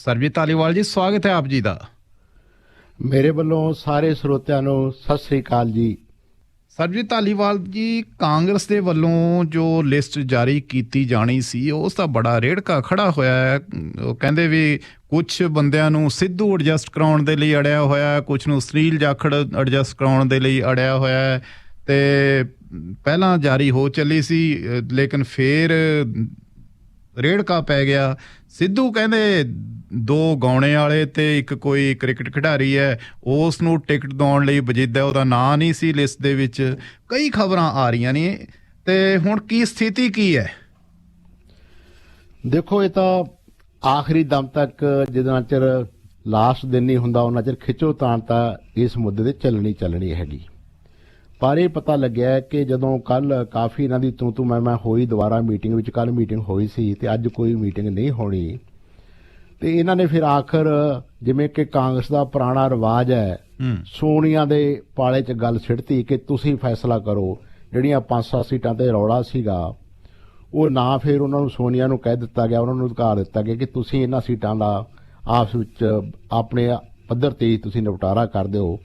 ਸਰਬਜੀਤ ਧਾਲੀਵਾਲ ਜੀ, ਸਵਾਗਤ ਹੈ ਆਪ ਜੀ ਦਾ। ਮੇਰੇ ਵੱਲੋਂ ਸਾਰੇ ਸਰੋਤਿਆਂ ਨੂੰ ਸਤਿ ਸ੍ਰੀ ਅਕਾਲ ਜੀ। ਸਰਬਜੀਤ ਧਾਲੀਵਾਲ ਜੀ, ਕਾਂਗਰਸ ਦੇ ਵੱਲੋਂ ਜੋ ਲਿਸਟ ਜਾਰੀ ਕੀਤੀ ਜਾਣੀ ਸੀ ਉਸ ਦਾ ਬੜਾ ਰੇੜਕਾ ਖੜਾ ਹੋਇਆ ਹੈ। ਉਹ ਕਹਿੰਦੇ ਵੀ ਕੁਛ ਬੰਦਿਆਂ ਨੂੰ ਸਿੱਧੂ ਐਡਜਸਟ ਕਰਾਉਣ ਦੇ ਲਈ ਅੜਿਆ ਹੋਇਆ, ਕੁਛ ਨੂੰ ਸੁਨੀਲ ਜਾਖੜ ਐਡਜਸਟ ਕਰਾਉਣ ਦੇ ਲਈ ਅੜਿਆ ਹੋਇਆ ਹੈ। ਤੇ ਪਹਿਲਾਂ ਜਾਰੀ ਹੋ ਚੱਲੀ ਸੀ ਲੇਕਿਨ ਫਿਰ ਰੇੜਕਾ ਪੈ ਗਿਆ। ਸਿੱਧੂ ਕਹਿੰਦੇ 2 ਗਾਉਣੇ ਵਾਲੇ ਤੇ ਇੱਕ ਕੋਈ ਕ੍ਰਿਕਟ ਖਿਡਾਰੀ ਹੈ, ਉਸ ਨੂੰ ਟਿਕਟ ਦਿਵਾਉਣ ਲਈ ਵਜੀਦਾ, ਉਹਦਾ ਨਾਂ ਨਹੀਂ ਸੀ ਲਿਸਟ ਦੇ ਵਿੱਚ। ਕਈ ਖਬਰਾਂ ਆ ਰਹੀਆਂ ਨੇ ਤੇ ਹੁਣ ਕੀ ਸਥਿਤੀ ਕੀ ਹੈ? ਦੇਖੋ, ਇਹ ਤਾਂ ਆਖਰੀ ਦਮ ਤੱਕ ਜਿੰਨਾ ਚਿਰ ਲਾਸਟ ਦਿਨ ਨਹੀਂ ਹੁੰਦਾ ਉਹਨਾਂ ਚਿਰ ਖਿੱਚੋਤਾਣ ਤਾਂ ਇਸ ਮੁੱਦੇ ਤੇ ਚੱਲਣੀ ਹੈਗੀ। ਪਰ ਇਹ ਪਤਾ ਲੱਗਿਆ ਕਿ ਜਦੋਂ ਕੱਲ ਕਾਫੀ ਇਹਨਾਂ ਦੀ ਤੂੰ ਮੈਂ ਹੋਈ ਦੁਬਾਰਾ ਮੀਟਿੰਗ ਵਿੱਚ, ਕੱਲ ਮੀਟਿੰਗ ਹੋਈ ਸੀ ਤੇ ਅੱਜ ਕੋਈ ਮੀਟਿੰਗ ਨਹੀਂ ਹੋਣੀ, ਤੇ ਇਹਨਾਂ ਨੇ ਫਿਰ ਆਖਰ ਜਿਵੇਂ ਕਿ ਕਾਂਗਰਸ ਦਾ ਪੁਰਾਣਾ ਰਿਵਾਜ ਹੈ, ਸੋਨੀਆ ਦੇ ਪਾਲੇ 'ਚ ਗੱਲ ਸਿੱਟਤੀ ਕਿ ਤੁਸੀਂ ਫੈਸਲਾ ਕਰੋ। ਜਿਹੜੀਆਂ 5-7 ਸੀਟਾਂ ਤੇ ਰੌਲਾ ਸੀਗਾ ਉਹ ਨਾ ਫਿਰ ਉਹਨਾਂ ਨੂੰ ਸੋਨੀਆ ਨੂੰ ਕਹਿ ਦਿੱਤਾ ਗਿਆ, ਉਹਨਾਂ ਨੂੰ ਅਧਿਕਾਰ ਦਿੱਤਾ ਗਿਆ ਕਿ ਤੁਸੀਂ ਇਹਨਾਂ ਸੀਟਾਂ ਦਾ ਆਪਸ ਵਿੱਚ ਆਪਣੇ ਪੱਧਰ ਤੇ ਤੁਸੀਂ ਨਿਪਟਾਰਾ ਕਰ ਦਿਓ।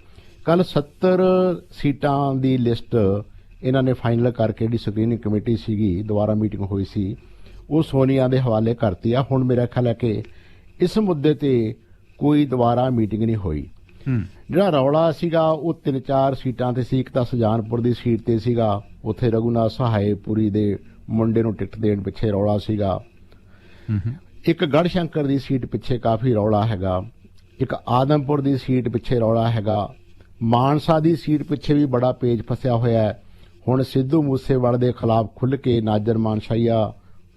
ਕੱਲ 70 ਸੀਟਾਂ ਦੀ ਲਿਸਟ ਇਹਨਾਂ ਨੇ ਫਾਈਨਲ ਕਰਕੇ ਜਿਹੜੀ ਸਕਰੀਨਿੰਗ ਕਮੇਟੀ ਸੀਗੀ, ਦੁਬਾਰਾ ਮੀਟਿੰਗ ਹੋਈ ਸੀ, ਉਹ ਸੋਨੀਆ ਦੇ ਹਵਾਲੇ ਕਰਤੀ ਆ। ਹੁਣ ਮੇਰਾ ਖਿਆਲ ਹੈ ਕਿ ਇਸ ਮੁੱਦੇ ਤੇ ਕੋਈ ਦੁਬਾਰਾ ਮੀਟਿੰਗ ਨਹੀਂ ਹੋਈ। ਜਿਹੜਾ ਰੌਲਾ ਸੀਗਾ ਉਹ 3-4 ਸੀਟਾਂ ਤੇ ਸੀ। ਇੱਕ ਤਾਂ ਸੁਜਾਨਪੁਰ ਦੀ ਸੀਟ ਤੇ ਸੀਗਾ, ਉੱਥੇ ਰਘੂਨਾਥ ਸਹਾਇਪੁਰੀ ਦੇ ਮੁੰਡੇ ਨੂੰ ਟਿਕਟ ਦੇਣ ਪਿੱਛੇ ਰੌਲਾ ਸੀਗਾ। ਇੱਕ ਗੜ੍ਹਸ਼ੰਕਰ ਦੀ ਸੀਟ ਪਿੱਛੇ ਕਾਫੀ ਰੌਲਾ ਹੈਗਾ। ਇੱਕ ਆਦਮਪੁਰ ਦੀ ਸੀਟ ਪਿੱਛੇ ਰੌਲਾ ਹੈਗਾ। ਮਾਨਸਾ ਦੀ ਸੀਟ ਪਿੱਛੇ ਵੀ ਬੜਾ ਪੇਚ ਫਸਿਆ ਹੋਇਆ ਹੈ। ਹੁਣ ਸਿੱਧੂ ਮੂਸੇਵਾਲੇ ਦੇ ਖਿਲਾਫ ਖੁੱਲ੍ਹ ਕੇ ਨਾਜਰ ਮਾਨਸ਼ਾਹੀਆ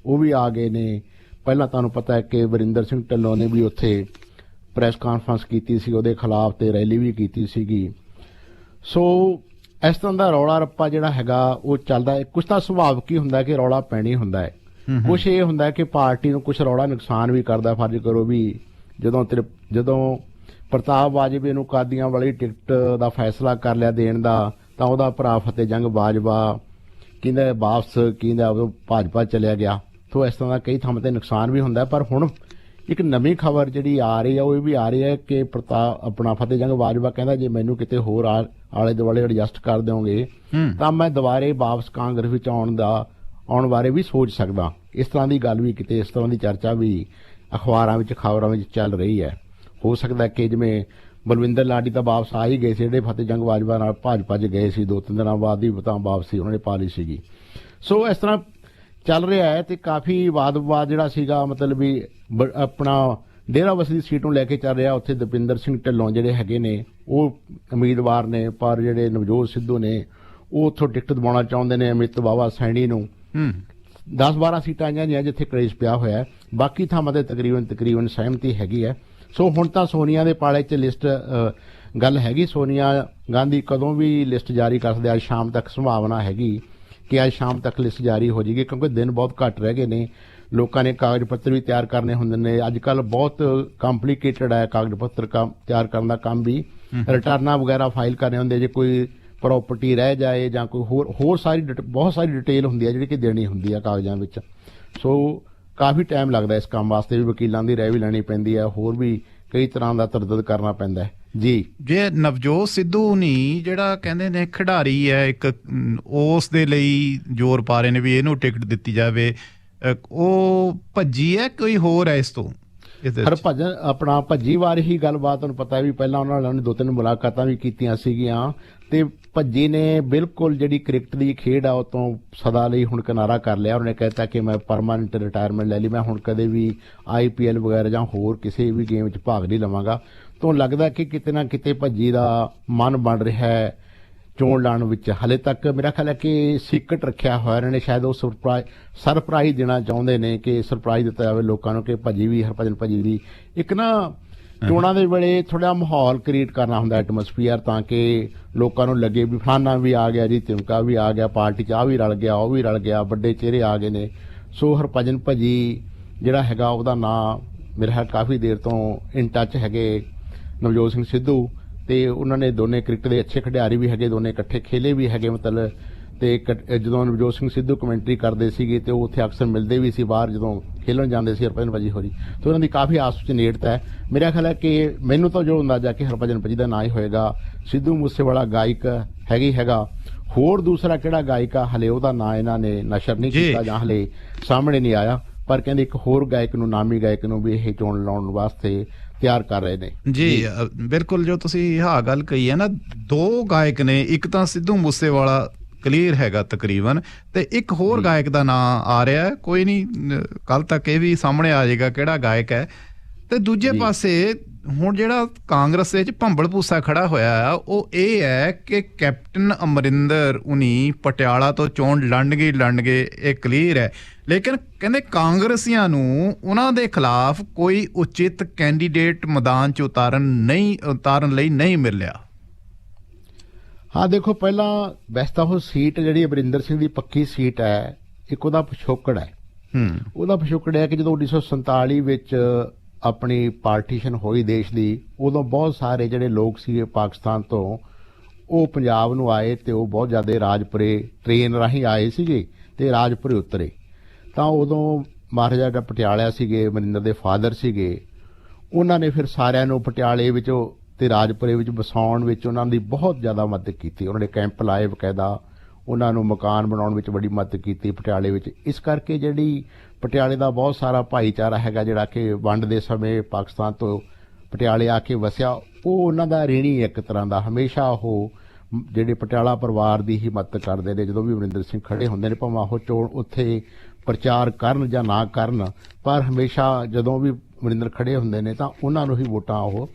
ਉਹ ਵੀ ਆ ਗਏ ਨੇ। ਪਹਿਲਾਂ ਤੁਹਾਨੂੰ ਪਤਾ ਹੈ ਕਿ ਵਰਿੰਦਰ ਸਿੰਘ ਢਿੱਲੋਂ ਨੇ ਵੀ ਉੱਥੇ ਪ੍ਰੈਸ ਕਾਨਫਰੰਸ ਕੀਤੀ ਸੀ ਉਹਦੇ ਖਿਲਾਫ ਤੇ ਰੈਲੀ ਵੀ ਕੀਤੀ ਸੀਗੀ। ਸੋ ਇਸ ਤਰ੍ਹਾਂ ਦਾ ਰੌਲਾ ਰੱਪਾ ਜਿਹੜਾ ਹੈਗਾ ਉਹ ਚੱਲਦਾ ਹੈ। ਕੁਛ ਤਾਂ ਸੁਭਾਵਿਕ ਹੀ ਹੁੰਦਾ ਕਿ ਰੌਲਾ ਪੈਣੀ ਹੁੰਦਾ ਹੈ, ਕੁਛ ਇਹ ਹੁੰਦਾ ਕਿ ਪਾਰਟੀ ਨੂੰ ਕੁਛ ਰੌਲਾ ਨੁਕਸਾਨ ਵੀ ਕਰਦਾ। ਫਰਜ਼ ਕਰੋ ਵੀ ਜਦੋਂ ਪ੍ਰਤਾਪ ਬਾਜਵੇ ਨੂੰ ਕਾਦੀਆਂ ਵਾਲੀ ਟਿਕਟ ਦਾ ਫੈਸਲਾ ਕਰ ਲਿਆ ਦੇਣ ਦਾ, ਤਾਂ ਉਹਦਾ ਭਰਾ ਫਤਿਹ ਜੰਗ ਬਾਜਵਾ ਕਹਿੰਦਾ ਵਾਪਸ, ਕਹਿੰਦਾ ਭਾਜਪਾ ਚਲਿਆ ਗਿਆ। ਸੋ ਇਸ ਤਰ੍ਹਾਂ ਦਾ ਕਈ ਥਾਵਾਂ ਤੇ ਨੁਕਸਾਨ ਵੀ ਹੁੰਦਾ। ਪਰ ਹੁਣ ਇੱਕ ਨਵੀਂ ਖਬਰ ਜਿਹੜੀ ਆ ਰਹੀ ਹੈ ਉਹ ਇਹ ਵੀ ਆ ਰਹੀ ਹੈ ਕਿ ਆਪਣਾ ਫਤਿਹ ਜੰਗ ਬਾਜਵਾ ਕਹਿੰਦਾ ਜੇ ਮੈਨੂੰ ਕਿਤੇ ਹੋਰ ਆਲੇ ਦੁਆਲੇ ਐਡਜਸਟ ਕਰ ਦਿਓਗੇ ਤਾਂ ਮੈਂ ਦੁਬਾਰੇ ਵਾਪਸ ਕਾਂਗਰਸ ਵਿੱਚ ਆਉਣ ਬਾਰੇ ਵੀ ਸੋਚ ਸਕਦਾ। ਇਸ ਤਰ੍ਹਾਂ ਦੀ ਗੱਲ ਵੀ ਕਿਤੇ, ਇਸ ਤਰ੍ਹਾਂ ਦੀ ਚਰਚਾ ਵੀ ਅਖਬਾਰਾਂ ਵਿੱਚ, ਖਬਰਾਂ ਵਿੱਚ ਚੱਲ ਰਹੀ ਹੈ। ਹੋ ਸਕਦਾ ਕਿ ਜਿਵੇਂ ਬਲਵਿੰਦਰ ਲਾਡੀ ਤਾਂ ਵਾਪਸ ਆ ਹੀ ਗਏ ਸੀ, ਜਿਹੜੇ ਫਤਿਹ ਜੰਗ ਬਾਜਵਾ ਨਾਲ ਭਾਜਪਾ 'ਚ ਗਏ ਸੀ 2-3 ਦਿਨਾਂ ਬਾਅਦ ਹੀ ਤਾਂ ਵਾਪਸੀ ਉਹਨਾਂ ਨੇ ਪਾ ਲਈ ਸੀਗੀ। ਸੋ ਇਸ ਤਰ੍ਹਾਂ ਚੱਲ ਰਿਹਾ ਹੈ ਤੇ ਕਾਫੀ ਵਾਦ-ਵਿਵਾਦ ਜਿਹੜਾ ਸੀਗਾ, ਮਤਲਬ ਵੀ ਆਪਣਾ ਡੇਰਾਬੱਸੀ ਦੀ ਸੀਟ ਨੂੰ ਲੈ ਕੇ ਚੱਲ ਰਿਹਾ। ਉੱਥੇ ਦਵਿੰਦਰ ਸਿੰਘ ਢਿੱਲੋਂ ਜਿਹੜੇ ਹੈਗੇ ਨੇ ਉਹ ਉਮੀਦਵਾਰ ਨੇ, ਪਰ ਜਿਹੜੇ ਨਵਜੋਤ ਸਿੱਧੂ ਨੇ ਉਹ ਉੱਥੋਂ ਟਿਕਟ ਦਿਵਾਉਣਾ ਚਾਹੁੰਦੇ ਨੇ ਅਮਿਤ ਬਾਵਾ ਸੈਣੀ ਨੂੰ। 10-12 ਸੀਟਾਂ ਆਈਆਂ ਜਿੱਥੇ ਕਲੇਸ਼ ਪਿਆ ਹੋਇਆ, ਬਾਕੀ ਥਾਵਾਂ ਤੇ ਤਕਰੀਬਨ ਸਹਿਮਤੀ ਹੈਗੀ ਹੈ। ਸੋ ਹੁਣ ਤਾਂ ਸੋਨੀਆ ਦੇ ਪਾਲੇ 'ਚ ਲਿਸਟ ਗੱਲ ਹੈਗੀ। ਸੋਨੀਆ ਗਾਂਧੀ ਕਦੋਂ ਵੀ ਲਿਸਟ ਜਾਰੀ ਕਰ ਸਕਦੇ। ਅੱਜ ਸ਼ਾਮ ਤੱਕ ਸੰਭਾਵਨਾ ਹੈਗੀ ਕਿ ਅੱਜ ਸ਼ਾਮ ਤੱਕ ਲਿਸਟ ਜਾਰੀ ਹੋ ਜਾਏਗੀ, ਕਿਉਂਕਿ ਦਿਨ ਬਹੁਤ ਘੱਟ ਰਹਿ ਗਏ ਨੇ। ਲੋਕਾਂ ਨੇ ਕਾਗਜ਼ ਪੱਤਰ ਵੀ ਤਿਆਰ ਕਰਨੇ ਹੁੰਦੇ ਨੇ। ਅੱਜ ਕੱਲ੍ਹ ਬਹੁਤ ਕੰਪਲੀਕੇਟਡ ਹੈ ਕਾਗਜ਼ ਪੱਤਰ ਤਿਆਰ ਕਰਨ ਦਾ ਕੰਮ ਵੀ। ਰਿਟਰਨਾਂ ਵਗੈਰਾ ਫਾਈਲ ਕਰਨੇ ਹੁੰਦੇ, ਜੇ ਕੋਈ ਪ੍ਰਾਪਰਟੀ ਰਹਿ ਜਾਏ ਜਾਂ ਕੋਈ ਹੋਰ ਬਹੁਤ ਸਾਰੀ ਡਿਟੇਲ ਹੁੰਦੀ ਹੈ ਜਿਹੜੀ ਕਿ ਦੇਣੀ ਹੁੰਦੀ ਹੈ ਕਾਗਜ਼ਾਂ ਵਿੱਚ। ਸੋ ਕਾਫੀ ਟਾਈਮ ਲੱਗਦਾ ਇਸ ਕੰਮ ਵਾਸਤੇ ਵੀ, ਵਕੀਲਾਂ ਦੀ ਰਾਏ ਵੀ ਲੈਣੀ ਪੈਂਦੀ ਹੈ, ਹੋਰ ਵੀ ਕਈ ਤਰ੍ਹਾਂ ਦਾ ਤਰਦਦ ਕਰਨਾ ਪੈਂਦਾ ਹੈ ਜੀ। ਜੇ ਨਵਜੋਤ ਸਿੱਧੂ ਨਹੀਂ, ਜਿਹੜਾ ਕਹਿੰਦੇ ਨੇ ਖਿਡਾਰੀ ਹੈ ਇੱਕ, ਉਸ ਦੇ ਲਈ ਜ਼ੋਰ ਪਾ ਰਹੇ ਨੇ ਵੀ ਇਹਨੂੰ ਟਿਕਟ ਦਿੱਤੀ ਜਾਵੇ, ਉਹ ਭੱਜੀ ਹੈ ਕੋਈ ਹੋਰ ਹੈ ਇਸ ਤੋਂ? ਹਰਭਜਨ ਆਪਣਾ ਭੱਜੀ ਬਾਰੇ ਹੀ ਗੱਲਬਾਤ ਤੁਹਾਨੂੰ ਪਤਾ ਵੀ ਪਹਿਲਾਂ ਉਹਨਾਂ ਨਾਲ 2-3 ਮੁਲਾਕਾਤਾਂ ਵੀ ਕੀਤੀਆਂ ਸੀਗੀਆਂ ਤੇ ਭੱਜੀ ਨੇ ਬਿਲਕੁਲ ਜਿਹੜੀ ਕ੍ਰਿਕਟ ਦੀ ਖੇਡ ਆ ਉਹ ਤੋਂ ਸਦਾ ਲਈ ਹੁਣ ਕਿਨਾਰਾ ਕਰ ਲਿਆ। ਉਹਨੇ ਕਹਿਤਾ ਕਿ ਮੈਂ ਪਰਮਾਨੈਂਟ ਰਿਟਾਇਰਮੈਂਟ ਲੈ ਲਈ, ਮੈਂ ਹੁਣ ਕਦੇ ਵੀ IPL ਵਗੈਰਾ ਜਾਂ ਹੋਰ ਕਿਸੇ ਵੀ ਗੇਮ 'ਚ ਭਾਗ ਨਹੀਂ ਲਵਾਂਗਾ। ਤੋਂ ਲੱਗਦਾ ਕਿ ਕਿਤੇ ਨਾ ਕਿਤੇ ਭੱਜੀ ਦਾ ਮਨ ਬਣ ਰਿਹਾ ਹੈ ਚੋਣ ਲਾਉਣ ਵਿੱਚ। ਹਲੇ ਤੱਕ ਮੇਰਾ ਖਿਆਲ ਹੈ ਕਿ ਸੀਕਰਟ ਰੱਖਿਆ ਹੋਇਆ ਇਹਨਾਂ ਨੇ, ਸ਼ਾਇਦ ਉਹ ਸਰਪ੍ਰਾਈਜ਼ ਦੇਣਾ ਚਾਹੁੰਦੇ ਨੇ ਕਿ ਸਰਪ੍ਰਾਈਜ਼ ਦਿੱਤਾ ਜਾਵੇ ਲੋਕਾਂ ਨੂੰ ਕਿ ਹਰਭਜਨ ਭੱਜੀ ਦੀ ਇੱਕ ਨਾ ਚੋਣਾਂ ਦੇ ਵੇਲੇ ਥੋੜਾ ਮਾਹੌਲ ਕ੍ਰੀਏਟ ਕਰਨਾ ਹੁੰਦਾ, ਐਟਮੋਸਫੀਅਰ, ਤਾਂ ਕਿ ਲੋਕਾਂ ਨੂੰ ਲੱਗੇ ਵੀ ਫਲਾਨਾ ਵੀ ਆ ਗਿਆ ਜੀ, ਤਿਮਕਾ ਵੀ ਆ ਗਿਆ, ਪਾਰਟੀ 'ਚ ਆ ਵੀ ਰਲ ਗਿਆ, ਉਹ ਵੀ ਰਲ ਗਿਆ, ਵੱਡੇ ਚਿਹਰੇ ਆ ਗਏ ਨੇ। ਸੋ ਹਰਭਜਨ ਭੱਜੀ ਜਿਹੜਾ ਹੈਗਾ ਉਹਦਾ ਨਾਂ ਮੇਰੇ ਖਿਆਲ ਕਾਫੀ ਦੇਰ ਤੋਂ ਇਨ ਟੱਚ ਹੈਗੇ ਨਵਜੋਤ ਸਿੰਘ ਸਿੱਧੂ, ਤੇ ਉਹਨਾਂ ਨੇ ਦੋਨੇ ਕ੍ਰਿਕਟ ਦੇ ਅੱਛੇ ਖਿਡਾਰੀ ਵੀ ਹੈਗੇ, ਦੋਨੇ ਇਕੱਠੇ ਖੇਲੇ ਵੀ ਹੈਗੇ ਮਤਲਬ। ਤੇ ਜਦੋਂ ਨਵਜੋਤ ਸਿੰਘ ਸਿੱਧੂ ਕਮੈਂਟਰੀ ਕਰਦੇ ਸੀਗੇ ਤੇ ਉਹ ਉੱਥੇ ਅਕਸਰ ਮਿਲਦੇ ਵੀ ਸੀ ਬਾਹਰ ਜਦੋਂ ਖੇਲਣ ਜਾਂਦੇ ਸੀ ਹਰਭਜਨ ਭਾਜੀ ਹੋਰੀ, ਤੇ ਉਹਨਾਂ ਦੀ ਕਾਫੀ ਆਪਸ ਵਿੱਚ ਨੇੜਤਾ ਹੈ। ਮੇਰਾ ਖਿਆਲ ਹੈ ਕਿ ਮੈਨੂੰ ਤਾਂ ਜੋ ਅੰਦਾਜ਼ਾ ਕਿ ਹਰਭਜਨ ਭਾਜੀ ਦਾ ਨਾਂ ਹੀ ਹੋਏਗਾ। ਸਿੱਧੂ ਮੂਸੇਵਾਲਾ ਗਾਇਕ ਹੈਗਾ, ਹੋਰ ਦੂਸਰਾ ਕਿਹੜਾ ਗਾਇਕ ਆ ਹਲੇ ਉਹਦਾ ਨਾਂ ਇਹਨਾਂ ਨੇ ਨਸ਼ਰ ਨਹੀਂ ਕੀਤਾ ਜਾਂ ਹਲੇ ਸਾਹਮਣੇ ਨਹੀਂ ਆਇਆ, ਪਰ ਕਹਿੰਦੇ ਇੱਕ ਹੋਰ ਗਾਇਕ ਨੂੰ, ਨਾਮੀ ਗਾਇਕ ਨੂੰ ਵੀ ਇਹ ਚੋਣ ਲਾਉਣ ਵਾਸਤੇ ਤਿਆਰ ਕਰ ਰਹੇ ਨੇ ਜੀ। ਬਿਲਕੁਲ, ਜੋ ਤੁਸੀਂ ਆਹ ਗੱਲ ਕਹੀ ਹੈ ਨਾ, ਦੋ ਗਾਇਕ ਨੇ, ਇੱਕ ਤਾਂ ਸਿੱਧੂ ਮੂਸੇਵਾਲਾ ਕਲੀਅਰ ਹੈਗਾ ਤਕਰੀਬਨ, ਤੇ ਇੱਕ ਹੋਰ ਗਾਇਕ ਦਾ ਨਾਂ ਆ ਰਿਹਾ ਹੈ। ਕੋਈ ਨਹੀਂ, ਕੱਲ ਤੱਕ ਇਹ ਵੀ ਸਾਹਮਣੇ ਆ ਜਾਏਗਾ ਕਿਹੜਾ ਗਾਇਕ ਹੈ। ਤੇ ਦੂਜੇ ਪਾਸੇ ਹੁਣ ਜਿਹੜਾ ਕਾਂਗਰਸ ਵਿੱਚ ਭੰਬਲ ਭੂਸਾ ਖੜਾ ਹੋਇਆ ਆ ਉਹ ਇਹ ਹੈ ਕਿ ਕੈਪਟਨ ਅਮਰਿੰਦਰ ਉਨੀ ਪਟਿਆਲਾ ਤੋਂ ਚੋਣ ਲੜਨਗੇ, ਇਹ ਕਲੀਅਰ ਹੈ। ਲੇਕਿਨ ਕਹਿੰਦੇ ਕਾਂਗਰਸੀਆਂ ਨੂੰ ਉਹਨਾਂ ਦੇ ਖਿਲਾਫ ਕੋਈ ਉਚਿਤ ਕੈਂਡੀਡੇਟ ਮੈਦਾਨ 'ਚ ਉਤਾਰਨ ਲਈ ਨਹੀਂ ਮਿਲਿਆ। ਹਾਂ ਦੇਖੋ, ਪਹਿਲਾਂ ਵੈਸੇ ਤਾਂ ਉਹ ਸੀਟ ਜਿਹੜੀ ਅਮਰਿੰਦਰ ਸਿੰਘ ਦੀ ਪੱਕੀ ਸੀਟ ਹੈ, ਇੱਕ ਉਹਦਾ ਪਿਛੋਕੜ ਹੈ। ਉਹਦਾ ਪਿਛੋਕੜ ਹੈ ਕਿ ਜਦੋਂ 1947 ਵਿੱਚ ਆਪਣੀ ਪਾਰਟੀਸ਼ਨ ਹੋਈ ਦੇਸ਼ ਦੀ, ਉਦੋਂ ਬਹੁਤ ਸਾਰੇ ਜਿਹੜੇ ਲੋਕ ਸੀਗੇ ਪਾਕਿਸਤਾਨ ਤੋਂ ਉਹ ਪੰਜਾਬ ਨੂੰ ਆਏ ਤੇ ਉਹ ਬਹੁਤ ਜ਼ਿਆਦਾ ਰਾਜਪੁਰੇ ਟ੍ਰੇਨ ਰਾਹੀਂ ਆਏ ਸੀਗੇ ਤੇ ਰਾਜਪੁਰੇ ਉਤਰੇ। ਤਾਂ ਉਦੋਂ ਮਹਾਰਾਜਾ ਦਾ ਪਟਿਆਲਾ ਸੀਗੇ, ਅਮਰਿੰਦਰ ਦੇ ਫਾਦਰ ਸੀਗੇ, ਉਹਨਾਂ ਨੇ ਫਿਰ ਸਾਰਿਆਂ ਨੂੰ ਪਟਿਆਲੇ ਵਿੱਚ ਤੇ ਰਾਜਪੁਰੇ ਵਿੱਚ ਵਸਾਉਣ ਵਿੱਚ ਉਹਨਾਂ ਦੀ ਬਹੁਤ ਜ਼ਿਆਦਾ ਮਦਦ ਕੀਤੀ। ਉਹਨਾਂ ਨੇ ਕੈਂਪ ਲਾਏ ਬਕਾਇਦਾ, ਉਹਨਾਂ ਨੂੰ ਮਕਾਨ ਬਣਾਉਣ ਵਿੱਚ ਬੜੀ ਮਦਦ ਕੀਤੀ ਪਟਿਆਲੇ ਵਿੱਚ। ਇਸ ਕਰਕੇ ਜਿਹੜੀ ਪਟਿਆਲੇ ਦਾ ਬਹੁਤ ਸਾਰਾ ਭਾਈਚਾਰਾ ਹੈਗਾ ਜਿਹੜਾ ਕਿ ਵੰਡ ਦੇ ਸਮੇਂ ਪਾਕਿਸਤਾਨ ਤੋਂ ਪਟਿਆਲੇ ਆ ਕੇ ਵਸਿਆ, ਉਹ ਉਹਨਾਂ ਦਾ ঋਣੀ ਇੱਕ ਤਰ੍ਹਾਂ ਦਾ। ਹਮੇਸ਼ਾ ਉਹ ਜਿਹੜੇ ਪਟਿਆਲਾ ਪਰਿਵਾਰ ਦੀ ਹੀ ਮਦਦ ਕਰਦੇ ਨੇ ਜਦੋਂ ਵੀ ਅਮਰਿੰਦਰ ਸਿੰਘ ਖੜੇ ਹੁੰਦੇ ਨੇ, ਭਾਵੇਂ ਉਹ ਚੋਣ ਉੱਥੇ ਪ੍ਰਚਾਰ ਕਰਨ ਜਾਂ ਨਾ ਕਰਨ, ਪਰ ਹਮੇਸ਼ਾ ਜਦੋਂ ਵੀ ਅਮਰਿੰਦਰ ਖੜੇ ਹੁੰਦੇ ਨੇ ਤਾਂ ਉਹਨਾਂ ਨੂੰ ਹੀ ਵੋਟਾਂ ਉਹ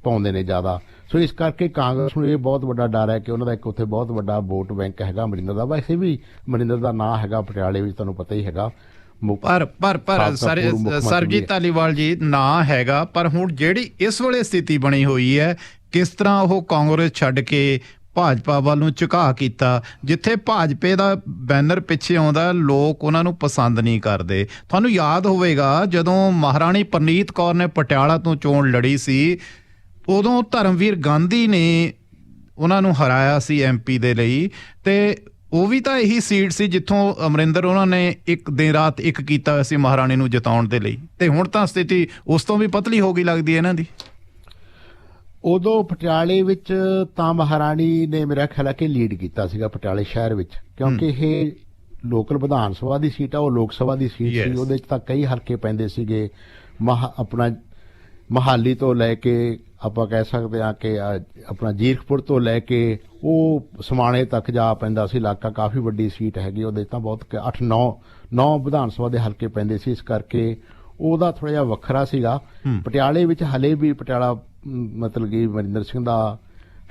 ਪਾਉਂਦੇ ਨੇ ਜ਼ਿਆਦਾ। ਸੋ ਇਸ ਕਰਕੇ ਕਾਂਗਰਸ ਨੂੰ ਇਹ ਬਹੁਤ ਵੱਡਾ ਡਰ ਹੈ ਕਿ ਉਹਨਾਂ ਦਾ ਇੱਕ ਉੱਥੇ ਬਹੁਤ ਵੱਡਾ ਵੋਟ ਬੈਂਕ ਹੈਗਾ ਅਮਰਿੰਦਰ ਦਾ। ਵੈਸੇ ਵੀ ਅਮਰਿੰਦਰ ਦਾ ਨਾਂ ਹੈਗਾ ਪਟਿਆਲੇ ਵਿੱਚ, ਤੁਹਾਨੂੰ ਪਤਾ ਹੀ ਹੈਗਾ। ਪਰ ਸਰਬਜੀਤ ਧਾਲੀਵਾਲ ਜੀ ਨਾਂ ਹੈਗਾ, ਪਰ ਹੁਣ ਜਿਹੜੀ ਇਸ ਵੇਲੇ ਸਥਿਤੀ ਬਣੀ ਹੋਈ ਹੈ, ਕਿਸ ਤਰ੍ਹਾਂ ਉਹ ਕਾਂਗਰਸ ਛੱਡ ਕੇ ਭਾਜਪਾ ਵੱਲ ਨੂੰ ਝੁਕਾਅ ਕੀਤਾ, ਜਿੱਥੇ ਭਾਜਪੇ ਦਾ ਬੈਨਰ ਪਿੱਛੇ ਆਉਂਦਾ ਲੋਕ ਉਹਨਾਂ ਨੂੰ ਪਸੰਦ ਨਹੀਂ ਕਰਦੇ। ਤੁਹਾਨੂੰ ਯਾਦ ਹੋਵੇਗਾ ਜਦੋਂ ਮਹਾਰਾਣੀ ਪ੍ਰਨੀਤ ਕੌਰ ਨੇ ਪਟਿਆਲਾ ਤੋਂ ਚੋਣ ਲੜੀ ਸੀ, ਉਦੋਂ ਧਰਮਵੀਰ ਗਾਂਧੀ ਨੇ ਉਹਨਾਂ ਨੂੰ ਹਰਾਇਆ ਸੀ ਐਮਪੀ ਦੇ ਲਈ, ਤੇ ਉਹ ਵੀ ਤਾਂ ਇਹੀ ਸੀਟ ਸੀ ਜਿੱਥੋਂ ਅਮਰਿੰਦਰ ਉਹਨਾਂ ਨੇ ਇੱਕ ਦਿਨ ਰਾਤ ਇੱਕ ਕੀਤਾ ਹੋਇਆ ਸੀ ਮਹਾਰਾਣੀ ਨੂੰ ਜਿਤਾਉਣ ਦੇ ਲਈ। ਤੇ ਹੁਣ ਤਾਂ ਸਥਿਤੀ ਉਸ ਤੋਂ ਵੀ ਪਤਲੀ ਹੋ ਗਈ ਲੱਗਦੀ ਹੈ ਇਹਨਾਂ ਦੀ। ਉਦੋਂ ਪਟਿਆਲੇ ਵਿੱਚ ਤਾਂ ਮਹਾਰਾਣੀ ਨੇ ਮੇਰਾ ਖਿਆਲ ਹੈ ਕਿ ਲੀਡ ਕੀਤਾ ਸੀਗਾ ਪਟਿਆਲੇ ਸ਼ਹਿਰ ਵਿੱਚ, ਕਿਉਂਕਿ ਇਹ ਲੋਕਲ ਵਿਧਾਨ ਸਭਾ ਦੀ ਸੀਟ ਆ, ਉਹ ਲੋਕ ਸਭਾ ਦੀ ਸੀਟ ਸੀ। ਉਹਦੇ 'ਚ ਤਾਂ ਕਈ ਹਲਕੇ ਪੈਂਦੇ ਸੀਗੇ। ਆਪਣਾ ਮਹਾਲੀ ਤੋਂ ਲੈ ਕੇ ਆਪਾਂ ਕਹਿ ਸਕਦੇ ਹਾਂ ਕਿ ਆਪਣਾ ਜੀਰਕਪੁਰ ਤੋਂ ਲੈ ਕੇ ਉਹ ਸਮਾਣੇ ਤੱਕ ਜਾ ਪੈਂਦਾ ਸੀ ਇਲਾਕਾ। ਕਾਫੀ ਵੱਡੀ ਸੀਟ ਹੈਗੀ ਉਹਦੇ, ਤਾਂ ਬਹੁਤ 8-9 ਵਿਧਾਨ ਸਭਾ ਦੇ ਹਲਕੇ ਪੈਂਦੇ ਸੀ। ਇਸ ਕਰਕੇ ਉਹਦਾ ਥੋੜਾ ਜਿਹਾ ਵੱਖਰਾ ਸੀਗਾ। ਪਟਿਆਲੇ ਵਿੱਚ ਹਲੇ ਵੀ ਪਟਿਆਲਾ ਮਤਲਬ ਕਿ ਅਮਰਿੰਦਰ ਸਿੰਘ ਦਾ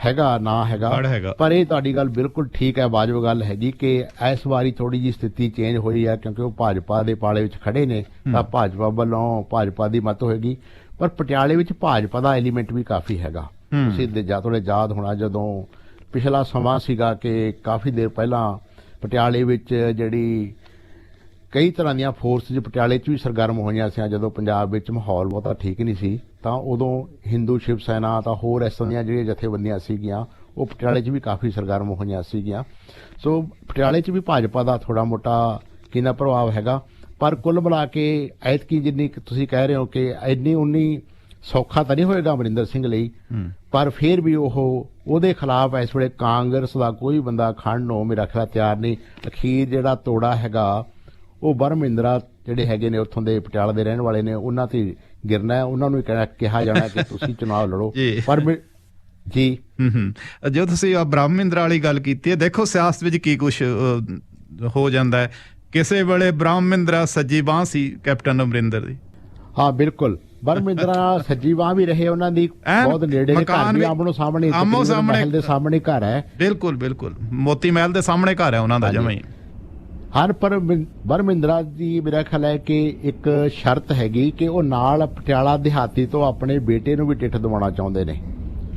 ਹੈਗਾ, ਨਾਂ ਹੈਗਾ। ਪਰ ਇਹ ਤੁਹਾਡੀ ਗੱਲ ਬਿਲਕੁਲ ਠੀਕ ਹੈ, ਵਾਜਬ ਗੱਲ ਹੈਗੀ ਕਿ ਇਸ ਵਾਰੀ ਥੋੜੀ ਜਿਹੀ ਸਥਿਤੀ ਚੇਂਜ ਹੋਈ ਹੈ, ਕਿਉਂਕਿ ਉਹ ਭਾਜਪਾ ਦੇ ਪਾਲੇ ਵਿੱਚ ਖੜੇ ਨੇ ਤਾਂ ਭਾਜਪਾ ਵੱਲੋਂ ਭਾਜਪਾ ਦੀ ਮਤ ਹੋਏਗੀ। ਪਰ ਪਟਿਆਲੇ ਵਿੱਚ ਭਾਜਪਾ ਦਾ ਐਲੀਮੈਂਟ ਵੀ ਕਾਫੀ ਹੈਗਾ। ਤੁਸੀਂ ਥੋੜੇ ਯਾਦ ਹੋਣਾ ਜਦੋਂ ਪਿਛਲਾ ਸਮਾਂ ਸੀਗਾ ਕਿ ਕਾਫੀ ਦੇਰ ਪਹਿਲਾਂ ਪਟਿਆਲੇ ਵਿੱਚ ਜਿਹੜੀ ਕਈ ਤਰ੍ਹਾਂ ਦੀਆਂ ਫੋਰਸਿਸ ਪਟਿਆਲੇ 'ਚ ਵੀ ਸਰਗਰਮ ਹੋਈਆਂ ਸੀ, ਜਦੋਂ ਪੰਜਾਬ ਵਿੱਚ ਮਾਹੌਲ ਬਹੁਤਾ ਠੀਕ ਨਹੀਂ ਸੀ, ਤਾਂ ਉਦੋਂ ਹਿੰਦੂ ਸ਼ਿਵ ਸੈਨਾ ਤਾਂ ਹੋਰ ਇਸ ਤਰ੍ਹਾਂ ਦੀਆਂ ਜਿਹੜੀਆਂ ਜਥੇਬੰਦੀਆਂ ਸੀਗੀਆਂ ਉਹ ਪਟਿਆਲੇ 'ਚ ਵੀ ਕਾਫੀ ਸਰਗਰਮ ਹੋਈਆਂ ਸੀਗੀਆਂ। ਸੋ ਪਟਿਆਲੇ 'ਚ ਵੀ ਭਾਜਪਾ ਦਾ ਥੋੜਾ ਮੋਟਾ ਕਿੰਨਾ ਪ੍ਰਭਾਵ ਹੈਗਾ। ਪਰ ਕੁੱਲ ਮਿਲਾ ਕੇ ਐਤਕੀ ਜਿੰਨੀ ਤੁਸੀਂ ਕਹਿ ਰਹੇ ਹੋ ਕਿ ਇੰਨੀ ਉਨੀ ਸੌਖਾ ਤਾਂ ਨਹੀਂ ਹੋਏਗਾ ਅਮਰਿੰਦਰ ਸਿੰਘ ਲਈ, ਪਰ ਫਿਰ ਵੀ ਉਹਦੇ ਖਿਲਾਫ ਇਸ ਵੇਲੇ ਕਾਂਗਰਸ ਦਾ ਕੋਈ ਬੰਦਾ ਖੜਨ ਨੂੰ ਮੇਰਾ ਖਿਆਲ ਤਿਆਰ ਨਹੀਂ। ਅਖੀਰ ਜਿਹੜਾ ਤੋੜਾ ਹੈਗਾ ਉਹ ਬਰਮਿੰਦਰਾ ਜਿਹੜੇ ਹੈਗੇ ਨੇ ਉੱਥੋਂ ਦੇ ਪਟਿਆਲਾ ਦੇ ਰਹਿਣ ਵਾਲੇ ਨੇ, ਉਹਨਾਂ ਤੇ ਗਿਰਨਾ ਹੈ। ਉਹਨਾਂ ਨੂੰ ਕਿਹਾ ਜਾਣਾ ਕਿ ਤੁਸੀਂ ਚੁਣਾਵ ਲੜੋ। ਪਰ ਜੀ ਜੋ ਤੁਸੀਂ ਬ੍ਰਹਮਿੰਦਰਾ ਵਾਲੀ ਗੱਲ ਕੀਤੀ ਹੈ, ਦੇਖੋ ਸਿਆਸਤ ਵਿੱਚ ਕੀ ਕੁਛ ਹੋ ਜਾਂਦਾ ਹੈ। ਕਿਸੇ ਵੇਲੇ ਬ੍ਰਹਮਿੰਦਰਾ ਸੱਜੀ ਬਾਂਹ ਸੀ ਕੈਪਟਨ ਅਮਰਿੰਦਰ ਦੀ। ਹਾਂ ਬਿਲਕੁਲ, ਬਰਮਿੰਦਰਾ ਸੱਜੀ ਬਾਂਹ ਵੀ ਰਹੇ ਉਹਨਾਂ ਦੀ, ਬਹੁਤ ਨੇੜੇ ਦੇ ਘਰ ਵੀ ਆਮੋ ਸਾਹਮਣੇ ਮਹਿਲ ਦੇ ਸਾਹਮਣੇ ਘਰ ਹੈ। ਬਿਲਕੁਲ ਮੋਤੀ ਮਹਿਲ ਦੇ ਸਾਹਮਣੇ ਘਰ ਹੈ ਉਹਨਾਂ ਦਾ ਜਮਾਂ ਹੀ। ਹਾਂ, ਪਰ ਬਰਮਿੰਦਰਾ ਦੀ ਮੇਰਾ ਖਿਆਲ ਹੈ ਕਿ ਇੱਕ ਸ਼ਰਤ ਹੈਗੀ ਕਿ ਉਹ ਨਾਲ ਪਟਿਆਲਾ ਦਿਹਾਤੀ ਤੋਂ ਆਪਣੇ ਬੇਟੇ ਨੂੰ ਵੀ ਟਿਕਟ ਦਿਵਾਉਣਾ ਚਾਹੁੰਦੇ ਨੇ।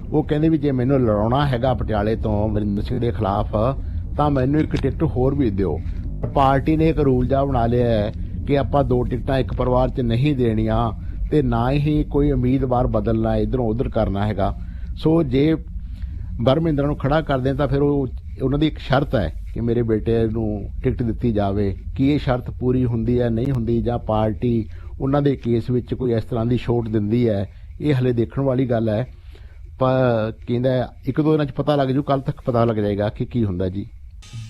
ਉਹ ਕਹਿੰਦੇ ਵੀ ਜੇ ਮੈਨੂੰ ਲੜਾਉਣਾ ਹੈਗਾ ਪਟਿਆਲੇ ਤੋਂ ਅਮਰਿੰਦਰ ਸਿੰਘ ਦੇ ਖਿਲਾਫ ਤਾਂ ਮੈਨੂੰ ਇੱਕ ਟਿਕਟ ਹੋਰ ਵੀ ਦਿਓ। ਪਾਰਟੀ ਨੇ ਇੱਕ ਰੂਲ ਜਿਹਾ ਬਣਾ ਲਿਆ ਹੈ ਕਿ ਆਪਾਂ 2 ਟਿਕਟਾਂ ਇੱਕ ਪਰਿਵਾਰ 'ਚ ਨਹੀਂ ਦੇਣੀਆਂ ਤੇ ਨਾ ਹੀ ਕੋਈ ਉਮੀਦਵਾਰ ਬਦਲਣਾ, ਇੱਧਰੋਂ ਉੱਧਰ ਕਰਨਾ ਹੈਗਾ। ਸੋ ਜੇ ਬਰਮਿੰਦਰਾ ਨੂੰ ਖੜਾ ਕਰਦੇ ਤਾਂ ਫਿਰ ਉਹਨਾਂ ਦੀ ਇੱਕ ਸ਼ਰਤ ਹੈ ਕਿ ਮੇਰੇ ਬੇਟੇ ਨੂੰ ਟਿਕਟ ਦਿੱਤੀ ਜਾਵੇ, ਕੀ ਇਹ ਸ਼ਰਤ ਪੂਰੀ ਹੁੰਦੀ ਹੈ ਨਹੀਂ ਹੁੰਦੀ, ਜਾਂ ਪਾਰਟੀ ਉਹਨਾਂ ਦੇ ਕੇਸ ਵਿੱਚ ਕੋਈ ਇਸ ਤਰ੍ਹਾਂ ਦੀ ਛੋਟ ਦਿੰਦੀ ਹੈ, ਇਹ ਹਲੇ ਦੇਖਣ ਵਾਲੀ ਗੱਲ ਹੈ। ਪਰ ਕਹਿੰਦਾ 1-2 ਦਿਨਾਂ 'ਚ ਪਤਾ ਲੱਗ ਜੂ, ਕੱਲ ਤੱਕ ਪਤਾ ਲੱਗ ਜਾਏਗਾ ਕਿ ਕੀ ਹੁੰਦਾ ਜੀ।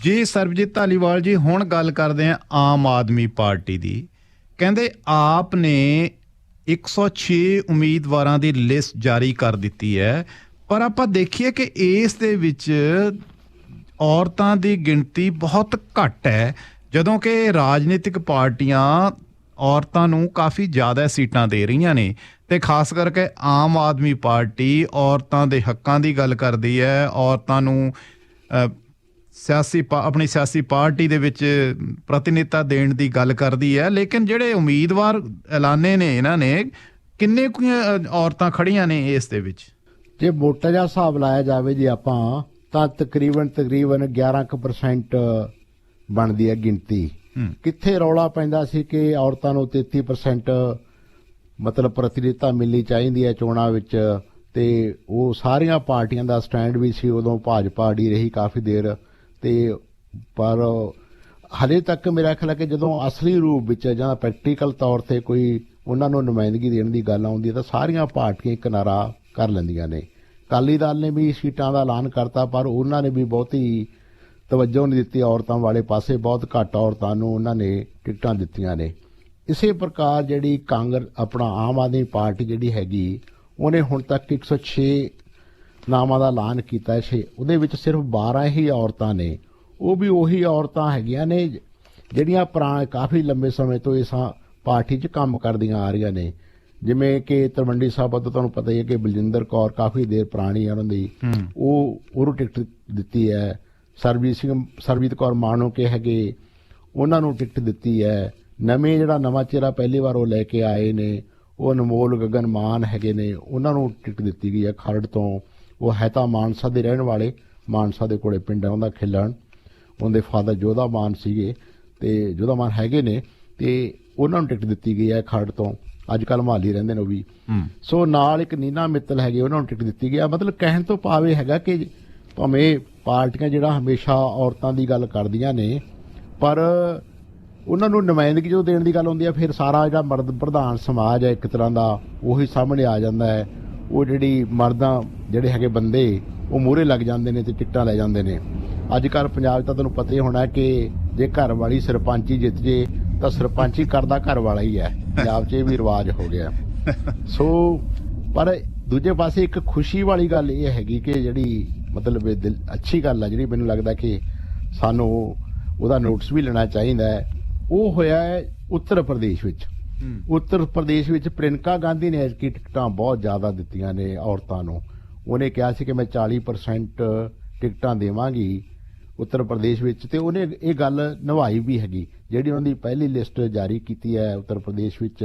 ਜੀ ਸਰਬਜੀਤ ਧਾਲੀਵਾਲ ਜੀ, ਹੁਣ ਗੱਲ ਕਰਦੇ ਹਾਂ ਆਮ ਆਦਮੀ ਪਾਰਟੀ ਦੀ। ਕਹਿੰਦੇ ਆਪ ਨੇ 106 ਉਮੀਦਵਾਰਾਂ ਦੀ ਲਿਸਟ ਜਾਰੀ ਕਰ ਦਿੱਤੀ ਹੈ, ਪਰ ਆਪਾਂ ਦੇਖੀਏ ਕਿ ਇਸ ਦੇ ਵਿੱਚ ਔਰਤਾਂ ਦੀ ਗਿਣਤੀ ਬਹੁਤ ਘੱਟ ਹੈ, ਜਦੋਂ ਕਿ ਰਾਜਨੀਤਿਕ ਪਾਰਟੀਆਂ ਔਰਤਾਂ ਨੂੰ ਕਾਫੀ ਜ਼ਿਆਦਾ ਸੀਟਾਂ ਦੇ ਰਹੀਆਂ ਨੇ, ਤੇ ਖਾਸ ਕਰਕੇ ਆਮ ਆਦਮੀ ਪਾਰਟੀ ਔਰਤਾਂ ਦੇ ਹੱਕਾਂ ਦੀ ਗੱਲ ਕਰਦੀ ਹੈ, ਔਰਤਾਂ ਨੂੰ ਆਪਣੀ ਸਿਆਸੀ ਪਾਰਟੀ ਦੇ ਵਿੱਚ ਪ੍ਰਤੀਨਿਧਤਾ ਦੇਣ ਦੀ ਗੱਲ ਕਰਦੀ ਹੈ। ਲੇਕਿਨ ਜਿਹੜੇ ਉਮੀਦਵਾਰ ਐਲਾਨੇ ਨੇ ਇਹਨਾਂ ਨੇ, ਕਿੰਨੇ ਕੁ ਔਰਤਾਂ ਖੜੀਆਂ ਨੇ ਇਸ ਦੇ ਵਿੱਚ? ਜੇ ਮੋਟਾ ਜਿਹਾ ਹਿਸਾਬ ਲਾਇਆ ਜਾਵੇ ਜੀ ਆਪਾਂ, ਤਾਂ ਤਕਰੀਬਨ 11% ਬਣਦੀ ਹੈ ਗਿਣਤੀ। ਕਿੱਥੇ ਰੌਲਾ ਪੈਂਦਾ ਸੀ ਕਿ ਔਰਤਾਂ ਨੂੰ 33% ਮਤਲਬ ਪ੍ਰਤੀਨਿਧਤਾ ਮਿਲਣੀ ਚਾਹੀਦੀ ਹੈ ਚੋਣਾਂ ਵਿੱਚ, ਤੇ ਉਹ ਸਾਰੀਆਂ ਪਾਰਟੀਆਂ ਦਾ ਸਟੈਂਡ ਵੀ ਸੀ। ਉਦੋਂ ਭਾਜਪਾ ਅੜੀ ਰਹੀ ਕਾਫੀ ਦੇਰ, ਤੇ ਪਰ ਹਲੇ ਤੱਕ ਮੇਰਾ ਖਿਆਲ ਹੈ ਕਿ ਜਦੋਂ ਅਸਲੀ ਰੂਪ ਵਿੱਚ ਜਾਂ ਪ੍ਰੈਕਟੀਕਲ ਤੌਰ ਤੇ ਕੋਈ ਉਹਨਾਂ ਨੂੰ ਨੁਮਾਇੰਦਗੀ ਦੇਣ ਦੀ ਗੱਲ ਆਉਂਦੀ ਹੈ ਤਾਂ ਸਾਰੀਆਂ ਪਾਰਟੀਆਂ ਇੱਕ ਨਾਰਾ ਕਰ ਲੈਂਦੀਆਂ ਨੇ। ਅਕਾਲੀ ਦਲ ਨੇ ਵੀ ਸੀਟਾਂ ਦਾ ਐਲਾਨ ਕਰਤਾ, ਪਰ ਉਹਨਾਂ ਨੇ ਵੀ ਬਹੁਤੀ ਤਵੱਜੋ ਨਹੀਂ ਦਿੱਤੀ ਔਰਤਾਂ ਵਾਲੇ ਪਾਸੇ, ਬਹੁਤ ਘੱਟ ਔਰਤਾਂ ਨੂੰ ਉਹਨਾਂ ਨੇ ਟਿਕਟਾਂ ਦਿੱਤੀਆਂ ਨੇ। ਇਸੇ ਪ੍ਰਕਾਰ ਜਿਹੜੀ ਆਪਣਾ ਆਮ ਆਦਮੀ ਪਾਰਟੀ ਜਿਹੜੀ ਹੈਗੀ, ਉਹਨੇ ਹੁਣ ਤੱਕ 106 ਨਾਮਾਂ ਦਾ ਐਲਾਨ ਕੀਤਾ ਹੈ। ਉਹਦੇ ਵਿੱਚ ਸਿਰਫ 12 ਹੀ ਔਰਤਾਂ ਨੇ। ਉਹ ਵੀ ਉਹੀ ਔਰਤਾਂ ਹੈਗੀਆਂ ਨੇ ਜਿਹੜੀਆਂ ਕਾਫੀ ਲੰਬੇ ਸਮੇਂ ਤੋਂ ਇਸ ਪਾਰਟੀ 'ਚ ਕੰਮ ਕਰਦੀਆਂ ਆ ਰਹੀਆਂ ਨੇ। ਜਿਵੇਂ ਕਿ ਤਲਵੰਡੀ ਸਾਬੋ ਤੋਂ ਤੁਹਾਨੂੰ ਪਤਾ ਹੀ ਹੈ ਕਿ ਬਲਜਿੰਦਰ ਕੌਰ ਕਾਫੀ ਦੇਰ ਪੁਰਾਣੀ ਹੈ ਉਹਨਾਂ ਦੀ, ਉਹਨੂੰ ਟਿਕਟ ਦਿੱਤੀ ਹੈ। ਸਰਬਜੀਤ ਕੌਰ ਮਾਣੂਕੇ ਹੈਗੇ, ਉਹਨਾਂ ਨੂੰ ਟਿਕਟ ਦਿੱਤੀ ਹੈ। ਜਿਹੜਾ ਨਵਾਂ ਚਿਹਰਾ ਪਹਿਲੀ ਵਾਰ ਉਹ ਲੈ ਕੇ ਆਏ ਨੇ, ਉਹ ਅਨਮੋਲ ਗਗਨ ਮਾਨ ਹੈਗੇ ਨੇ, ਉਹਨਾਂ ਨੂੰ ਟਿਕਟ ਦਿੱਤੀ ਗਈ ਹੈ ਖਰੜ ਤੋਂ। ਉਹ ਹੈ ਤਾਂ ਮਾਨਸਾ ਦੇ ਰਹਿਣ ਵਾਲੇ, ਮਾਨਸਾ ਦੇ ਕੋਲੇ ਪਿੰਡ ਹੈ ਉਹਦਾ ਖਿਲਣ, ਉਹਦੇ ਫਾਦਰ ਜੋਧਾ ਮਾਨ ਸੀਗੇ, ਤੇ ਜੋਧਾ ਮਾਨ ਹੈਗੇ ਨੇ, ਤੇ ਉਹਨਾਂ ਨੂੰ ਟਿਕਟ ਦਿੱਤੀ ਗਈ ਹੈ ਖਰੜ ਤੋਂ। ਅੱਜ ਕੱਲ੍ਹ ਮਹਾਲੀ ਰਹਿੰਦੇ ਨੇ ਉਹ ਵੀ। ਸੋ ਨਾਲ ਇੱਕ ਨੀਨਾ ਮਿੱਤਲ ਹੈਗੇ, ਉਹਨਾਂ ਨੂੰ ਟਿਕਟ ਦਿੱਤੀ ਗਈ ਹੈ। ਮਤਲਬ ਕਹਿਣ ਤੋਂ ਭਾਵ ਹੈਗਾ ਕਿ ਭਾਵੇਂ ਪਾਰਟੀਆਂ ਜਿਹੜਾ ਹਮੇਸ਼ਾ ਔਰਤਾਂ ਦੀ ਗੱਲ ਕਰਦੀਆਂ ਨੇ, ਪਰ ਉਹਨਾਂ ਨੂੰ ਨੁਮਾਇੰਦਗੀ ਜੋ ਦੇਣ ਦੀ ਗੱਲ ਹੁੰਦੀ ਹੈ, ਫਿਰ ਸਾਰਾ ਜਿਹੜਾ ਮਰਦ ਪ੍ਰਧਾਨ ਸਮਾਜ ਹੈ ਇੱਕ ਤਰ੍ਹਾਂ ਦਾ, ਉਹੀ ਸਾਹਮਣੇ ਆ ਜਾਂਦਾ ਹੈ। ਉਹ ਜਿਹੜੀ ਮਰਦਾਂ ਜਿਹੜੇ ਹੈਗੇ ਬੰਦੇ, ਉਹ ਮੂਹਰੇ ਲੱਗ ਜਾਂਦੇ ਨੇ ਤੇ ਟਿਕਟਾਂ ਲੈ ਜਾਂਦੇ ਨੇ। ਅੱਜ ਕੱਲ੍ਹ ਪੰਜਾਬ 'ਚ ਤਾਂ ਤੁਹਾਨੂੰ ਪਤਾ ਹੀ ਹੋਣਾ ਕਿ ਜੇ ਘਰ ਵਾਲੀ ਸਰਪੰਚੀ ਜਿੱਤ ਜੇ ਤਾਂ ਸਰਪੰਚੀ ਕਰਦਾ ਘਰ ਵਾਲਾ ਹੀ ਹੈ। ਪੰਜਾਬ 'ਚ ਇਹ ਵੀ ਰਿਵਾਜ ਹੋ ਗਿਆ। ਸੋ ਪਰ ਦੂਜੇ ਪਾਸੇ ਇੱਕ ਖੁਸ਼ੀ ਵਾਲੀ ਗੱਲ ਇਹ ਹੈਗੀ ਕਿ ਜਿਹੜੀ ਮਤਲਬ ਅੱਛੀ ਗੱਲ ਹੈ, ਜਿਹੜੀ ਮੈਨੂੰ ਲੱਗਦਾ ਕਿ ਸਾਨੂੰ ਉਹਦਾ ਨੋਟਿਸ ਵੀ ਲੈਣਾ ਚਾਹੀਦਾ ਹੈ, ਉਹ ਹੋਇਆ ਹੈ ਉੱਤਰ ਪ੍ਰਦੇਸ਼ ਵਿੱਚ। ਉੱਤਰ ਪ੍ਰਦੇਸ਼ ਵਿੱਚ ਪ੍ਰਿੰਕਾ ਗਾਂਧੀ ਨੇ ਐਤਕੀ ਟਿਕਟਾਂ ਬਹੁਤ ਜ਼ਿਆਦਾ ਦਿੱਤੀਆਂ ਨੇ ਔਰਤਾਂ ਨੂੰ। ਉਹਨੇ ਕਿਹਾ ਸੀ ਕਿ ਮੈਂ 40% ਟਿਕਟਾਂ ਦੇਵਾਂਗੀ ਉੱਤਰ ਪ੍ਰਦੇਸ਼ ਵਿੱਚ, ਤੇ ਉਹਨੇ ਇਹ ਗੱਲ ਨਿਭਾਈ ਵੀ ਹੈਗੀ। ਜਿਹੜੀ ਉਹਨਾਂ ਦੀ ਪਹਿਲੀ ਲਿਸਟ ਜਾਰੀ ਕੀਤੀ ਹੈ ਉੱਤਰ ਪ੍ਰਦੇਸ਼ ਵਿੱਚ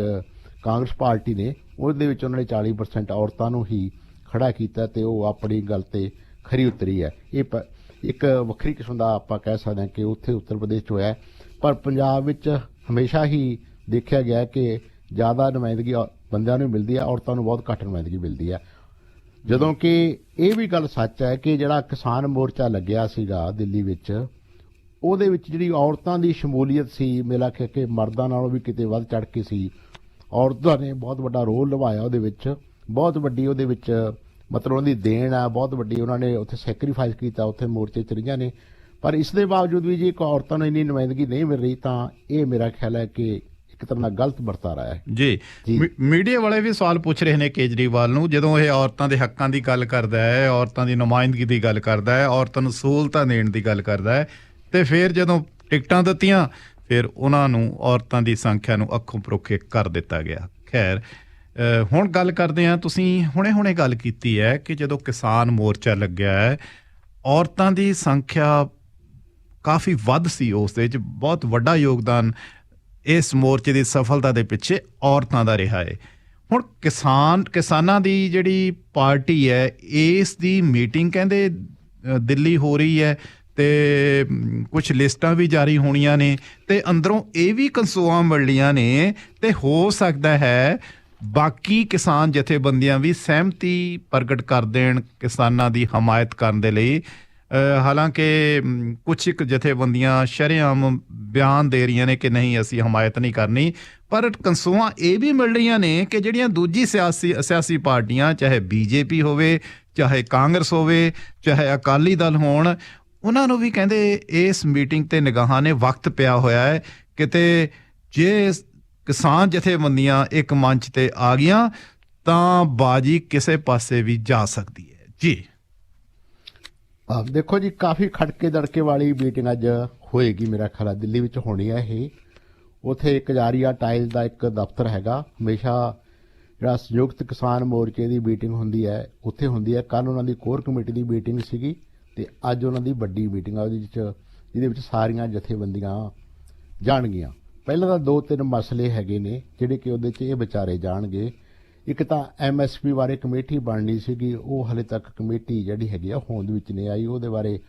ਕਾਂਗਰਸ ਪਾਰਟੀ ਨੇ, ਉਹਦੇ ਵਿੱਚ ਉਹਨਾਂ ਨੇ 40% ਔਰਤਾਂ ਨੂੰ ਹੀ ਖੜਾ ਕੀਤਾ, ਤੇ ਉਹ ਆਪਣੀ ਗੱਲ ਤੇ ਖਰੀ ਉਤਰੀ ਹੈ। ਇਹ ਇੱਕ ਵੱਖਰੀ ਕਿਸਮ ਦਾ ਆਪਾਂ ਕਹਿ ਸਕਦੇ ਹਾਂ ਕਿ ਉੱਥੇ ਉੱਤਰ ਪ੍ਰਦੇਸ਼ 'ਚ ਹੋਇਆ। ਪਰ ਪੰਜਾਬ ਵਿੱਚ ਹਮੇਸ਼ਾ ਹੀ ਦੇਖਿਆ ਗਿਆ ਕਿ ਜ਼ਿਆਦਾ ਨੁਮਾਇੰਦਗੀ ਬੰਦਿਆਂ ਨੂੰ ਮਿਲਦੀ ਹੈ, ਔਰਤਾਂ ਨੂੰ ਬਹੁਤ ਘੱਟ ਨੁਮਾਇੰਦਗੀ ਮਿਲਦੀ ਹੈ। ਜਦੋਂ ਕਿ ਇਹ ਵੀ ਗੱਲ ਸੱਚ ਹੈ ਕਿ ਜਿਹੜਾ ਕਿਸਾਨ ਮੋਰਚਾ ਲੱਗਿਆ ਸੀਗਾ ਦਿੱਲੀ ਵਿੱਚ, ਉਹਦੇ ਵਿੱਚ ਜਿਹੜੀ ਔਰਤਾਂ ਦੀ ਸ਼ਮੂਲੀਅਤ ਸੀ, ਮੇਰਾ ਖਿਆਲ ਕਿ ਮਰਦਾਂ ਨਾਲੋਂ ਵੀ ਕਿਤੇ ਵੱਧ ਚੜ੍ਹ ਕੇ ਸੀ। ਔਰਤਾਂ ਨੇ ਬਹੁਤ ਵੱਡਾ ਰੋਲ ਨਿਭਾਇਆ ਉਹਦੇ ਵਿੱਚ, ਬਹੁਤ ਵੱਡੀ ਉਹਦੇ ਵਿੱਚ ਮਤਲਬ ਉਹਨਾਂ ਦੀ ਦੇਣ ਆ ਬਹੁਤ ਵੱਡੀ। ਉਹਨਾਂ ਨੇ ਉੱਥੇ ਸੈਕਰੀਫਾਈਸ ਕੀਤਾ, ਉੱਥੇ ਮੋਰਚੇ 'ਚ ਰਹੀਆਂ ਨੇ। ਪਰ ਇਸ ਦੇ ਬਾਵਜੂਦ ਵੀ ਜੇ ਔਰਤਾਂ ਨੂੰ ਇੰਨੀ ਨੁਮਾਇੰਦਗੀ ਨਹੀਂ ਮਿਲ ਰਹੀ, ਤਾਂ ਇਹ ਮੇਰਾ ਖਿਆਲ ਹੈ ਕਿ ਇੱਕ ਤਰ੍ਹਾਂ ਦਾ ਗਲਤ ਵਰਤਾਰਾ ਹੈ। ਜੀ ਮੀਡੀਆ ਵਾਲੇ ਵੀ ਸਵਾਲ ਪੁੱਛ ਰਹੇ ਨੇ ਕੇਜਰੀਵਾਲ ਨੂੰ, ਜਦੋਂ ਇਹ ਔਰਤਾਂ ਦੇ ਹੱਕਾਂ ਦੀ ਗੱਲ ਕਰਦਾ ਹੈ, ਔਰਤਾਂ ਦੀ ਨੁਮਾਇੰਦਗੀ ਦੀ ਗੱਲ ਕਰਦਾ ਹੈ, ਔਰਤਾਂ ਨੂੰ ਸਹੂਲਤਾਂ ਦੇਣ ਦੀ ਗੱਲ ਕਰਦਾ ਹੈ, ਤੇ ਫਿਰ ਜਦੋਂ ਟਿਕਟਾਂ ਦਿੱਤੀਆਂ ਫਿਰ ਉਹਨਾਂ ਨੂੰ ਔਰਤਾਂ ਦੀ ਸੰਖਿਆ ਨੂੰ ਅੱਖੋਂ ਪਰੋਖੇ ਕਰ ਦਿੱਤਾ ਗਿਆ। ਖੈਰ, ਹੁਣ ਗੱਲ ਕਰਦੇ ਹਾਂ, ਤੁਸੀਂ ਹੁਣੇ ਗੱਲ ਕੀਤੀ ਹੈ ਕਿ ਜਦੋਂ ਕਿਸਾਨ ਮੋਰਚਾ ਲੱਗਿਆ ਹੈ, ਔਰਤਾਂ ਦੀ ਸੰਖਿਆ ਕਾਫੀ ਵੱਧ ਸੀ, ਉਸ ਦੇ ਵਿੱਚ ਬਹੁਤ ਵੱਡਾ ਯੋਗਦਾਨ ਇਸ ਮੋਰਚੇ ਦੀ ਸਫਲਤਾ ਦੇ ਪਿੱਛੇ ਔਰਤਾਂ ਦਾ ਰਿਹਾ ਹੈ। ਹੁਣ ਕਿਸਾਨਾਂ ਦੀ ਜਿਹੜੀ ਪਾਰਟੀ ਹੈ, ਇਸ ਦੀ ਮੀਟਿੰਗ ਕਹਿੰਦੇ ਦਿੱਲੀ ਹੋ ਰਹੀ ਹੈ, ਤੇ ਕੁਝ ਲਿਸਟਾਂ ਵੀ ਜਾਰੀ ਹੋਣੀਆਂ ਨੇ, ਤੇ ਅੰਦਰੋਂ ਇਹ ਵੀ ਕਨਸੂਆਂ ਮਿਲਣੀਆਂ ਨੇ, ਤੇ ਹੋ ਸਕਦਾ ਹੈ ਬਾਕੀ ਕਿਸਾਨ ਜਥੇਬੰਦੀਆਂ ਵੀ ਸਹਿਮਤੀ ਪ੍ਰਗਟ ਕਰ ਦੇਣ ਕਿਸਾਨਾਂ ਦੀ ਹਮਾਇਤ ਕਰਨ ਦੇ ਲਈ। ਹਾਲਾਂਕਿ ਕੁਝ ਇੱਕ ਜਥੇਬੰਦੀਆਂ ਸ਼ਰੇਆਮ ਬਿਆਨ ਦੇ ਰਹੀਆਂ ਨੇ ਕਿ ਨਹੀਂ ਅਸੀਂ ਹਮਾਇਤ ਨਹੀਂ ਕਰਨੀ, ਪਰ ਕਨਸੂਆਂ ਇਹ ਵੀ ਮਿਲ ਰਹੀਆਂ ਨੇ ਕਿ ਜਿਹੜੀਆਂ ਦੂਜੀ ਸਿਆਸੀ ਪਾਰਟੀਆਂ, ਚਾਹੇ ਬੀਜੇਪੀ ਹੋਵੇ, ਚਾਹੇ ਕਾਂਗਰਸ ਹੋਵੇ, ਚਾਹੇ ਅਕਾਲੀ ਦਲ ਹੋਣ, ਉਹਨਾਂ ਨੂੰ ਵੀ ਕਹਿੰਦੇ ਇਸ ਮੀਟਿੰਗ ਤੇ ਨਿਗਾਹਾਂ ਨੇ ਵਕਤ ਪਿਆ ਹੋਇਆ ਹੈ। ਕਿਤੇ ਜੇ ਕਿਸਾਨ ਜਥੇਬੰਦੀਆਂ ਇੱਕ ਮੰਚ ਤੇ ਆ ਗਈਆਂ ਤਾਂ ਬਾਜੀ ਕਿਸੇ ਪਾਸੇ ਵੀ ਜਾ ਸਕਦੀ ਹੈ। ਜੀ ਦੇਖੋ ਜੀ, ਕਾਫੀ ਖੜਕੇ ਦੜਕੇ ਵਾਲੀ ਮੀਟਿੰਗ ਅੱਜ ਹੋਏਗੀ, ਮੇਰਾ ਖਿਆਲ ਹੈ ਦਿੱਲੀ ਵਿੱਚ ਹੋਣੀ ਹੈ ਇਹ। ਉੱਥੇ ਇੱਕ ਜਾਰੀਆ ਟਾਈਲ ਦਾ ਇੱਕ ਦਫ਼ਤਰ ਹੈਗਾ, ਹਮੇਸ਼ਾ ਜਿਹੜਾ ਸੰਯੁਕਤ ਕਿਸਾਨ ਮੋਰਚੇ ਦੀ ਮੀਟਿੰਗ ਹੁੰਦੀ ਹੈ ਉੱਥੇ ਹੁੰਦੀ ਹੈ। ਕੱਲ ਉਹਨਾਂ ਦੀ ਕੋਰ ਕਮੇਟੀ ਦੀ ਮੀਟਿੰਗ ਸੀਗੀ ਤੇ ਅੱਜ ਉਹਨਾਂ ਦੀ ਵੱਡੀ ਮੀਟਿੰਗ ਆ ਜਿਹਦੇ ਵਿੱਚ ਸਾਰੀਆਂ ਜਥੇਬੰਦੀਆਂ ਜਾਣਗੀਆਂ। ਪਹਿਲਾਂ ਤਾਂ 2-3 ਮਸਲੇ ਹੈਗੇ ਨੇ ਜਿਹੜੇ ਕਿ ਉਹਦੇ 'ਚ ਇਹ ਵਿਚਾਰੇ ਜਾਣਗੇ। ਇੱਕ ਤਾਂ MSP ਬਾਰੇ ਕਮੇਟੀ ਬਣਨੀ ਸੀਗੀ, ਉਹ ਹਲੇ ਤੱਕ ਕਮੇਟੀ ਜਿਹੜੀ ਹੈਗੀ ਆ ਹੋਂਦ ਵਿੱਚ ਨਹੀਂ ਆਈ। ਉਹਦੇ ਬਾਰੇ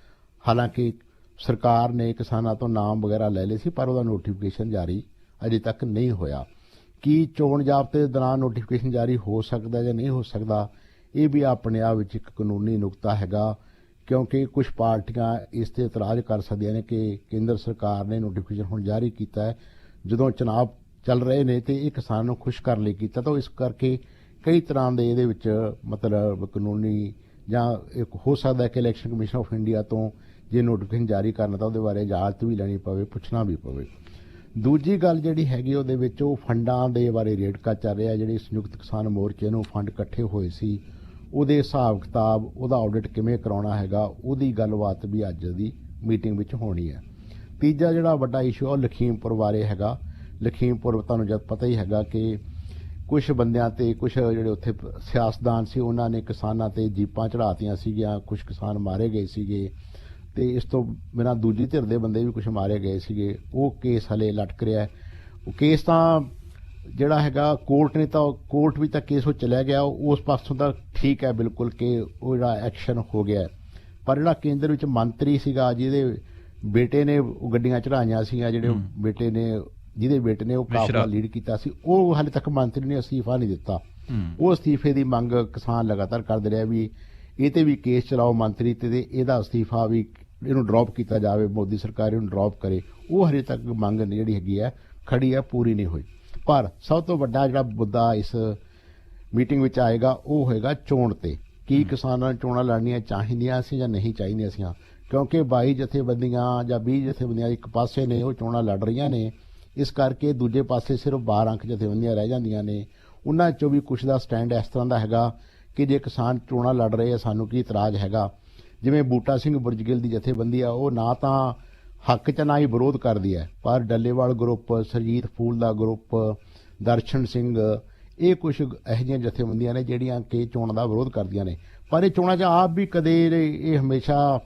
ਹਾਲਾਂਕਿ ਸਰਕਾਰ ਨੇ ਕਿਸਾਨਾਂ ਤੋਂ ਨਾਮ ਵਗੈਰਾ ਲੈ ਲਏ ਸੀ, ਪਰ ਉਹਦਾ ਨੋਟੀਫਿਕੇਸ਼ਨ ਜਾਰੀ ਅਜੇ ਤੱਕ ਨਹੀਂ ਹੋਇਆ। ਕੀ ਚੋਣ ਜ਼ਾਬਤੇ ਦੇ ਦੌਰਾਨ ਨੋਟੀਫਿਕੇਸ਼ਨ ਜਾਰੀ ਹੋ ਸਕਦਾ ਜਾਂ ਨਹੀਂ ਹੋ ਸਕਦਾ, ਇਹ ਵੀ ਆਪਣੇ ਆਪ ਵਿੱਚ ਇੱਕ ਕਾਨੂੰਨੀ ਨੁਕਤਾ ਹੈਗਾ, ਕਿਉਂਕਿ ਕੁਝ ਪਾਰਟੀਆਂ ਇਸ ਤੇ ਇਤਰਾਜ਼ ਕਰ ਸਕਦੀਆਂ ਨੇ ਕਿ ਕੇਂਦਰ ਸਰਕਾਰ ਨੇ ਨੋਟੀਫਿਕੇਸ਼ਨ ਹੁਣ ਜਾਰੀ ਕੀਤਾ ਹੈ, ਜਦੋਂ ਚੁਣਾਵ ਚੱਲ ਰਹੇ ਨੇ ਤੇ ਇਹ ਕਿਸਾਨ ਨੂੰ ਖੁਸ਼ ਕਰਨ ਲਈ ਕੀਤਾ, ਤਾਂ ਇਸ ਕਰਕੇ ਕਈ ਤਰ੍ਹਾਂ ਦੇ ਇਹਦੇ ਵਿੱਚ ਮਤਲਬ ਕਾਨੂੰਨੀ ਜਾਂ ਇੱਕ ਹੋ ਸਕਦਾ ਕਿ ਇਲੈਕਸ਼ਨ ਕਮਿਸ਼ਨ ਆਫ ਇੰਡੀਆ ਤੋਂ ਜੇ ਨੋਟੀਫਿਕੇਸ਼ਨ ਜਾਰੀ ਕਰਨਾ ਤਾਂ ਉਹਦੇ ਬਾਰੇ ਇਜਾਜ਼ਤ ਵੀ ਲੈਣੀ ਪਵੇ, ਪੁੱਛਣਾ ਵੀ ਪਵੇ। ਦੂਜੀ ਗੱਲ ਜਿਹੜੀ ਹੈਗੀ ਉਹਦੇ ਵਿੱਚ ਉਹ ਫੰਡਾਂ ਦੇ ਬਾਰੇ ਰੇੜਕਾ ਚੱਲ ਰਿਹਾ। ਜਿਹੜੇ ਸੰਯੁਕਤ ਕਿਸਾਨ ਮੋਰਚੇ ਨੂੰ ਫੰਡ ਇਕੱਠੇ ਹੋਏ ਸੀ, ਉਹਦੇ ਹਿਸਾਬ ਕਿਤਾਬ, ਉਹਦਾ ਆਡਿਟ ਕਿਵੇਂ ਕਰਾਉਣਾ ਹੈਗਾ, ਉਹਦੀ ਗੱਲਬਾਤ ਵੀ ਅੱਜ ਦੀ ਮੀਟਿੰਗ ਵਿੱਚ ਹੋਣੀ ਹੈ। ਤੀਜਾ ਜਿਹੜਾ ਵੱਡਾ ਇਸ਼ੂ ਉਹ ਲਖੀਮਪੁਰ ਬਾਰੇ ਹੈਗਾ। ਲਖੀਮਪੁਰ ਤੁਹਾਨੂੰ ਜਦ ਪਤਾ ਹੀ ਹੈਗਾ ਕਿ ਕੁਝ ਬੰਦਿਆਂ ਤੇ ਕੁਝ ਜਿਹੜੇ ਉੱਥੇ ਸਿਆਸਤਦਾਨ ਸੀ ਉਹਨਾਂ ਨੇ ਕਿਸਾਨਾਂ ਤੇ ਜੀਪਾਂ ਚੜਾਤੀਆਂ ਸੀਗੀਆਂ, ਕੁਝ ਕਿਸਾਨ ਮਾਰੇ ਗਏ ਸੀਗੇ ਤੇ ਇਸ ਤੋਂ ਬਿਨਾਂ ਦੂਜੀ ਧਿਰ ਦੇ ਬੰਦੇ ਵੀ ਕੁਝ ਮਾਰੇ ਗਏ ਸੀਗੇ। ਉਹ ਕੇਸ ਹਲੇ ਲਟਕ ਰਿਹਾ। ਉਹ ਕੇਸ ਤਾਂ ਜਿਹੜਾ ਹੈਗਾ ਕੋਰਟ ਨੇ ਤਾਂ ਕੋਰਟ ਵਿੱਚ ਤਾਂ ਕੇਸ ਉਹ ਚਲਿਆ ਗਿਆ, ਉਸ ਪਾਸੋਂ ਤਾਂ ਠੀਕ ਹੈ ਬਿਲਕੁਲ ਕਿ ਉਹ ਜਿਹੜਾ ਐਕਸ਼ਨ ਹੋ ਗਿਆ, ਪਰ ਜਿਹੜਾ ਕੇਂਦਰ ਵਿੱਚ ਮੰਤਰੀ ਸੀਗਾ ਜਿਹਦੇ ਬੇਟੇ ਨੇ ਉਹ ਗੱਡੀਆਂ ਚੜਾਈਆਂ ਸੀਗੀਆਂ, ਜਿਹਦੇ ਬੇਟੇ ਨੇ ਉਹ ਕਾਫਲਾ ਲੀਡ ਕੀਤਾ ਸੀ, ਉਹ ਹਾਲੇ ਤੱਕ ਮੰਤਰੀ ਨੇ ਅਸਤੀਫਾ ਨਹੀਂ ਦਿੱਤਾ। ਉਹ ਅਸਤੀਫੇ ਦੀ ਮੰਗ ਕਿਸਾਨ ਲਗਾਤਾਰ ਕਰਦੇ ਰਿਹਾ ਵੀ ਇਹ ਤੇ ਵੀ ਕੇਸ ਚਲਾਓ ਮੰਤਰੀ ਤੇ ਇਹਦਾ ਅਸਤੀਫਾ ਵੀ ਇਹਨੂੰ ਡ੍ਰੌਪ ਕੀਤਾ ਜਾਵੇ, ਮੋਦੀ ਸਰਕਾਰ ਇਹਨੂੰ ਡ੍ਰੌਪ ਕਰੇ। ਉਹ ਹਜੇ ਤੱਕ ਮੰਗ ਜਿਹੜੀ ਹੈਗੀ ਹੈ ਖੜੀ ਹੈ, ਪੂਰੀ ਨਹੀਂ ਹੋਈ। ਪਰ ਸਭ ਤੋਂ ਵੱਡਾ ਜਿਹੜਾ ਮੁੱਦਾ ਇਸ ਮੀਟਿੰਗ ਵਿੱਚ ਆਏਗਾ ਉਹ ਹੋਏਗਾ ਚੋਣ ਤੇ। ਕੀ ਕਿਸਾਨਾਂ ਨੂੰ ਚੋਣਾਂ ਲੜਨੀਆਂ ਚਾਹੀਦੀਆਂ ਸੀ ਜਾਂ ਨਹੀਂ ਚਾਹੀਦੀਆਂ ਸੀ, ਕਿਉਂਕਿ 22 ਜਥੇਬੰਦੀਆਂ ਜਾਂ 20 ਜਥੇਬੰਦੀਆਂ ਇੱਕ ਪਾਸੇ ਨੇ ਉਹ ਚੋਣਾਂ ਲੜ ਰਹੀਆਂ ਨੇ, ਇਸ ਕਰਕੇ ਦੂਜੇ ਪਾਸੇ ਸਿਰਫ 12 ਅੰਕ ਜਥੇਬੰਦੀਆਂ ਰਹਿ ਜਾਂਦੀਆਂ ਨੇ। ਉਹਨਾਂ 'ਚੋਂ ਵੀ ਕੁਛ ਦਾ ਸਟੈਂਡ ਇਸ ਤਰ੍ਹਾਂ ਦਾ ਹੈਗਾ ਕਿ ਜੇ ਕਿਸਾਨ ਚੋਣਾਂ ਲੜ ਰਹੇ ਆ ਸਾਨੂੰ ਕੀ ਇਤਰਾਜ਼ ਹੈਗਾ। ਜਿਵੇਂ ਬੂਟਾ ਸਿੰਘ ਬੁਰਜਗਿੱਲ ਦੀ ਜਥੇਬੰਦੀ ਆ, ਉਹ ਨਾ ਤਾਂ ਹੱਕ 'ਚ ਨਾ ਹੀ ਵਿਰੋਧ ਕਰਦੀ ਹੈ, ਪਰ ਡੱਲੇਵਾਲ ਗਰੁੱਪ, ਸਰਜੀਤ ਫੂਲ ਦਾ ਗਰੁੱਪ, ਦਰਸ਼ਨ ਸਿੰਘ, ਇਹ ਕੁਛ ਇਹੋ ਜਿਹੀਆਂ ਜਥੇਬੰਦੀਆਂ ਨੇ ਜਿਹੜੀਆਂ ਕਿ ਚੋਣ ਦਾ ਵਿਰੋਧ ਕਰਦੀਆਂ ਨੇ। ਪਰ ਇਹ ਚੋਣਾਂ 'ਚ ਆਪ ਵੀ ਕਦੇ ਇਹ ਹਮੇਸ਼ਾ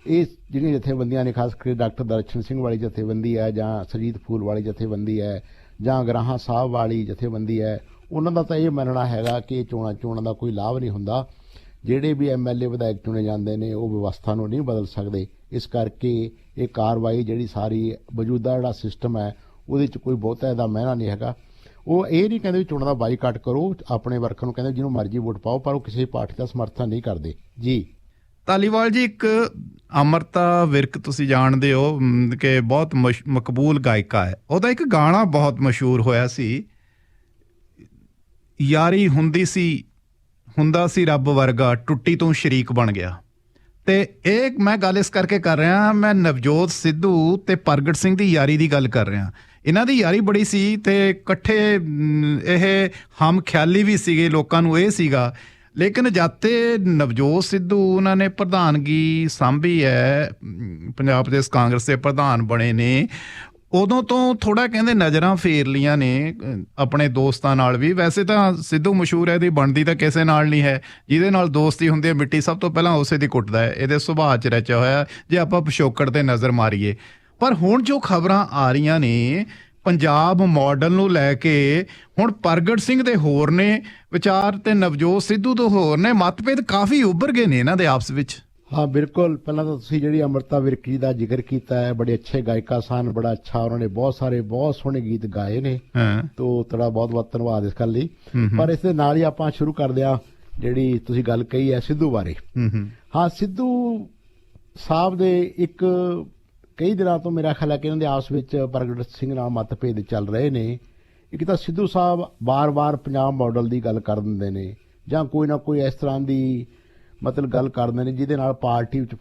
ਇਹ ਜਿਹੜੀਆਂ ਜਥੇਬੰਦੀਆਂ ਨੇ, ਖਾਸ ਕਰਕੇ ਡਾਕਟਰ ਦਰਸ਼ਨ ਸਿੰਘ ਵਾਲੀ ਜਥੇਬੰਦੀ ਹੈ ਜਾਂ ਸਰਜੀਤ ਫੂਲ ਵਾਲੀ ਜਥੇਬੰਦੀ ਹੈ ਜਾਂ ਗਰਾਹਾਂ ਸਾਹਿਬ ਵਾਲੀ ਜਥੇਬੰਦੀ ਹੈ, ਉਹਨਾਂ ਦਾ ਤਾਂ ਇਹ ਮੰਨਣਾ ਹੈਗਾ ਕਿ ਚੋਣਾਂ ਦਾ ਕੋਈ ਲਾਭ ਨਹੀਂ ਹੁੰਦਾ। ਜਿਹੜੇ ਵੀ MLA ਵਿਧਾਇਕ ਚੁਣੇ ਜਾਂਦੇ ਨੇ ਉਹ ਵਿਵਸਥਾ ਨੂੰ ਨਹੀਂ ਬਦਲ ਸਕਦੇ, ਇਸ ਕਰਕੇ ਇਹ ਕਾਰਵਾਈ ਜਿਹੜੀ ਸਾਰੀ ਮੌਜੂਦਾ ਜਿਹੜਾ ਸਿਸਟਮ ਹੈ ਉਹਦੇ 'ਚ ਕੋਈ ਬਹੁਤਾ ਇਹਦਾ ਮਹਿਨਾ ਨਹੀਂ ਹੈਗਾ। ਉਹ ਇਹ ਨਹੀਂ ਕਹਿੰਦੇ ਵੀ ਚੋਣਾਂ ਦਾ ਬਾਈਕਾਟ ਕਰੋ, ਆਪਣੇ ਵਰਕਰ ਨੂੰ ਕਹਿੰਦੇ ਜਿਹਨੂੰ ਮਰਜ਼ੀ ਵੋਟ ਪਾਓ, ਪਰ ਉਹ ਕਿਸੇ ਪਾਰਟੀ ਦਾ ਸਮਰਥਨ ਨਹੀਂ ਕਰਦੇ। ਜੀ ਧਾਲੀਵਾਲ ਜੀ, ਇੱਕ ਅਮਰਤਾ ਵਿਰਕ ਤੁਸੀਂ ਜਾਣਦੇ ਹੋ ਕਿ ਬਹੁਤ ਮਕਬੂਲ ਗਾਇਕਾ ਹੈ, ਉਹਦਾ ਇੱਕ ਗਾਣਾ ਬਹੁਤ ਮਸ਼ਹੂਰ ਹੋਇਆ ਸੀ, ਯਾਰੀ ਹੁੰਦਾ ਸੀ ਰੱਬ ਵਰਗਾ, ਟੁੱਟੀ ਤੂੰ ਸ਼ਰੀਕ ਬਣ ਗਿਆ। ਤੇ ਇਹ ਮੈਂ ਗੱਲ ਇਸ ਕਰਕੇ ਕਰ ਰਿਹਾ, ਮੈਂ ਨਵਜੋਤ ਸਿੱਧੂ ਤੇ ਪ੍ਰਗਟ ਸਿੰਘ ਦੀ ਯਾਰੀ ਦੀ ਗੱਲ ਕਰ ਰਿਹਾ। ਇਹਨਾਂ ਦੀ ਯਾਰੀ ਬੜੀ ਸੀ ਤੇ ਇਕੱਠੇ ਇਹ ਹਮ ਖਿਆਲੀ ਵੀ ਸੀਗੇ, ਲੋਕਾਂ ਨੂੰ ਇਹ ਸੀਗਾ। ਲੇਕਿਨ ਜਦ ਤੇ ਨਵਜੋਤ ਸਿੱਧੂ ਉਹਨਾਂ ਨੇ ਪ੍ਰਧਾਨਗੀ ਸਾਂਭੀ ਹੈ, ਪੰਜਾਬ ਪ੍ਰਦੇਸ਼ ਕਾਂਗਰਸ ਦੇ ਪ੍ਰਧਾਨ ਬਣੇ ਨੇ, ਉਦੋਂ ਤੋਂ ਥੋੜਾ ਕਹਿੰਦੇ ਨਜ਼ਰਾਂ ਫੇਰ ਲੀਆਂ ਨੇ ਆਪਣੇ ਦੋਸਤਾਂ ਨਾਲ ਵੀ। ਵੈਸੇ ਤਾਂ ਸਿੱਧੂ ਮਸ਼ਹੂਰ ਹੈ, ਇਹਦੀ ਬਣਦੀ ਤਾਂ ਕਿਸੇ ਨਾਲ ਨਹੀਂ ਹੈ, ਜਿਹਦੇ ਨਾਲ ਦੋਸਤੀ ਹੁੰਦੀ ਹੈ ਮਿੱਟੀ ਸਭ ਤੋਂ ਪਹਿਲਾਂ ਉਸੇ ਦੀ ਕੁੱਟਦਾ ਹੈ, ਇਹਦੇ ਸੁਭਾਅ 'ਚ ਰਚਿਆ ਹੋਇਆ ਜੇ ਆਪਾਂ ਪਿਛੋਕੜ ਤੇ ਨਜ਼ਰ ਮਾਰੀਏ। ਪਰ ਹੁਣ ਜੋ ਖਬਰਾਂ ਆ ਰਹੀਆਂ ਨੇ ਪੰਜਾਬ ਮਾਡਲ ਨੂੰ ਲੈ ਕੇ, ਹੁਣ ਪ੍ਰਗਟ ਸਿੰਘ ਦੇ ਹੋਰ ਨੇ ਵਿਚਾਰ ਤੇ ਨਵਜੋਤ ਸਿੱਧੂ ਤੋਂ ਹੋਰ ਨੇ ਮਤਭੇਦ ਕਾਫੀ ਉੱਭਰ ਗਏ ਨੇ ਇਹਨਾਂ ਦੇ ਆਪਸ ਵਿੱਚ। ਹਾਂ ਬਿਲਕੁਲ, ਪਹਿਲਾਂ ਤਾਂ ਤੁਸੀਂ ਜਿਹੜੀ ਅਮਰਤਾ ਵਿਰਕ ਜੀ ਦਾ ਜ਼ਿਕਰ ਕੀਤਾ ਹੈ, ਬੜੇ ਅੱਛੇ ਗਾਇਕਾ ਸਨ, ਬੜਾ ਅੱਛਾ ਉਹਨਾਂ ਨੇ ਬਹੁਤ ਸੋਹਣੇ ਗੀਤ ਗਾਏ ਨੇ, ਤੋ ਤੁਹਾਡਾ ਬਹੁਤ ਬਹੁਤ ਧੰਨਵਾਦ ਇਸ ਗੱਲ ਲਈ। ਪਰ ਇਸ ਦੇ ਨਾਲ ਹੀ ਆਪਾਂ ਸ਼ੁਰੂ ਕਰਦੇ ਹਾਂ ਜਿਹੜੀ ਤੁਸੀਂ ਗੱਲ ਕਹੀ ਹੈ ਸਿੱਧੂ ਬਾਰੇ। ਹਾਂ, ਸਿੱਧੂ ਸਾਹਿਬ ਦੇ ਇੱਕ ਕਈ ਦਿਨਾਂ ਤੋਂ ਮੇਰਾ ਖਿਆਲ ਹੈ ਕਿ ਇਹਨਾਂ ਦੇ ਆਪਸ ਵਿੱਚ ਪ੍ਰਗਟ ਸਿੰਘ ਨਾਲ ਮਤਭੇਦ ਚੱਲ ਰਹੇ ਨੇ। ਇੱਕ ਤਾਂ ਸਿੱਧੂ ਸਾਹਿਬ ਬਾਰ-ਬਾਰ ਪੰਜਾਬ ਮਾਡਲ ਦੀ ਗੱਲ ਕਰ ਦਿੰਦੇ ਨੇ ਜਾਂ ਕੋਈ ਨਾ ਕੋਈ ਇਸ ਤਰ੍ਹਾਂ ਦੀ ਮਤਲਬ ਗੱਲ ਕਰਦੇ ਨੇ ਜਿਹਦੇ ਨਾਲ ਪਾਰਟੀ ਵਿੱਚ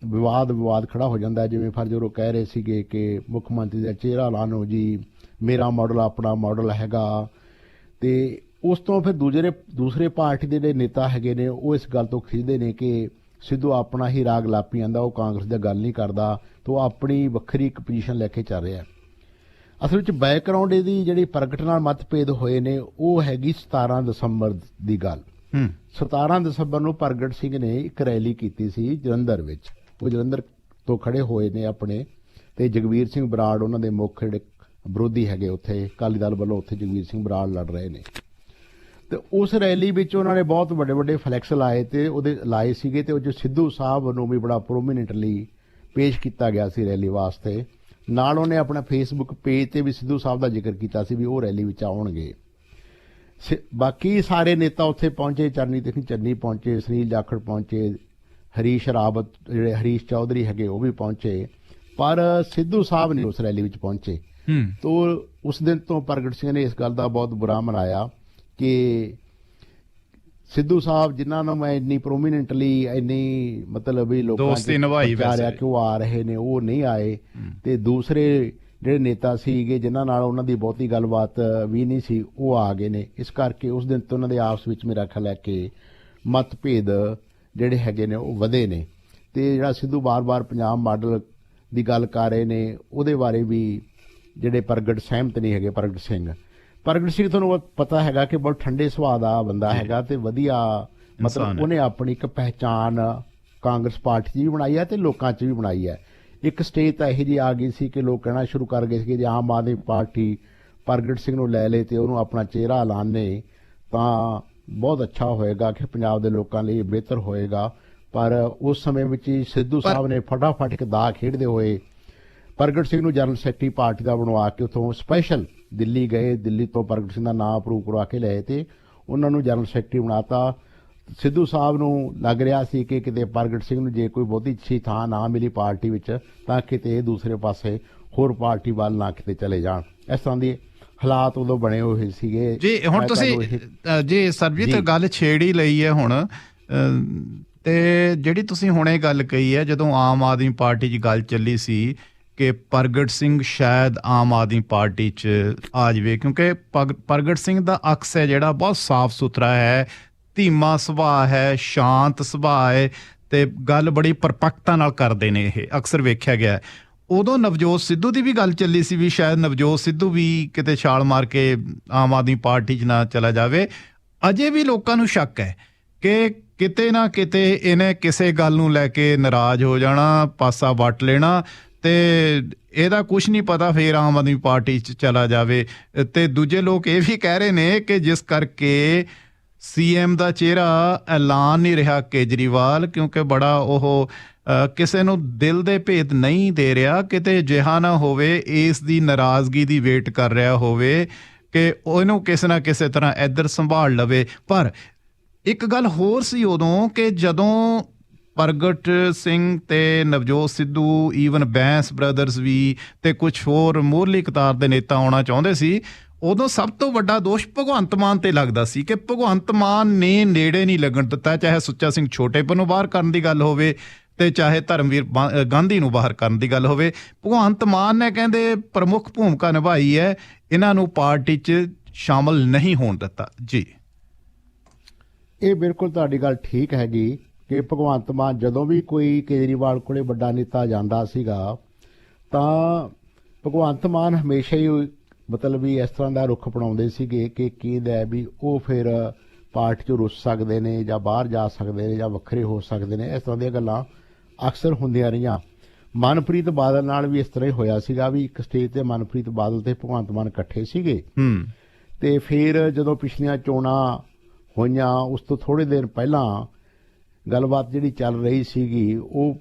ਵਿਵਾਦ ਖੜਾ ਹੋ ਜਾਂਦਾ ਹੈ। ਜਿਵੇਂ ਫਰਜ਼ੋਂ ਕਹਿ ਰਹੇ ਸੀਗੇ ਕਿ ਮੁੱਖ ਮੰਤਰੀ ਦਾ ਚਿਹਰਾ ਲਾਣੋ ਜੀ, ਮੇਰਾ ਮਾਡਲ ਆਪਣਾ ਮਾਡਲ ਹੈਗਾ, ਤੇ ਉਸ ਤੋਂ ਫਿਰ ਦੂਸਰੇ ਪਾਰਟੀ ਦੇ ਜਿਹੜੇ ਨੇਤਾ ਹੈਗੇ ਨੇ ਉਹ ਇਸ ਗੱਲ ਤੋਂ ਖਿੱਚਦੇ ਨੇ ਕਿ ਸਿੱਧੂ ਆਪਣਾ ਹੀ ਰਾਗ ਲਾਪੀ ਜਾਂਦਾ, ਉਹ ਕਾਂਗਰਸ ਦੀ ਗੱਲ ਨਹੀਂ ਕਰਦਾ, ਤੇ ਉਹ ਆਪਣੀ ਵੱਖਰੀ ਇੱਕ ਪੋਜੀਸ਼ਨ ਲੈ ਕੇ ਚੱਲ ਰਿਹਾ। ਅਸਲ ਵਿੱਚ ਬੈਕਗਰਾਉਂਡ ਇਹਦੀ ਜਿਹੜੀ ਪ੍ਰਗਟ ਨਾਲ ਮਤਭੇਦ ਹੋਏ ਨੇ ਉਹ ਹੈਗੀ 17 ਦਸੰਬਰ ਦੀ ਗੱਲ। 17 ਦਸੰਬਰ ਨੂੰ ਪ੍ਰਗਟ ਸਿੰਘ ਨੇ ਇੱਕ ਰੈਲੀ ਕੀਤੀ ਸੀ ਜਲੰਧਰ ਵਿੱਚ। ਉਹ ਜਲੰਧਰ ਤੋਂ ਖੜੇ ਹੋਏ ਨੇ ਆਪਣੇ, ਤੇ ਜਗਵੀਰ ਸਿੰਘ ਬਰਾੜ ਉਹਨਾਂ ਦੇ ਮੁੱਖ ਜਿਹੜੇ ਵਿਰੋਧੀ ਹੈਗੇ ਉੱਥੇ ਅਕਾਲੀ ਦਲ ਵੱਲੋਂ, ਉੱਥੇ ਜਗਵੀਰ ਸਿੰਘ ਬਰਾੜ ਲੜ ਰਹੇ ਨੇ। ਤੇ ਉਸ ਰੈਲੀ ਵਿੱਚ ਉਹਨਾਂ ਨੇ ਬਹੁਤ ਵੱਡੇ ਵੱਡੇ ਫਲੈਕਸ ਲਾਏ ਸੀਗੇ, ਤੇ ਉਹ ਜੋ ਸਿੱਧੂ ਸਾਹਿਬ ਨੂੰ ਵੀ ਬੜਾ ਪ੍ਰੋਮੀਨੈਂਟਲੀ ਪੇਸ਼ ਕੀਤਾ ਗਿਆ ਸੀ ਰੈਲੀ ਵਾਸਤੇ। ਨਾਲ ਉਹਨੇ ਆਪਣਾ ਫੇਸਬੁੱਕ ਪੇਜ ਤੇ ਵੀ ਸਿੱਧੂ ਸਾਹਿਬ ਦਾ ਜ਼ਿਕਰ ਕੀਤਾ ਸੀ ਵੀ ਉਹ ਰੈਲੀ ਵਿੱਚ ਆਉਣਗੇ। ਬਾਕੀ ਸਾਰੇ ਨੇਤਾ ਉੱਥੇ ਪਹੁੰਚੇ, ਚਰਨਜੀਤ ਚੰਨੀ ਪਹੁੰਚੇ, ਸੁਨੀਲ ਜਾਖੜ ਪਹੁੰਚੇ, ਹਰੀਸ਼ ਰਾਵਤ ਜਿਹੜੇ ਹਰੀਸ਼ ਚੌਧਰੀ ਹੈਗੇ ਉਹ ਵੀ ਪਹੁੰਚੇ, ਪਰ ਸਿੱਧੂ ਸਾਹਿਬ ਨਹੀਂ ਉਸ ਰੈਲੀ ਵਿੱਚ ਪਹੁੰਚੇ। ਤੋ ਉਸ ਦਿਨ ਤੋਂ ਪ੍ਰਗਟ ਸਿੰਘ ਨੇ ਇਸ ਗੱਲ ਦਾ ਬਹੁਤ ਬੁਰਾ ਮਨਾਇਆ ਕਿ ਸਿੱਧੂ ਸਾਹਿਬ ਜਿਨ੍ਹਾਂ ਨੂੰ ਮੈਂ ਇੰਨੀ ਪ੍ਰੋਮੀਨੈਂਟਲੀ ਇੰਨੀ ਮਤਲਬ ਵੀ ਲੋਕਾਂ ਨੇ ਕਿ ਉਹ ਆ ਰਹੇ ਨੇ ਉਹ ਨਹੀਂ ਆਏ, ਤੇ ਦੂਸਰੇ ਜਿਹੜੇ ਨੇਤਾ ਸੀਗੇ ਜਿਨ੍ਹਾਂ ਨਾਲ ਉਹਨਾਂ ਦੀ ਬਹੁਤੀ ਗੱਲਬਾਤ ਵੀ ਨਹੀਂ ਸੀ ਉਹ ਆ ਗਏ ਨੇ। ਇਸ ਕਰਕੇ ਉਸ ਦਿਨ ਤੋਂ ਉਹਨਾਂ ਦੇ ਆਪਸ ਵਿੱਚ ਮੇਰਾ ਖਿਆਲ ਹੈ ਕਿ ਮਤਭੇਦ ਜਿਹੜੇ ਹੈਗੇ ਨੇ ਉਹ ਵਧੇ ਨੇ। ਤੇ ਜਿਹੜਾ ਸਿੱਧੂ ਬਾਰ-ਬਾਰ ਪੰਜਾਬ ਮਾਡਲ ਦੀ ਗੱਲ ਕਰ ਰਹੇ ਨੇ ਉਹਦੇ ਬਾਰੇ ਵੀ ਜਿਹੜੇ ਪ੍ਰਗਟ ਸਹਿਮਤ ਨਹੀਂ ਹੈਗੇ। ਪ੍ਰਗਟ ਸਿੰਘ ਤੁਹਾਨੂੰ ਪਤਾ ਹੈਗਾ ਕਿ ਬਹੁਤ ਠੰਡੇ ਸੁਭਾਅ ਦਾ ਬੰਦਾ ਹੈਗਾ ਤੇ ਵਧੀਆ, ਮਤਲਬ ਉਹਨੇ ਆਪਣੀ ਇੱਕ ਪਹਿਚਾਣ ਕਾਂਗਰਸ ਪਾਰਟੀ 'ਚ ਵੀ ਬਣਾਈ ਹੈ ਤੇ ਲੋਕਾਂ 'ਚ ਵੀ ਬਣਾਈ ਹੈ। ਇੱਕ ਸਟੇਜ ਤਾਂ ਇਹੋ ਜਿਹੀ ਆ ਗਈ ਸੀ ਕਿ ਲੋਕ ਕਹਿਣਾ ਸ਼ੁਰੂ ਕਰ ਗਏ ਸੀ ਕਿ ਜੇ ਆਮ ਆਦਮੀ ਪਾਰਟੀ ਪ੍ਰਗਟ ਸਿੰਘ ਨੂੰ ਲੈ ਲੇ ਤੇ ਉਹਨੂੰ ਆਪਣਾ ਚਿਹਰਾ ਲਾਣੇ ਤਾਂ ਬਹੁਤ ਅੱਛਾ ਹੋਏਗਾ ਕਿ ਪੰਜਾਬ ਦੇ ਲੋਕਾਂ ਲਈ ਬਿਹਤਰ ਹੋਏਗਾ। ਪਰ ਉਸ ਸਮੇਂ ਵਿੱਚ ਹੀ ਸਿੱਧੂ ਸਾਹਿਬ ਨੇ ਫਟਾਫਟ ਇੱਕ ਦਾਅ ਖੇਡਦੇ ਹੋਏ ਪ੍ਰਗਟ ਸਿੰਘ ਨੂੰ ਜਨਰਲ ਸੈਕਟਰੀ ਪਾਰਟੀ ਦਾ ਬਣਵਾ ਕੇ ਉੱਥੋਂ ਸਪੈਸ਼ਲ ਦਿੱਲੀ ਗਏ। ਦਿੱਲੀ ਤੋਂ ਪ੍ਰਗਟ ਸਿੰਘ ਦਾ ਨਾਂ ਅਪਰੂਵ ਕਰਵਾ ਕੇ ਲਏ ਤੇ ਉਹਨਾਂ ਨੂੰ ਜਨਰਲ ਸੈਕਟਰੀ ਬਣਾਤਾ। ਸਿੱਧੂ ਸਾਹਿਬ ਨੂੰ ਲੱਗ ਰਿਹਾ ਸੀ ਕਿ ਕਿਤੇ ਪ੍ਰਗਟ ਸਿੰਘ ਨੂੰ ਜੇ ਕੋਈ ਬਹੁਤੀ ਅੱਛੀ ਥਾਂ ਨਾ ਮਿਲੀ ਪਾਰਟੀ ਵਿੱਚ ਤਾਂ ਕਿਤੇ ਦੂਸਰੇ ਪਾਸੇ ਹੋਰ ਪਾਰਟੀ ਵੱਲ ਨਾ ਕਿਤੇ ਚਲੇ ਜਾਣ। ਇਸ ਤਰ੍ਹਾਂ ਦੀ ਹਾਲਾਤ ਉਦੋਂ ਬਣੇ ਹੋਏ ਸੀਗੇ। ਜੀ ਹੁਣ ਤੁਸੀਂ ਜੀ ਸਰਬਜੀਤ ਗੱਲ ਛੇੜੀ ਲਈ ਹੈ ਹੁਣ, ਤੇ ਜਿਹੜੀ ਤੁਸੀਂ ਹੁਣੇ ਗੱਲ ਕਹੀ ਹੈ ਜਦੋਂ ਆਮ ਆਦਮੀ ਪਾਰਟੀ 'ਚ ਗੱਲ ਚੱਲੀ ਸੀ ਕਿ ਪ੍ਰਗਟ ਸਿੰਘ ਸ਼ਾਇਦ ਆਮ ਆਦਮੀ ਪਾਰਟੀ 'ਚ ਆ ਜਾਵੇ, ਕਿਉਂਕਿ ਪ੍ਰਗਟ ਸਿੰਘ ਦਾ ਅਕਸ ਹੈ ਜਿਹੜਾ ਬਹੁਤ ਸਾਫ਼ ਸੁਥਰਾ ਹੈ, ਧੀਮਾ ਸੁਭਾਅ ਹੈ, ਸ਼ਾਂਤ ਸੁਭਾਅ ਹੈ ਤੇ ਗੱਲ ਬੜੀ ਪਰਪੱਕਤਾ ਨਾਲ ਕਰਦੇ ਨੇ, ਇਹ ਅਕਸਰ ਵੇਖਿਆ ਗਿਆ। ਉਦੋਂ ਨਵਜੋਤ ਸਿੱਧੂ ਦੀ ਵੀ ਗੱਲ ਚੱਲੀ ਸੀ ਵੀ ਸ਼ਾਇਦ ਨਵਜੋਤ ਸਿੱਧੂ ਵੀ ਕਿਤੇ ਛਾਲ ਮਾਰ ਕੇ ਆਮ ਆਦਮੀ ਪਾਰਟੀ 'ਚ ਨਾ ਚਲਾ ਜਾਵੇ। ਅਜੇ ਵੀ ਲੋਕਾਂ ਨੂੰ ਸ਼ੱਕ ਹੈ ਕਿ ਕਿਤੇ ਨਾ ਕਿਤੇ ਇਹਨੇ ਕਿਸੇ ਗੱਲ ਨੂੰ ਲੈ ਕੇ ਨਾਰਾਜ਼ ਹੋ ਜਾਣਾ, ਪਾਸਾ ਵੱਟ ਲੈਣਾ ਤੇ ਇਹਦਾ ਕੁਝ ਨਹੀਂ ਪਤਾ ਫਿਰ ਆਮ ਆਦਮੀ ਪਾਰਟੀ 'ਚ ਚਲਾ ਜਾਵੇ। ਤੇ ਦੂਜੇ ਲੋਕ ਇਹ ਵੀ ਕਹਿ ਰਹੇ ਨੇ ਕਿ ਜਿਸ ਕਰਕੇ ਸੀਐਮ ਦਾ ਚਿਹਰਾ ਐਲਾਨ ਨਹੀਂ ਰਿਹਾ ਕੇਜਰੀਵਾਲ, ਕਿਉਂਕਿ ਬੜਾ ਉਹ ਕਿਸੇ ਨੂੰ ਦਿਲ ਦੇ ਭੇਦ ਨਹੀਂ ਦੇ ਰਿਹਾ, ਕਿਤੇ ਅਜਿਹਾ ਨਾ ਹੋਵੇ ਇਸ ਦੀ ਨਾਰਾਜ਼ਗੀ ਦੀ ਵੇਟ ਕਰ ਰਿਹਾ ਹੋਵੇ ਕਿ ਉਹਨੂੰ ਕਿਸੇ ਨਾ ਕਿਸੇ ਤਰ੍ਹਾਂ ਇੱਧਰ ਸੰਭਾਲ ਲਵੇ। ਪਰ ਇੱਕ ਗੱਲ ਹੋਰ ਸੀ ਉਦੋਂ ਕਿ ਜਦੋਂ ਪ੍ਰਗਟ ਸਿੰਘ ਤੇ ਨਵਜੋਤ ਸਿੱਧੂ, ਈਵਨ ਬੈਂਸ ਬ੍ਰਦਰਸ ਵੀ ਤੇ ਕੁਝ ਹੋਰ ਮੋਹਰਲੀ ਕਤਾਰ ਦੇ ਨੇਤਾ ਆਉਣਾ ਚਾਹੁੰਦੇ ਸੀ, ਉਦੋਂ ਸਭ ਤੋਂ ਵੱਡਾ ਦੋਸ਼ ਭਗਵੰਤ ਮਾਨ ਤੇ ਲੱਗਦਾ ਸੀ ਕਿ ਭਗਵੰਤ ਮਾਨ ਨੇ ਨੇੜੇ ਨਹੀਂ ਲੱਗਣ ਦਿੱਤਾ, ਚਾਹੇ ਸੁੱਚਾ ਸਿੰਘ ਛੋਟੇਪਨ ਨੂੰ ਬਾਹਰ ਕਰਨ ਦੀ ਗੱਲ ਹੋਵੇ ਤੇ ਚਾਹੇ ਧਰਮਵੀਰ ਗਾਂਧੀ ਨੂੰ ਬਾਹਰ ਕਰਨ ਦੀ ਗੱਲ ਹੋਵੇ। ਭਗਵੰਤ ਮਾਨ ਨੇ ਕਹਿੰਦੇ ਪ੍ਰਮੁੱਖ ਭੂਮਿਕਾ ਨਿਭਾਈ ਹੈ, ਇਹਨਾਂ ਨੂੰ ਪਾਰਟੀ 'ਚ ਸ਼ਾਮਲ ਨਹੀਂ ਹੋਣ ਦਿੱਤਾ। ਜੀ ਇਹ ਬਿਲਕੁਲ ਤੁਹਾਡੀ ਗੱਲ ਠੀਕ ਹੈਗੀ ਕਿ ਭਗਵੰਤ ਮਾਨ ਜਦੋਂ ਵੀ ਕੋਈ ਕੇਜਰੀਵਾਲ ਕੋਲੇ ਵੱਡਾ ਨੇਤਾ ਜਾਂਦਾ ਸੀਗਾ ਤਾਂ ਭਗਵੰਤ ਮਾਨ ਹਮੇਸ਼ਾ ਹੀ ਮਤਲਬ ਵੀ ਇਸ ਤਰ੍ਹਾਂ ਦਾ ਰੁਖ ਅਪਣਾਉਂਦੇ ਸੀਗੇ ਕਿ ਕਹਿੰਦਾ ਵੀ ਉਹ ਫਿਰ ਪਾਰਟੀ 'ਚੋਂ ਰੁੱਸ ਸਕਦੇ ਨੇ ਜਾਂ ਬਾਹਰ ਜਾ ਸਕਦੇ ਨੇ ਜਾਂ ਵੱਖਰੇ ਹੋ ਸਕਦੇ ਨੇ। ਇਸ ਤਰ੍ਹਾਂ ਦੀਆਂ ਗੱਲਾਂ ਅਕਸਰ ਹੁੰਦੀਆਂ ਰਹੀਆਂ। ਮਨਪ੍ਰੀਤ ਬਾਦਲ ਨਾਲ ਵੀ ਇਸ ਤਰ੍ਹਾਂ ਹੀ ਹੋਇਆ ਸੀਗਾ ਵੀ ਇੱਕ ਸਟੇਜ ਤੇ ਮਨਪ੍ਰੀਤ ਬਾਦਲ ਤੇ ਭਗਵੰਤ ਮਾਨ ਇਕੱਠੇ ਸੀਗੇ ਤੇ ਫਿਰ ਜਦੋਂ ਪਿਛਲੀਆਂ ਚੋਣਾਂ ਹੋਈਆਂ ਉਸ ਤੋਂ ਥੋੜ੍ਹੇ ਦਿਨ ਪਹਿਲਾਂ ਗੱਲਬਾਤ ਜਿਹੜੀ ਚੱਲ ਰਹੀ ਸੀਗੀ ਉਹ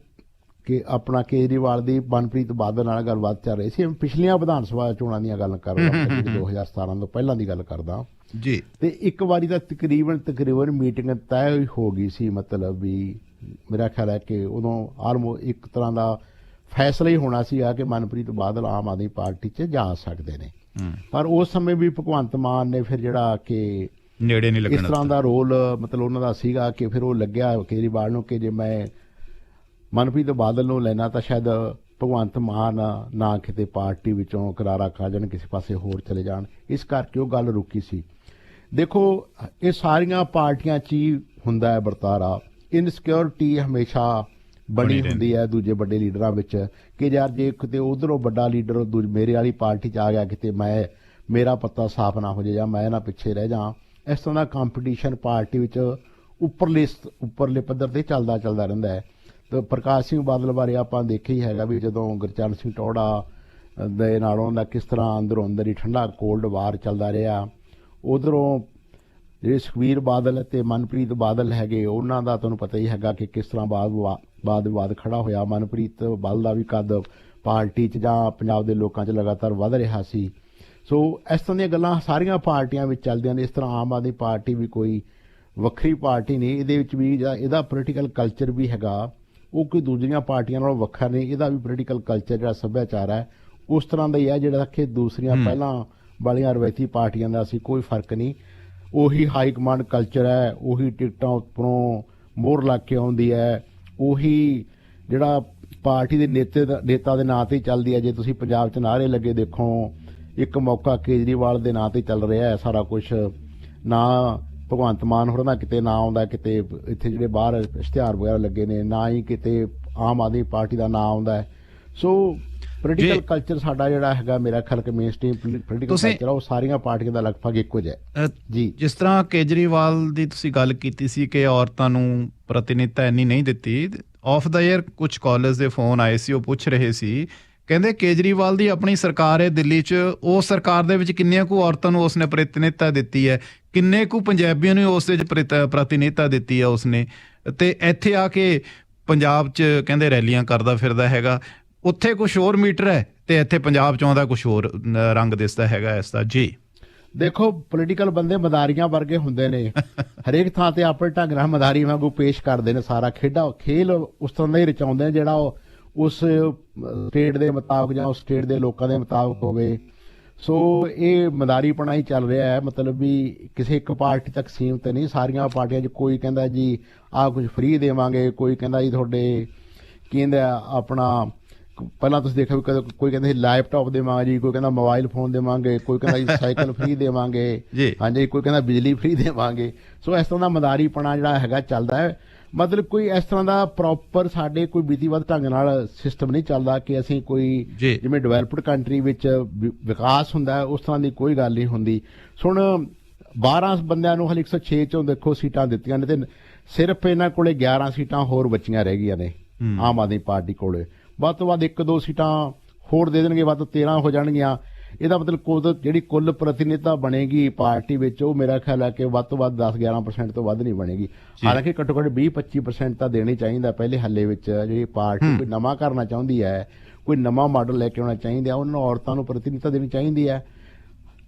ਕਿ ਆਪਣਾ ਕੇਜਰੀਵਾਲ ਦੀ ਮਨਪ੍ਰੀਤ ਬਾਦਲ ਨਾਲ ਗੱਲਬਾਤ ਚੱਲ ਰਹੀ ਸੀ। ਪਿਛਲੀਆਂ ਵਿਧਾਨ ਸਭਾ ਚੋਣਾਂ ਦੀਆਂ ਗੱਲ ਕਰ ਰਿਹਾ, 2017 ਤੋਂ ਪਹਿਲਾਂ ਦੀ ਗੱਲ ਕਰਦਾ ਜੀ। ਤੇ ਇੱਕ ਵਾਰੀ ਤਾਂ ਤਕਰੀਬਨ ਮੀਟਿੰਗ ਤੈਅ ਹੋ ਗਈ ਸੀ, ਮਤਲਬ ਵੀ ਮੇਰਾ ਖਿਆਲ ਹੈ ਕਿ ਉਦੋਂ ਆਲਮੋਸਟ ਇੱਕ ਤਰ੍ਹਾਂ ਦਾ ਫੈਸਲਾ ਹੀ ਹੋਣਾ ਸੀਗਾ ਕਿ ਮਨਪ੍ਰੀਤ ਬਾਦਲ ਆਮ ਆਦਮੀ ਪਾਰਟੀ 'ਚ ਜਾ ਸਕਦੇ ਨੇ। ਪਰ ਉਸ ਸਮੇਂ ਵੀ ਭਗਵੰਤ ਮਾਨ ਨੇ ਫਿਰ ਜਿਹੜਾ ਕਿ ਨੇੜੇ ਨਹੀਂ ਇਸ ਲੱਗਣਾ ਤਰ੍ਹਾਂ ਦਾ ਰੋਲ ਮਤਲਬ ਉਹਨਾਂ ਦਾ ਸੀਗਾ ਕਿ ਫਿਰ ਉਹ ਲੱਗਿਆ ਕੇਜਰੀਵਾਲ ਨੂੰ ਕਿ ਜੇ ਮੈਂ ਮਨਪ੍ਰੀਤ ਬਾਦਲ ਨੂੰ ਲੈਣਾ ਤਾਂ ਸ਼ਾਇਦ ਭਗਵੰਤ ਮਾਨ ਨਾ ਕਿਤੇ ਪਾਰਟੀ ਵਿੱਚੋਂ ਕਰਾਰਾ ਖਾ ਜਾਣ, ਕਿਸੇ ਪਾਸੇ ਹੋਰ ਚਲੇ ਜਾਣ, ਇਸ ਕਰਕੇ ਉਹ ਗੱਲ ਰੁਕੀ ਸੀ। ਦੇਖੋ ਇਹ ਸਾਰੀਆਂ ਪਾਰਟੀਆਂ 'ਚ ਹੀ ਹੁੰਦਾ ਹੈ ਵਰਤਾਰਾ, ਇਨਸਿਕਿਉਰਿਟੀ ਹਮੇਸ਼ਾ ਬਣੀ ਹੁੰਦੀ ਹੈ ਦੂਜੇ ਵੱਡੇ ਲੀਡਰਾਂ ਵਿੱਚ ਕਿ ਯਾਰ ਜੇ ਕਿਤੇ ਉਧਰੋਂ ਵੱਡਾ ਲੀਡਰ ਮੇਰੇ ਵਾਲੀ ਪਾਰਟੀ 'ਚ ਆ ਗਿਆ ਕਿਤੇ ਮੇਰਾ ਪੱਤਾ ਸਾਫ਼ ਨਾ ਹੋ ਜਾਏ ਜਾਂ ਮੈਂ ਨਾ ਪਿੱਛੇ ਰਹਿ ਜਾ। ਇਸ ਤਰ੍ਹਾਂ ਦਾ ਕੰਪੀਟੀਸ਼ਨ ਪਾਰਟੀ ਵਿੱਚ ਉੱਪਰਲੇ ਪੱਧਰ ਤੇ ਚੱਲਦਾ ਰਹਿੰਦਾ ਹੈ। ਤੇ ਪ੍ਰਕਾਸ਼ ਸਿੰਘ ਬਾਦਲ ਬਾਰੇ ਆਪਾਂ ਦੇਖਿਆ ਹੀ ਹੈਗਾ ਵੀ ਜਦੋਂ ਗੁਰਚਰਨ ਸਿੰਘ ਟੌਹੜਾ ਦੇ ਨਾਲ ਉਹਨਾਂ ਦਾ ਕਿਸ ਤਰ੍ਹਾਂ ਅੰਦਰੋਂ ਅੰਦਰ ਹੀ ਠੰਡਾ ਕੋਲਡ ਵਾਰ ਚੱਲਦਾ ਰਿਹਾ। ਉਧਰੋਂ ਜਿਹੜੇ ਸੁਖਬੀਰ ਬਾਦਲ ਅਤੇ ਮਨਪ੍ਰੀਤ ਬਾਦਲ ਹੈਗੇ ਉਹਨਾਂ ਦਾ ਤੁਹਾਨੂੰ ਪਤਾ ਹੀ ਹੈਗਾ ਕਿ ਕਿਸ ਤਰ੍ਹਾਂ ਵਾਦ ਵਿਵਾਦ ਖੜਾ ਹੋਇਆ। ਮਨਪ੍ਰੀਤ ਬਾਦਲ ਦਾ ਵੀ ਕੱਦ ਪਾਰਟੀ 'ਚ ਜਾਂ ਪੰਜਾਬ ਦੇ ਲੋਕਾਂ 'ਚ ਲਗਾਤਾਰ ਵੱਧ ਰਿਹਾ ਸੀ। ਸੋ ਇਸ ਤਰ੍ਹਾਂ ਦੀਆਂ ਗੱਲਾਂ ਸਾਰੀਆਂ ਪਾਰਟੀਆਂ ਵਿੱਚ ਚੱਲਦੀਆਂ ਨੇ। ਇਸ ਤਰ੍ਹਾਂ ਆਮ ਆਦਮੀ ਪਾਰਟੀ ਵੀ ਕੋਈ ਵੱਖਰੀ ਪਾਰਟੀ ਨਹੀਂ, ਇਹਦੇ ਵਿੱਚ ਵੀ ਇਹਦਾ ਪੋਲੀਟੀਕਲ ਕਲਚਰ ਵੀ ਹੈਗਾ, ਉਹ ਕੋਈ ਦੂਜੀਆਂ ਪਾਰਟੀਆਂ ਨਾਲੋਂ ਵੱਖਰਾ ਨਹੀਂ। ਇਹਦਾ ਵੀ ਪੋਲੀਟੀਕਲ ਕਲਚਰ ਜਿਹੜਾ ਸੱਭਿਆਚਾਰ ਹੈ ਉਸ ਤਰ੍ਹਾਂ ਦਾ ਹੀ ਹੈ ਜਿਹੜਾ ਕਿ ਦੂਸਰੀਆਂ ਪਹਿਲਾਂ ਵਾਲੀਆਂ ਰਵਾਇਤੀ ਪਾਰਟੀਆਂ ਦਾ ਸੀ, ਕੋਈ ਫਰਕ ਨਹੀਂ। ਉਹੀ ਹਾਈ ਕਮਾਂਡ ਕਲਚਰ ਹੈ, ਉਹੀ ਟਿਕਟਾਂ ਉੱਪਰੋਂ ਮੋਹਰ ਲੱਗ ਕੇ ਆਉਂਦੀ ਹੈ, ਉਹੀ ਜਿਹੜਾ ਪਾਰਟੀ ਦੇ ਨੇਤਾ ਦੇ ਨਾਂ ਤੇ ਹੀ ਚੱਲਦੀ ਹੈ। ਜੇ ਤੁਸੀਂ ਪੰਜਾਬ 'ਚ ਨਾਅਰੇ ਲੱਗੇ ਦੇਖੋ, ਇੱਕ ਮੌਕਾ ਕੇਜਰੀਵਾਲ ਦੇ ਨਾਂ ਤੇ ਚੱਲ ਰਿਹਾ ਹੈ ਸਾਰਾ ਕੁਝ, ਨਾ ਭਗਵੰਤ ਮਾਨ ਹੋਰਾਂ ਦਾ ਕਿਤੇ ਨਾਂ ਆਉਂਦਾ, ਕਿਤੇ ਇੱਥੇ ਜਿਹੜੇ ਬਾਹਰ ਇਸ਼ਤਿਹਾਰ ਵਗੈਰਾ ਲੱਗੇ ਨੇ ਨਾ ਹੀ ਕਿਤੇ ਆਮ ਆਦਮੀ ਪਾਰਟੀ ਦਾ ਨਾਂ ਆਉਂਦਾ। ਸੋ ਪੋਲੀਟੀਕਲ ਕਲਚਰ ਸਾਡਾ ਜਿਹੜਾ ਹੈਗਾ ਮੇਰਾ ਖਿਆਲ ਕਿ ਮੇਨ ਸਟ੍ਰੀਮ ਪੋਲੀਟੀਕਲ ਕਲਚਰ ਉਹ ਸਾਰੀਆਂ ਪਾਰਟੀਆਂ ਦਾ ਲਗਭਗ ਇੱਕੋ ਜਿਹਾ ਹੈ ਜੀ। ਜਿਸ ਤਰ੍ਹਾਂ ਕੇਜਰੀਵਾਲ ਦੀ ਤੁਸੀਂ ਗੱਲ ਕੀਤੀ ਸੀ ਕਿ ਔਰਤਾਂ ਨੂੰ ਪ੍ਰਤੀਨਿਧਤਾ ਇੰਨੀ ਨਹੀਂ ਦਿੱਤੀ, ਆਫ ਦਾ ਈਅਰ ਕੁਝ ਕਾਲਜ ਦੇ ਫੋਨ ਆਏ ਸੀ, ਉਹ ਪੁੱਛ ਰਹੇ ਸੀ, ਕਹਿੰਦੇ ਕੇਜਰੀਵਾਲ ਦੀ ਆਪਣੀ ਸਰਕਾਰ ਹੈ ਦਿੱਲੀ 'ਚ, ਉਹ ਸਰਕਾਰ ਦੇ ਵਿੱਚ ਕਿੰਨੀਆਂ ਕੁ ਔਰਤਾਂ ਨੂੰ ਉਸਨੇ ਪ੍ਰਤੀਨਿਧਤਾ ਦਿੱਤੀ ਹੈ, ਕਿੰਨੇ ਕੁ ਪੰਜਾਬੀਆਂ ਨੂੰ ਉਸ ਦੇ ਪ੍ਰਤੀਨਿਧਤਾ ਦਿੱਤੀ ਹੈ ਉਸਨੇ, ਤੇ ਇੱਥੇ ਆ ਕੇ ਪੰਜਾਬ 'ਚ ਕਹਿੰਦੇ ਰੈਲੀਆਂ ਕਰਦਾ ਫਿਰਦਾ ਹੈਗਾ, ਉੱਥੇ ਕੁਝ ਹੋਰ ਮੀਟਰ ਹੈ ਤੇ ਇੱਥੇ ਪੰਜਾਬ 'ਚ ਆਉਂਦਾ ਕੁਝ ਹੋਰ ਰੰਗ ਦਿਸਦਾ ਹੈਗਾ ਇਸ ਦਾ ਜੀ। ਦੇਖੋ ਪੋਲੀਟੀਕਲ ਬੰਦੇ ਮਦਾਰੀਆਂ ਵਰਗੇ ਹੁੰਦੇ ਨੇ, ਹਰੇਕ ਥਾਂ ਤੇ ਆਪਣੇ ਢੰਗ ਨਾਲ ਮਦਾਰੀ ਵਾਂਗੂ ਪੇਸ਼ ਕਰਦੇ ਨੇ, ਸਾਰਾ ਖੇਲ ਉਸ ਤਰ੍ਹਾਂ ਦਾ ਹੀ ਰਚਾਉਂਦੇ ਨੇ ਜਿਹੜਾ ਉਹ ਉਸ ਸਟੇਟ ਦੇ ਮੁਤਾਬਕ ਜਾਂ ਉਸ ਸਟੇਟ ਦੇ ਲੋਕਾਂ ਦੇ ਮੁਤਾਬਕ ਹੋਵੇ। ਸੋ ਇਹ ਮਦਾਰੀਪਣਾ ਹੀ ਚੱਲ ਰਿਹਾ ਹੈ, ਮਤਲਬ ਵੀ ਕਿਸੇ ਇੱਕ ਪਾਰਟੀ ਤੱਕ ਸੀਮਤ ਨਹੀਂ, ਸਾਰੀਆਂ ਪਾਰਟੀਆਂ 'ਚ ਕੋਈ ਕਹਿੰਦਾ ਜੀ ਆਹ ਕੁਝ ਫ੍ਰੀ ਦੇਵਾਂਗੇ, ਕੋਈ ਕਹਿੰਦਾ ਜੀ ਤੁਹਾਡੇ ਕੀ ਕਹਿੰਦਾ ਆਪਣਾ ਪਹਿਲਾਂ ਤੁਸੀਂ ਦੇਖਿਆ ਵੀ ਕਦੇ ਕੋਈ ਕਹਿੰਦਾ ਲੈਪਟਾਪ ਦੇਵਾਂਗੇ ਜੀ, ਕੋਈ ਕਹਿੰਦਾ ਮੋਬਾਈਲ ਫੋਨ ਦੇਵਾਂਗੇ, ਕੋਈ ਕਹਿੰਦਾ ਜੀ ਸਾਈਕਲ ਫ੍ਰੀ ਦੇਵਾਂਗੇ, ਹਾਂਜੀ ਕੋਈ ਕਹਿੰਦਾ ਬਿਜਲੀ ਫ੍ਰੀ ਦੇਵਾਂਗੇ। ਸੋ ਇਸ ਤਰ੍ਹਾਂ ਦਾ ਮਦਾਰੀਪਣਾ ਜਿਹੜਾ ਹੈਗਾ ਚੱਲਦਾ ਹੈ। ਮਤਲਬ ਕੋਈ ਇਸ ਤਰ੍ਹਾਂ ਦਾ ਪ੍ਰੋਪਰ ਸਾਡੇ ਕੋਈ ਵਿਧੀਵਤ ਢੰਗ ਨਾਲ ਸਿਸਟਮ ਨਹੀਂ ਚੱਲਦਾ ਕਿ ਅਸੀਂ ਕੋਈ ਜਿਵੇਂ ਡਿਵੈਲਪਡ ਕੰਟਰੀ ਵਿੱਚ ਵਿਕਾਸ ਹੁੰਦਾ ਉਸ ਤਰ੍ਹਾਂ ਦੀ ਕੋਈ ਗੱਲ ਨਹੀਂ ਹੁੰਦੀ। ਹੁਣ 12 ਬੰਦਿਆਂ ਨੂੰ ਹਾਲੇ 106 ਚੋਂ ਦੇਖੋ ਸੀਟਾਂ ਦਿੱਤੀਆਂ ਨੇ ਤੇ ਸਿਰਫ ਇਹਨਾਂ ਕੋਲੇ 11 ਸੀਟਾਂ ਹੋਰ ਬਚੀਆਂ ਰਹਿ ਗਈਆਂ ਨੇ ਆਮ ਆਦਮੀ ਪਾਰਟੀ ਕੋਲੇ। ਵੱਧ ਤੋਂ ਵੱਧ 1-2 ਸੀਟਾਂ ਹੋਰ ਦੇ ਦੇਣਗੇ, ਵੱਧ 13 ਹੋ ਜਾਣਗੀਆਂ। ਇਹਦਾ ਮਤਲਬ ਜਿਹੜੀ ਕੁੱਲ ਪ੍ਰਤੀਨਿਧਤਾ ਬਣੇਗੀ ਪਾਰਟੀ ਵਿੱਚ ਉਹ ਮੇਰਾ ਖਿਆਲ ਹੈ ਕਿ ਵੱਧ ਤੋਂ ਵੱਧ 10-11% ਤੋਂ ਵੱਧ ਨਹੀਂ ਬਣੇਗੀ। ਹਾਲਾਂਕਿ ਘੱਟੋ ਘੱਟ 20-25% ਤਾਂ ਦੇਣੀ ਚਾਹੀਦਾ ਪਹਿਲੇ ਹੱਲੇ ਵਿੱਚ। ਜਿਹੜੀ ਪਾਰਟੀ ਕੋਈ ਨਵਾਂ ਕਰਨਾ ਚਾਹੁੰਦੀ ਹੈ, ਕੋਈ ਨਵਾਂ ਮਾਡਲ ਲੈ ਕੇ ਆਉਣਾ ਚਾਹੀਦਾ, ਉਹਨਾਂ ਨੂੰ ਔਰਤਾਂ ਨੂੰ ਪ੍ਰਤੀਨਿਧਤਾ ਦੇਣੀ ਚਾਹੀਦੀ ਹੈ।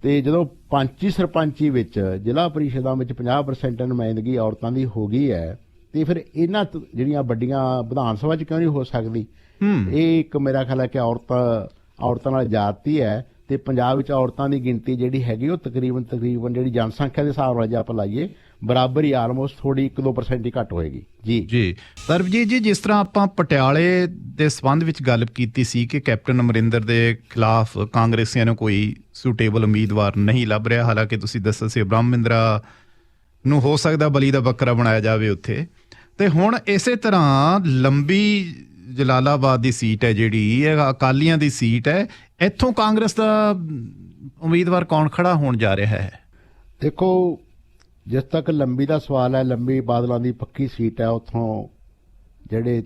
ਤੇ ਜਦੋਂ ਪੰਚੀ ਸਰਪੰਚੀ ਵਿੱਚ ਜ਼ਿਲ੍ਹਾ ਪਰਿਸ਼ਦਾਂ ਵਿੱਚ 50% ਨੁਮਾਇੰਦਗੀ ਔਰਤਾਂ ਦੀ ਹੋ ਗਈ ਹੈ ਤੇ ਫਿਰ ਇਹਨਾਂ ਜਿਹੜੀਆਂ ਵੱਡੀਆਂ ਵਿਧਾਨ ਸਭਾ 'ਚ ਕਿਉਂ ਨਹੀਂ ਹੋ ਸਕਦੀ? ਇਹ ਇੱਕ ਮੇਰਾ ਖਿਆਲ ਹੈ ਕਿ ਔਰਤਾਂ ਨਾਲ ਜ਼ਿਆਦਤੀ ਹੈ ਤੇ ਪੰਜਾਬ ਵਿੱਚ ਔਰਤਾਂ ਦੀ ਗਿਣਤੀ ਜਿਹੜੀ ਹੈਗੀ ਉਹ ਤਕਰੀਬਨ ਜਿਹੜੀ ਜਨਸੰਖਿਆ ਦੇ ਹਿਸਾਬ ਨਾਲ ਜੇ ਆਪਾਂ ਲਾਈਏ ਬਰਾਬਰ ਹੀ, ਆਲਮੋਸਟ ਥੋੜੀ 1-2% ਹੀ ਘੱਟ ਹੋਏਗੀ ਜੀ। ਸਰਬਜੀਤ ਜੀ, ਜਿਸ ਤਰ੍ਹਾਂ ਆਪਾਂ ਪਟਿਆਲੇ ਦੇ ਸੰਬੰਧ ਵਿੱਚ ਗੱਲ ਕੀਤੀ ਸੀ ਕਿ ਕੈਪਟਨ ਅਮਰਿੰਦਰ ਦੇ ਖਿਲਾਫ ਕਾਂਗਰਸੀਆਂ ਨੂੰ ਕੋਈ ਸੂਟੇਬਲ ਉਮੀਦਵਾਰ ਨਹੀਂ ਲੱਭ ਰਿਹਾ, ਹਾਲਾਂਕਿ ਤੁਸੀਂ ਦੱਸਿਆ ਸੀ ਬ੍ਰਹਮ ਮਹਿੰਦਰਾ ਨੂੰ ਹੋ ਸਕਦਾ ਬਲੀ ਦਾ ਬੱਕਰਾ ਬਣਾਇਆ ਜਾਵੇ ਉੱਥੇ, ਤੇ ਹੁਣ ਇਸੇ ਤਰ੍ਹਾਂ ਲੰਬੀ ਜਲਾਲਾਬਾਦ ਦੀ ਸੀਟ ਹੈ ਜਿਹੜੀ ਇਹ ਅਕਾਲੀਆਂ ਦੀ ਸੀਟ ਹੈ, ਇੱਥੋਂ ਕਾਂਗਰਸ ਦਾ ਉਮੀਦਵਾਰ ਕੌਣ ਖੜਾ ਹੋਣ ਜਾ ਰਿਹਾ ਹੈ? ਦੇਖੋ ਜਿਸ ਤੱਕ ਲੰਬੀ ਦਾ ਸਵਾਲ ਹੈ, ਲੰਬੀ ਬਾਦਲਾਂ ਦੀ ਪੱਕੀ ਸੀਟ ਹੈ। ਉੱਥੋਂ ਜਿਹੜੇ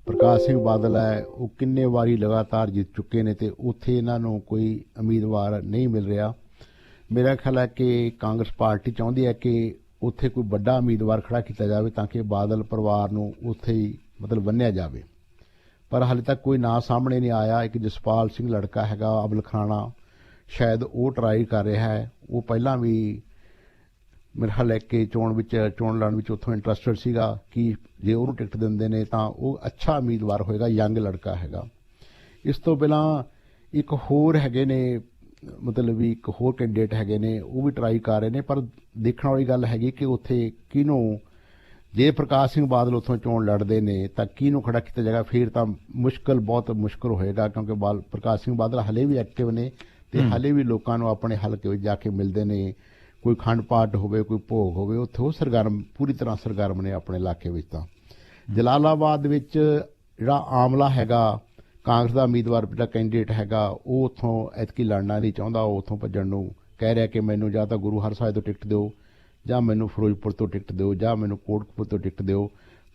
ਪ੍ਰਕਾਸ਼ ਸਿੰਘ ਬਾਦਲ ਹੈ ਉਹ ਕਿੰਨੇ ਵਾਰੀ ਲਗਾਤਾਰ ਜਿੱਤ ਚੁੱਕੇ ਨੇ ਤੇ ਉੱਥੇ ਇਹਨਾਂ ਨੂੰ ਕੋਈ ਉਮੀਦਵਾਰ ਨਹੀਂ ਮਿਲ ਰਿਹਾ। ਮੇਰਾ ਖਿਆਲ ਹੈ ਕਿ ਕਾਂਗਰਸ ਪਾਰਟੀ ਚਾਹੁੰਦੀ ਹੈ ਕਿ ਉੱਥੇ ਕੋਈ ਵੱਡਾ ਉਮੀਦਵਾਰ ਖੜਾ ਕੀਤਾ ਜਾਵੇ ਤਾਂ ਕਿ ਬਾਦਲ ਪਰਿਵਾਰ ਨੂੰ ਉੱਥੇ ਹੀ ਮਤਲਬ ਬੰਨਿਆ ਜਾਵੇ, ਪਰ ਹਾਲੇ ਤੱਕ ਕੋਈ ਨਾਂ ਸਾਹਮਣੇ ਨਹੀਂ ਆਇਆ। ਇੱਕ ਜਸਪਾਲ ਸਿੰਘ ਲੜਕਾ ਹੈਗਾ ਅਬਲ ਖਾਣਾ, ਸ਼ਾਇਦ ਉਹ ਟਰਾਈ ਕਰ ਰਿਹਾ ਹੈ। ਉਹ ਪਹਿਲਾਂ ਵੀ ਮੇਰੇ ਖਿਆਲ ਹੈ ਕਿ ਚੋਣ ਲੜਨ ਵਿੱਚ ਉੱਥੋਂ ਇੰਟਰਸਟਡ ਸੀਗਾ ਕਿ ਜੇ ਉਹਨੂੰ ਟਿਕਟ ਦਿੰਦੇ ਨੇ ਤਾਂ ਉਹ ਅੱਛਾ ਉਮੀਦਵਾਰ ਹੋਏਗਾ, ਯੰਗ ਲੜਕਾ ਹੈਗਾ। ਇਸ ਤੋਂ ਪਹਿਲਾਂ ਇੱਕ ਹੋਰ ਹੈਗੇ ਨੇ, ਮਤਲਬ ਵੀ ਇੱਕ ਹੋਰ ਕੈਂਡੀਡੇਟ ਹੈਗੇ ਨੇ, ਉਹ ਵੀ ਟਰਾਈ ਕਰ ਰਹੇ ਨੇ। ਪਰ ਦੇਖਣ ਵਾਲੀ ਗੱਲ ਹੈਗੀ ਕਿ ਉੱਥੇ ਕਿਹਨੂੰ, ਜੇ ਪ੍ਰਕਾਸ਼ ਸਿੰਘ ਬਾਦਲ ਉੱਥੋਂ ਚੋਣ ਲੜਦੇ ਨੇ ਤਾਂ ਕਿਹਨੂੰ ਖੜਾ ਕੀਤਾ ਜਾਏਗਾ, ਫਿਰ ਤਾਂ ਬਹੁਤ ਮੁਸ਼ਕਲ ਹੋਏਗਾ, ਕਿਉਂਕਿ ਪ੍ਰਕਾਸ਼ ਸਿੰਘ ਬਾਦਲ ਹਲੇ ਵੀ ਐਕਟਿਵ ਨੇ ਤੇ ਹਲੇ ਵੀ ਲੋਕਾਂ ਨੂੰ ਆਪਣੇ ਹਲਕੇ ਵਿੱਚ ਜਾ ਕੇ ਮਿਲਦੇ ਨੇ। ਕੋਈ ਖੰਡ ਪਾਠ ਹੋਵੇ, ਕੋਈ ਭੋਗ ਹੋਵੇ, ਉੱਥੇ ਉਹ ਪੂਰੀ ਤਰ੍ਹਾਂ ਸਰਗਰਮ ਨੇ ਆਪਣੇ ਇਲਾਕੇ ਵਿੱਚ। ਤਾਂ ਜਲਾਲਾਬਾਦ ਵਿੱਚ ਜਿਹੜਾ ਆਮਲਾ ਹੈਗਾ, ਕਾਂਗਰਸ ਦਾ ਉਮੀਦਵਾਰ ਜਿਹੜਾ ਕੈਂਡੀਡੇਟ ਹੈਗਾ, ਉਹ ਉੱਥੋਂ ਐਤਕੀ ਲੜਨਾ ਨਹੀਂ ਚਾਹੁੰਦਾ। ਉਹ ਉੱਥੋਂ ਭੱਜਣ ਨੂੰ ਕਹਿ ਰਿਹਾ ਕਿ ਮੈਨੂੰ ਜਾਂ ਤਾਂ ਗੁਰੂ ਹਰਸਾਏ ਤੋਂ ਟਿਕਟ ਦਿਓ, ਜਾਂ ਮੈਨੂੰ ਫਿਰੋਜ਼ਪੁਰ ਤੋਂ ਟਿਕਟ ਦਿਓ, ਜਾਂ ਮੈਨੂੰ ਕੋਟਕਪੁਰ ਤੋਂ ਟਿਕਟ ਦਿਓ।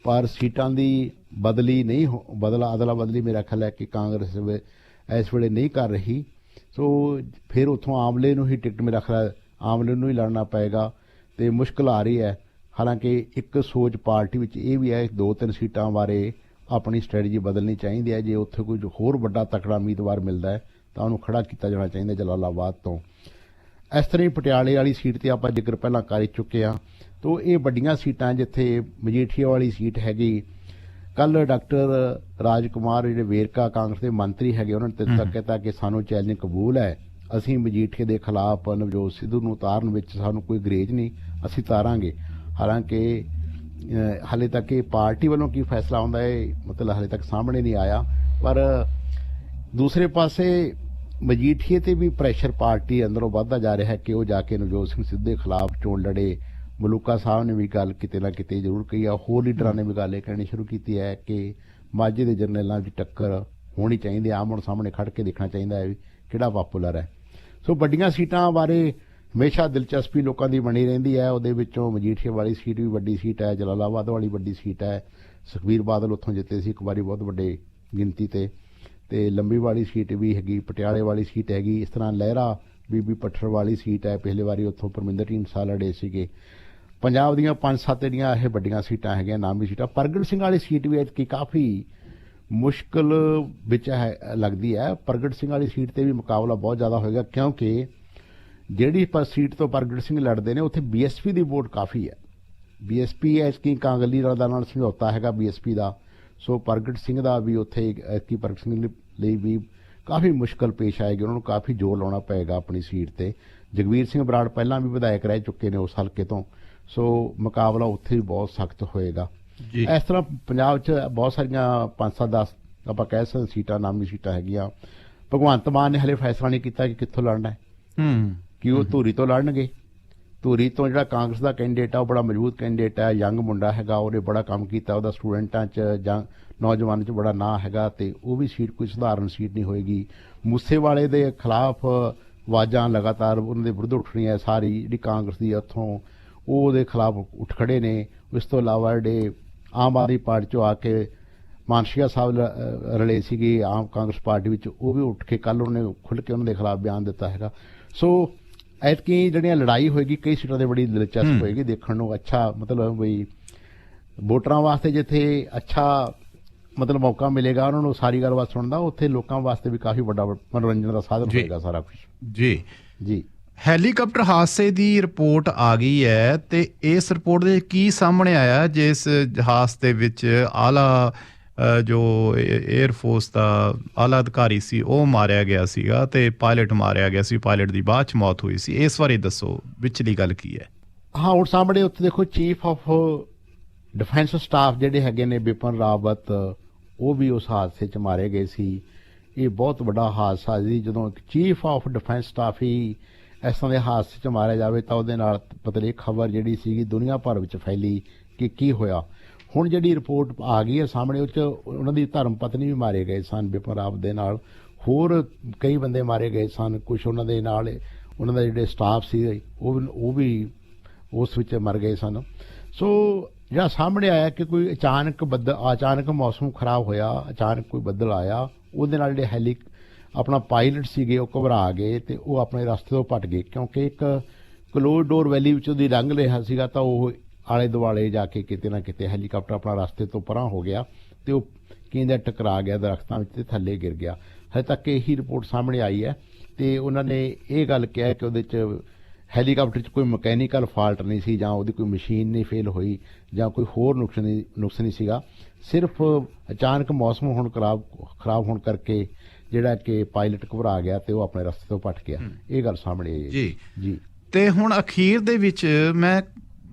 ਪਰ ਸੀਟਾਂ ਦੀ ਬਦਲੀ ਨਹੀਂ ਅਦਲਾ ਬਦਲੀ ਮੇਰਾ ਖਿਆਲ ਹੈ ਕਿ ਕਾਂਗਰਸ ਇਸ ਵੇਲੇ ਨਹੀਂ ਕਰ ਰਹੀ। ਸੋ ਫਿਰ ਉੱਥੋਂ ਆਮਲੇ ਨੂੰ ਹੀ ਟਿਕਟ, ਮੇਰਾ ਖਿਆਲ ਆਮਲੇ ਨੂੰ ਹੀ ਲੜਨਾ ਪਏਗਾ ਤੇ ਮੁਸ਼ਕਲ ਆ ਰਹੀ ਹੈ। ਹਾਲਾਂਕਿ ਇੱਕ ਸੋਚ ਪਾਰਟੀ ਵਿੱਚ ਇਹ ਵੀ ਹੈ 2-3 ਸੀਟਾਂ ਬਾਰੇ ਆਪਣੀ ਸਟ੍ਰੈਟਜੀ ਬਦਲਣੀ ਚਾਹੀਦੀ ਹੈ। ਜੇ ਉੱਥੇ ਕੋਈ ਹੋਰ ਵੱਡਾ ਤਕੜਾ ਉਮੀਦਵਾਰ ਮਿਲਦਾ ਹੈ ਤਾਂ ਉਹਨੂੰ ਖੜਾ ਕੀਤਾ ਜਾਣਾ ਚਾਹੀਦਾ ਜਲਾਲਾਬਾਦ ਤੋਂ। ਇਸ ਤਰ੍ਹਾਂ ਹੀ ਪਟਿਆਲੇ ਵਾਲੀ ਸੀਟ ਤੇ ਆਪਾਂ ਜ਼ਿਕਰ ਪਹਿਲਾਂ ਕਰ ਚੁੱਕੇ ਹਾਂ। ਤੋ ਇਹ ਵੱਡੀਆਂ ਸੀਟਾਂ, ਜਿੱਥੇ ਮਜੀਠੀਆ ਵਾਲੀ ਸੀਟ ਹੈਗੀ, ਕੱਲ ਡਾਕਟਰ ਰਾਜ ਕੁਮਾਰ ਜਿਹੜੇ ਵੇਰਕਾ ਕਾਂਗਰਸ ਦੇ ਮੰਤਰੀ ਹੈਗੇ, ਉਹਨਾਂ ਨੇ ਤੱਕ ਕਹਿਤਾ ਕਿ ਸਾਨੂੰ ਚੈਲੰਜ ਕਬੂਲ ਹੈ, ਅਸੀਂ ਮਜੀਠੀਏ ਦੇ ਖਿਲਾਫ ਨਵਜੋਤ ਸਿੱਧੂ ਨੂੰ ਉਤਾਰਨ ਵਿੱਚ ਸਾਨੂੰ ਕੋਈ ਗਰੇਜ ਨਹੀਂ, ਅਸੀਂ ਉਤਾਰਾਂਗੇ। ਹਾਲਾਂਕਿ ਹਾਲੇ ਤੱਕ ਇਹ ਪਾਰਟੀ ਵੱਲੋਂ ਕੀ ਫੈਸਲਾ ਆਉਂਦਾ ਹੈ, ਮਤਲਬ ਹਾਲੇ ਤੱਕ ਸਾਹਮਣੇ ਨਹੀਂ ਆਇਆ। ਪਰ ਦੂਸਰੇ ਪਾਸੇ ਮਜੀਠੀਏ ਤੇ ਵੀ ਪ੍ਰੈਸ਼ਰ ਪਾਰਟੀ ਅੰਦਰੋਂ ਵੱਧਦਾ ਜਾ ਰਿਹਾ ਹੈ ਕਿ ਉਹ ਜਾ ਕੇ ਨਵਜੋਤ ਸਿੰਘ ਸਿੱਧੂ ਦੇ ਖਿਲਾਫ ਚੋਣ ਲੜੇ। ਮਲੂਕਾ ਸਾਹਿਬ ਨੇ ਵੀ ਗੱਲ ਕਿਤੇ ਨਾ ਕਿਤੇ ਜ਼ਰੂਰ ਕਹੀ ਆ, ਹੋਰ ਲੀਡਰਾਂ ਨੇ ਵੀ ਗੱਲ ਇਹ ਕਹਿਣੀ ਸ਼ੁਰੂ ਕੀਤੀ ਹੈ ਕਿ ਮਾਝੇ ਦੇ ਜਰਨੈਲਾਂ ਦੀ ਟੱਕਰ ਹੋਣੀ ਚਾਹੀਦੀ, ਆਮਣ ਸਾਹਮਣੇ ਖੜ ਕੇ ਦੇਖਣਾ ਚਾਹੀਦਾ ਹੈ ਵੀ ਕਿਹੜਾ ਪਾਪੂਲਰ ਹੈ। ਸੋ ਵੱਡੀਆਂ ਸੀਟਾਂ ਬਾਰੇ ਹਮੇਸ਼ਾ ਦਿਲਚਸਪੀ ਲੋਕਾਂ ਦੀ ਬਣੀ ਰਹਿੰਦੀ ਹੈ। ਉਹਦੇ ਵਿੱਚੋਂ ਮਜੀਠੀਆ ਵਾਲੀ ਸੀਟ ਵੀ ਵੱਡੀ ਸੀਟ ਹੈ, ਜਲਾਲਾਬਾਦ ਵਾਲੀ ਵੱਡੀ ਸੀਟ ਹੈ। ਸੁਖਬੀਰ ਬਾਦਲ ਉੱਥੋਂ ਜਿੱਤੇ ਸੀ ਇੱਕ ਵਾਰੀ ਬਹੁਤ ਵੱਡੇ ਗਿਣਤੀ ਤੇ ਲੰਬੀ ਵਾਲੀ ਸੀਟ ਵੀ ਹੈਗੀ, ਪਟਿਆਲੇ ਵਾਲੀ ਸੀਟ ਹੈਗੀ। ਇਸ ਤਰ੍ਹਾਂ ਲਹਿਰਾ ਬੀਬੀ ਪੱਠਰ ਵਾਲੀ ਸੀਟ ਹੈ, ਪਿਛਲੇ ਵਾਰੀ ਉੱਥੋਂ ਪਰਮਿੰਦਰ ਢੀਂਡਸਾ ਲੜੇ ਸੀਗੇ। ਪੰਜਾਬ ਦੀਆਂ 5-7 ਜਿਹੜੀਆਂ ਇਹ ਵੱਡੀਆਂ ਸੀਟਾਂ ਹੈਗੀਆਂ, ਨਾਮੀ ਸੀਟਾਂ। ਪ੍ਰਗਟ ਸਿੰਘ ਵਾਲੀ ਸੀਟ ਵੀ ਐਤਕੀ ਕਾਫੀ ਮੁਸ਼ਕਲ ਵਿੱਚ ਲੱਗਦੀ ਹੈ। ਪ੍ਰਗਟ ਸਿੰਘ ਵਾਲੀ ਸੀਟ ਤੇ ਵੀ ਮੁਕਾਬਲਾ ਬਹੁਤ ਜ਼ਿਆਦਾ ਹੋਏਗਾ, ਕਿਉਂਕਿ ਜਿਹੜੀ ਸੀਟ ਤੋਂ ਪ੍ਰਗਟ ਸਿੰਘ ਲੜਦੇ ਨੇ ਉੱਥੇ ਬੀਐਸਪੀ ਦੀ ਵੋਟ ਕਾਫੀ ਹੈ। ਬੀਐਸਪੀ ਐਤਕੀ ਕਾਂਗਲੀ ਦਾ ਨਾਲ ਸਮਝੌਤਾ ਹੈਗਾ ਬੀਐਸਪੀ ਦਾ। ਸੋ ਪ੍ਰਗਟ ਸਿੰਘ ਦਾ ਵੀ ਉੱਥੇ ਐਤਕੀ ਪ੍ਰਗਟ ਸਿੰਘ ਲਈ ਵੀ ਕਾਫੀ ਮੁਸ਼ਕਲ ਪੇਸ਼ ਆਏਗੀ, ਉਹਨਾਂ ਨੂੰ ਕਾਫੀ ਜ਼ੋਰ ਲਾਉਣਾ ਪਏਗਾ ਆਪਣੀ ਸੀਟ ਤੇ। ਜਗਵੀਰ ਸਿੰਘ ਬਰਾੜ ਪਹਿਲਾਂ ਵੀ ਵਿਧਾਇਕ ਰਹਿ ਚੁੱਕੇ ਨੇ ਉਸ ਹਲਕੇ ਤੋਂ, ਸੋ ਮੁਕਾਬਲਾ ਉੱਥੇ ਵੀ ਬਹੁਤ ਸਖਤ ਹੋਏਗਾ। ਇਸ ਤਰ੍ਹਾਂ ਪੰਜਾਬ 'ਚ ਬਹੁਤ ਸਾਰੀਆਂ 5-7-10 ਆਪਾਂ ਕਹਿ ਸਕਦੇ ਸੀਟਾਂ, ਨਾਮੀ ਸੀਟਾਂ ਹੈਗੀਆਂ। ਭਗਵੰਤ ਮਾਨ ਨੇ ਹਲੇ ਫੈਸਲਾ ਨਹੀਂ ਕੀਤਾ ਕਿ ਕਿੱਥੋਂ ਲੜਨਾ ਹੈ, ਕਿ ਉਹ ਧੂਰੀ ਤੋਂ ਲੜਨਗੇ। ਧੂਰੀ ਤੋਂ ਜਿਹੜਾ ਕਾਂਗਰਸ ਦਾ ਕੈਂਡੀਡੇਟ ਆ ਉਹ ਬੜਾ ਮਜ਼ਬੂਤ ਕੈਂਡੀਡੇਟ ਹੈ, ਯੰਗ ਮੁੰਡਾ ਹੈਗਾ, ਉਹਨੇ ਬੜਾ ਕੰਮ ਕੀਤਾ, ਉਹਦਾ ਸਟੂਡੈਂਟਾਂ 'ਚ ਜਾਂ ਨੌਜਵਾਨਾਂ 'ਚ ਬੜਾ ਨਾਂ ਹੈਗਾ, ਤੇ ਉਹ ਵੀ ਸੀਟ ਕੋਈ ਸਧਾਰਨ ਸੀਟ ਨਹੀਂ ਹੋਏਗੀ। ਮੂਸੇਵਾਲੇ ਦੇ ਖਿਲਾਫ ਆਵਾਜ਼ਾਂ ਲਗਾਤਾਰ ਉਹਨਾਂ ਦੇ ਵਿਰੁੱਧ ਉੱਠਣੀਆਂ, ਸਾਰੀ ਜਿਹੜੀ ਕਾਂਗਰਸ ਦੀ ਉੱਥੋਂ ਉਹ ਉਹਦੇ ਖਿਲਾਫ ਉੱਠ ਖੜੇ ਨੇ। ਇਸ ਤੋਂ ਇਲਾਵਾ ਜਿਹੜੇ ਆਮ ਆਦਮੀ ਪਾਰਟੀ 'ਚੋਂ ਆ ਕੇ ਮਾਨਸ਼ੀਆ ਸਾਹਿਬ ਰਲੇ ਸੀਗੇ ਆਮ ਕਾਂਗਰਸ ਪਾਰਟੀ ਵਿੱਚ, ਉਹ ਵੀ ਉੱਠ ਕੇ ਕੱਲ੍ਹ ਉਹਨੇ ਖੁੱਲ੍ਹ ਕੇ ਉਹਨਾਂ ਦੇ ਖਿਲਾਫ ਬਿਆਨ ਦਿੱਤਾ ਹੈਗਾ। ਸੋ ਐਤਕੀ ਜਿਹੜੀਆਂ ਲੜਾਈ ਹੋਏਗੀ ਕਈ ਸੀਟਾਂ 'ਤੇ ਬੜੀ ਦਿਲਚਸਪ ਹੋਏਗੀ ਦੇਖਣ ਨੂੰ। ਅੱਛਾ, ਮਤਲਬ ਬਈ ਵੋਟਰਾਂ ਵਾਸਤੇ ਜਿੱਥੇ ਅੱਛਾ ਮਤਲਬ ਮੌਕਾ ਮਿਲੇਗਾ ਉਹਨਾਂ ਨੂੰ ਸਾਰੀ ਗੱਲਬਾਤ ਸੁਣਨ ਦਾ, ਉੱਥੇ ਲੋਕਾਂ ਵਾਸਤੇ ਵੀ ਕਾਫੀ ਵੱਡਾ ਮਨੋਰੰਜਨ ਦਾ ਸਾਧਨ ਹੋਏਗਾ ਸਾਰਾ ਕੁਝ। ਜੀ ਹੈਲੀਕਾਪਟਰ ਹਾਦਸੇ ਦੀ ਰਿਪੋਰਟ ਆ ਗਈ ਹੈ ਤੇ ਇਸ ਰਿਪੋਰਟ ਦੇ ਕੀ ਸਾਹਮਣੇ ਆਇਆ, ਜਿਸ ਹਾਦਸੇ ਦੇ ਵਿੱਚ ਆਲਾ ਜੋ 에ਅਰ ਫੋਰਸ ਦਾ ਆਲਾ ਅਧਿਕਾਰੀ ਸੀ ਉਹ ਮਾਰਿਆ ਗਿਆ ਸੀਗਾ ਤੇ ਪਾਇਲਟ ਮਾਰਿਆ ਗਿਆ ਸੀ, ਪਾਇਲਟ ਦੀ ਬਾਅਦ ਚ ਮੌਤ ਹੋਈ ਸੀ। ਇਸ ਬਾਰੇ ਦੱਸੋ, ਵਿਚਲੀ ਗੱਲ ਕੀ ਹੈ? ਹਾਂ, ਹੁਣ ਸਾਹਮਣੇ ਉੱਥੇ ਦੇਖੋ ਚੀਫ ਆਫ ਡਿਫੈਂਸ ਸਟਾਫ ਜਿਹੜੇ ਹੈਗੇ ਨੇ ਬਿਪਨ ਰਾਵਤ, ਉਹ ਵੀ ਉਸ ਹਾਦਸੇ 'ਚ ਮਾਰੇ ਗਏ ਸੀ। ਇਹ ਬਹੁਤ ਵੱਡਾ ਹਾਦਸਾ ਸੀ। ਜਦੋਂ ਇੱਕ ਚੀਫ ਆਫ ਡਿਫੈਂਸ ਸਟਾਫ ਹੀ ਇਸ ਤਰ੍ਹਾਂ ਦੇ ਹਾਦਸੇ 'ਚ ਮਾਰਿਆ ਜਾਵੇ ਤਾਂ ਉਹਦੇ ਨਾਲ ਪਤਲੀ ਖਬਰ ਜਿਹੜੀ ਸੀਗੀ ਦੁਨੀਆ ਭਰ ਵਿੱਚ ਫੈਲੀ ਕਿ ਕੀ ਹੋਇਆ। ਹੁਣ ਜਿਹੜੀ ਰਿਪੋਰਟ ਆ ਗਈ ਹੈ ਸਾਹਮਣੇ, ਉਹ 'ਚ ਉਹਨਾਂ ਦੀ ਧਰਮ ਪਤਨੀ ਵੀ ਮਾਰੇ ਗਏ ਸਨ ਬਿਪਨ ਰਾਵਤ ਦੇ ਨਾਲ, ਹੋਰ ਕਈ ਬੰਦੇ ਮਾਰੇ ਗਏ ਸਨ। ਕੁਛ ਉਹਨਾਂ ਦੇ ਨਾਲ ਉਹਨਾਂ ਦਾ ਜਿਹੜੇ ਸਟਾਫ ਸੀ ਉਹ ਵੀ ਉਸ ਵਿੱਚ ਮਰ ਗਏ ਸਨ। ਸੋ ਜਿਹੜਾ ਸਾਹਮਣੇ ਆਇਆ ਕਿ ਕੋਈ ਅਚਾਨਕ ਮੌਸਮ ਖਰਾਬ ਹੋਇਆ, ਅਚਾਨਕ ਕੋਈ ਬੱਦਲ ਆਇਆ, ਉਹਦੇ ਨਾਲ ਜਿਹੜੇ ਆਪਣਾ ਪਾਇਲਟ ਸੀਗੇ ਉਹ ਘਬਰਾ ਗਏ ਤੇ ਉਹ ਆਪਣੇ ਰਸਤੇ ਤੋਂ ਭੱਟ ਗਏ, ਕਿਉਂਕਿ ਇੱਕ ਕਲੋਜ਼ ਡੋਰ ਵੈਲੀ ਵਿੱਚੋਂ ਦੀ ਲੰਘ ਰਿਹਾ ਸੀਗਾ ਤਾਂ ਉਹ ਆਲੇ ਦੁਆਲੇ ਜਾ ਕੇ ਕਿਤੇ ਨਾ ਕਿਤੇ ਹੈਲੀਕਾਪਟਰ ਆਪਣਾ ਰਸਤੇ ਤੋਂ ਪਰਾਂ ਹੋ ਗਿਆ ਤੇ ਉਹ ਕਹਿੰਦਾ ਟਕਰਾ ਗਿਆ ਦਰਖਤਾਂ ਵਿੱਚ ਤੇ ਥੱਲੇ ਗਿਰ ਗਿਆ। ਹਜੇ ਤੱਕ ਇਹੀ ਰਿਪੋਰਟ ਸਾਹਮਣੇ ਆਈ ਹੈ ਤੇ ਉਹਨਾਂ ਨੇ ਇਹ ਗੱਲ ਕਿਹਾ ਕਿ ਉਹਦੇ 'ਚ ਹੈਲੀਕਾਪਟਰ 'ਚ ਕੋਈ ਮਕੈਨੀਕਲ ਫਾਲਟ ਨਹੀਂ ਸੀ, ਜਾਂ ਉਹਦੀ ਕੋਈ ਮਸ਼ੀਨ ਨਹੀਂ ਫੇਲ ਹੋਈ, ਜਾਂ ਕੋਈ ਹੋਰ ਨੁਕਸ ਨਹੀਂ ਸੀਗਾ। ਸਿਰਫ ਅਚਾਨਕ ਮੌਸਮ ਹੁਣ ਖਰਾਬ ਹੋਣ ਕਰਕੇ ਜਿਹੜਾ ਕਿ ਪਾਇਲਟ ਘਬਰਾ ਗਿਆ ਤੇ ਉਹ ਆਪਣੇ ਰਸਤੇ ਤੋਂ ਭੱਜ ਗਿਆ। ਇਹ ਗੱਲ ਸਾਹਮਣੇ ਆਈ ਹੈ ਜੀ। ਤੇ ਹੁਣ ਅਖੀਰ ਦੇ ਵਿੱਚ ਮੈਂ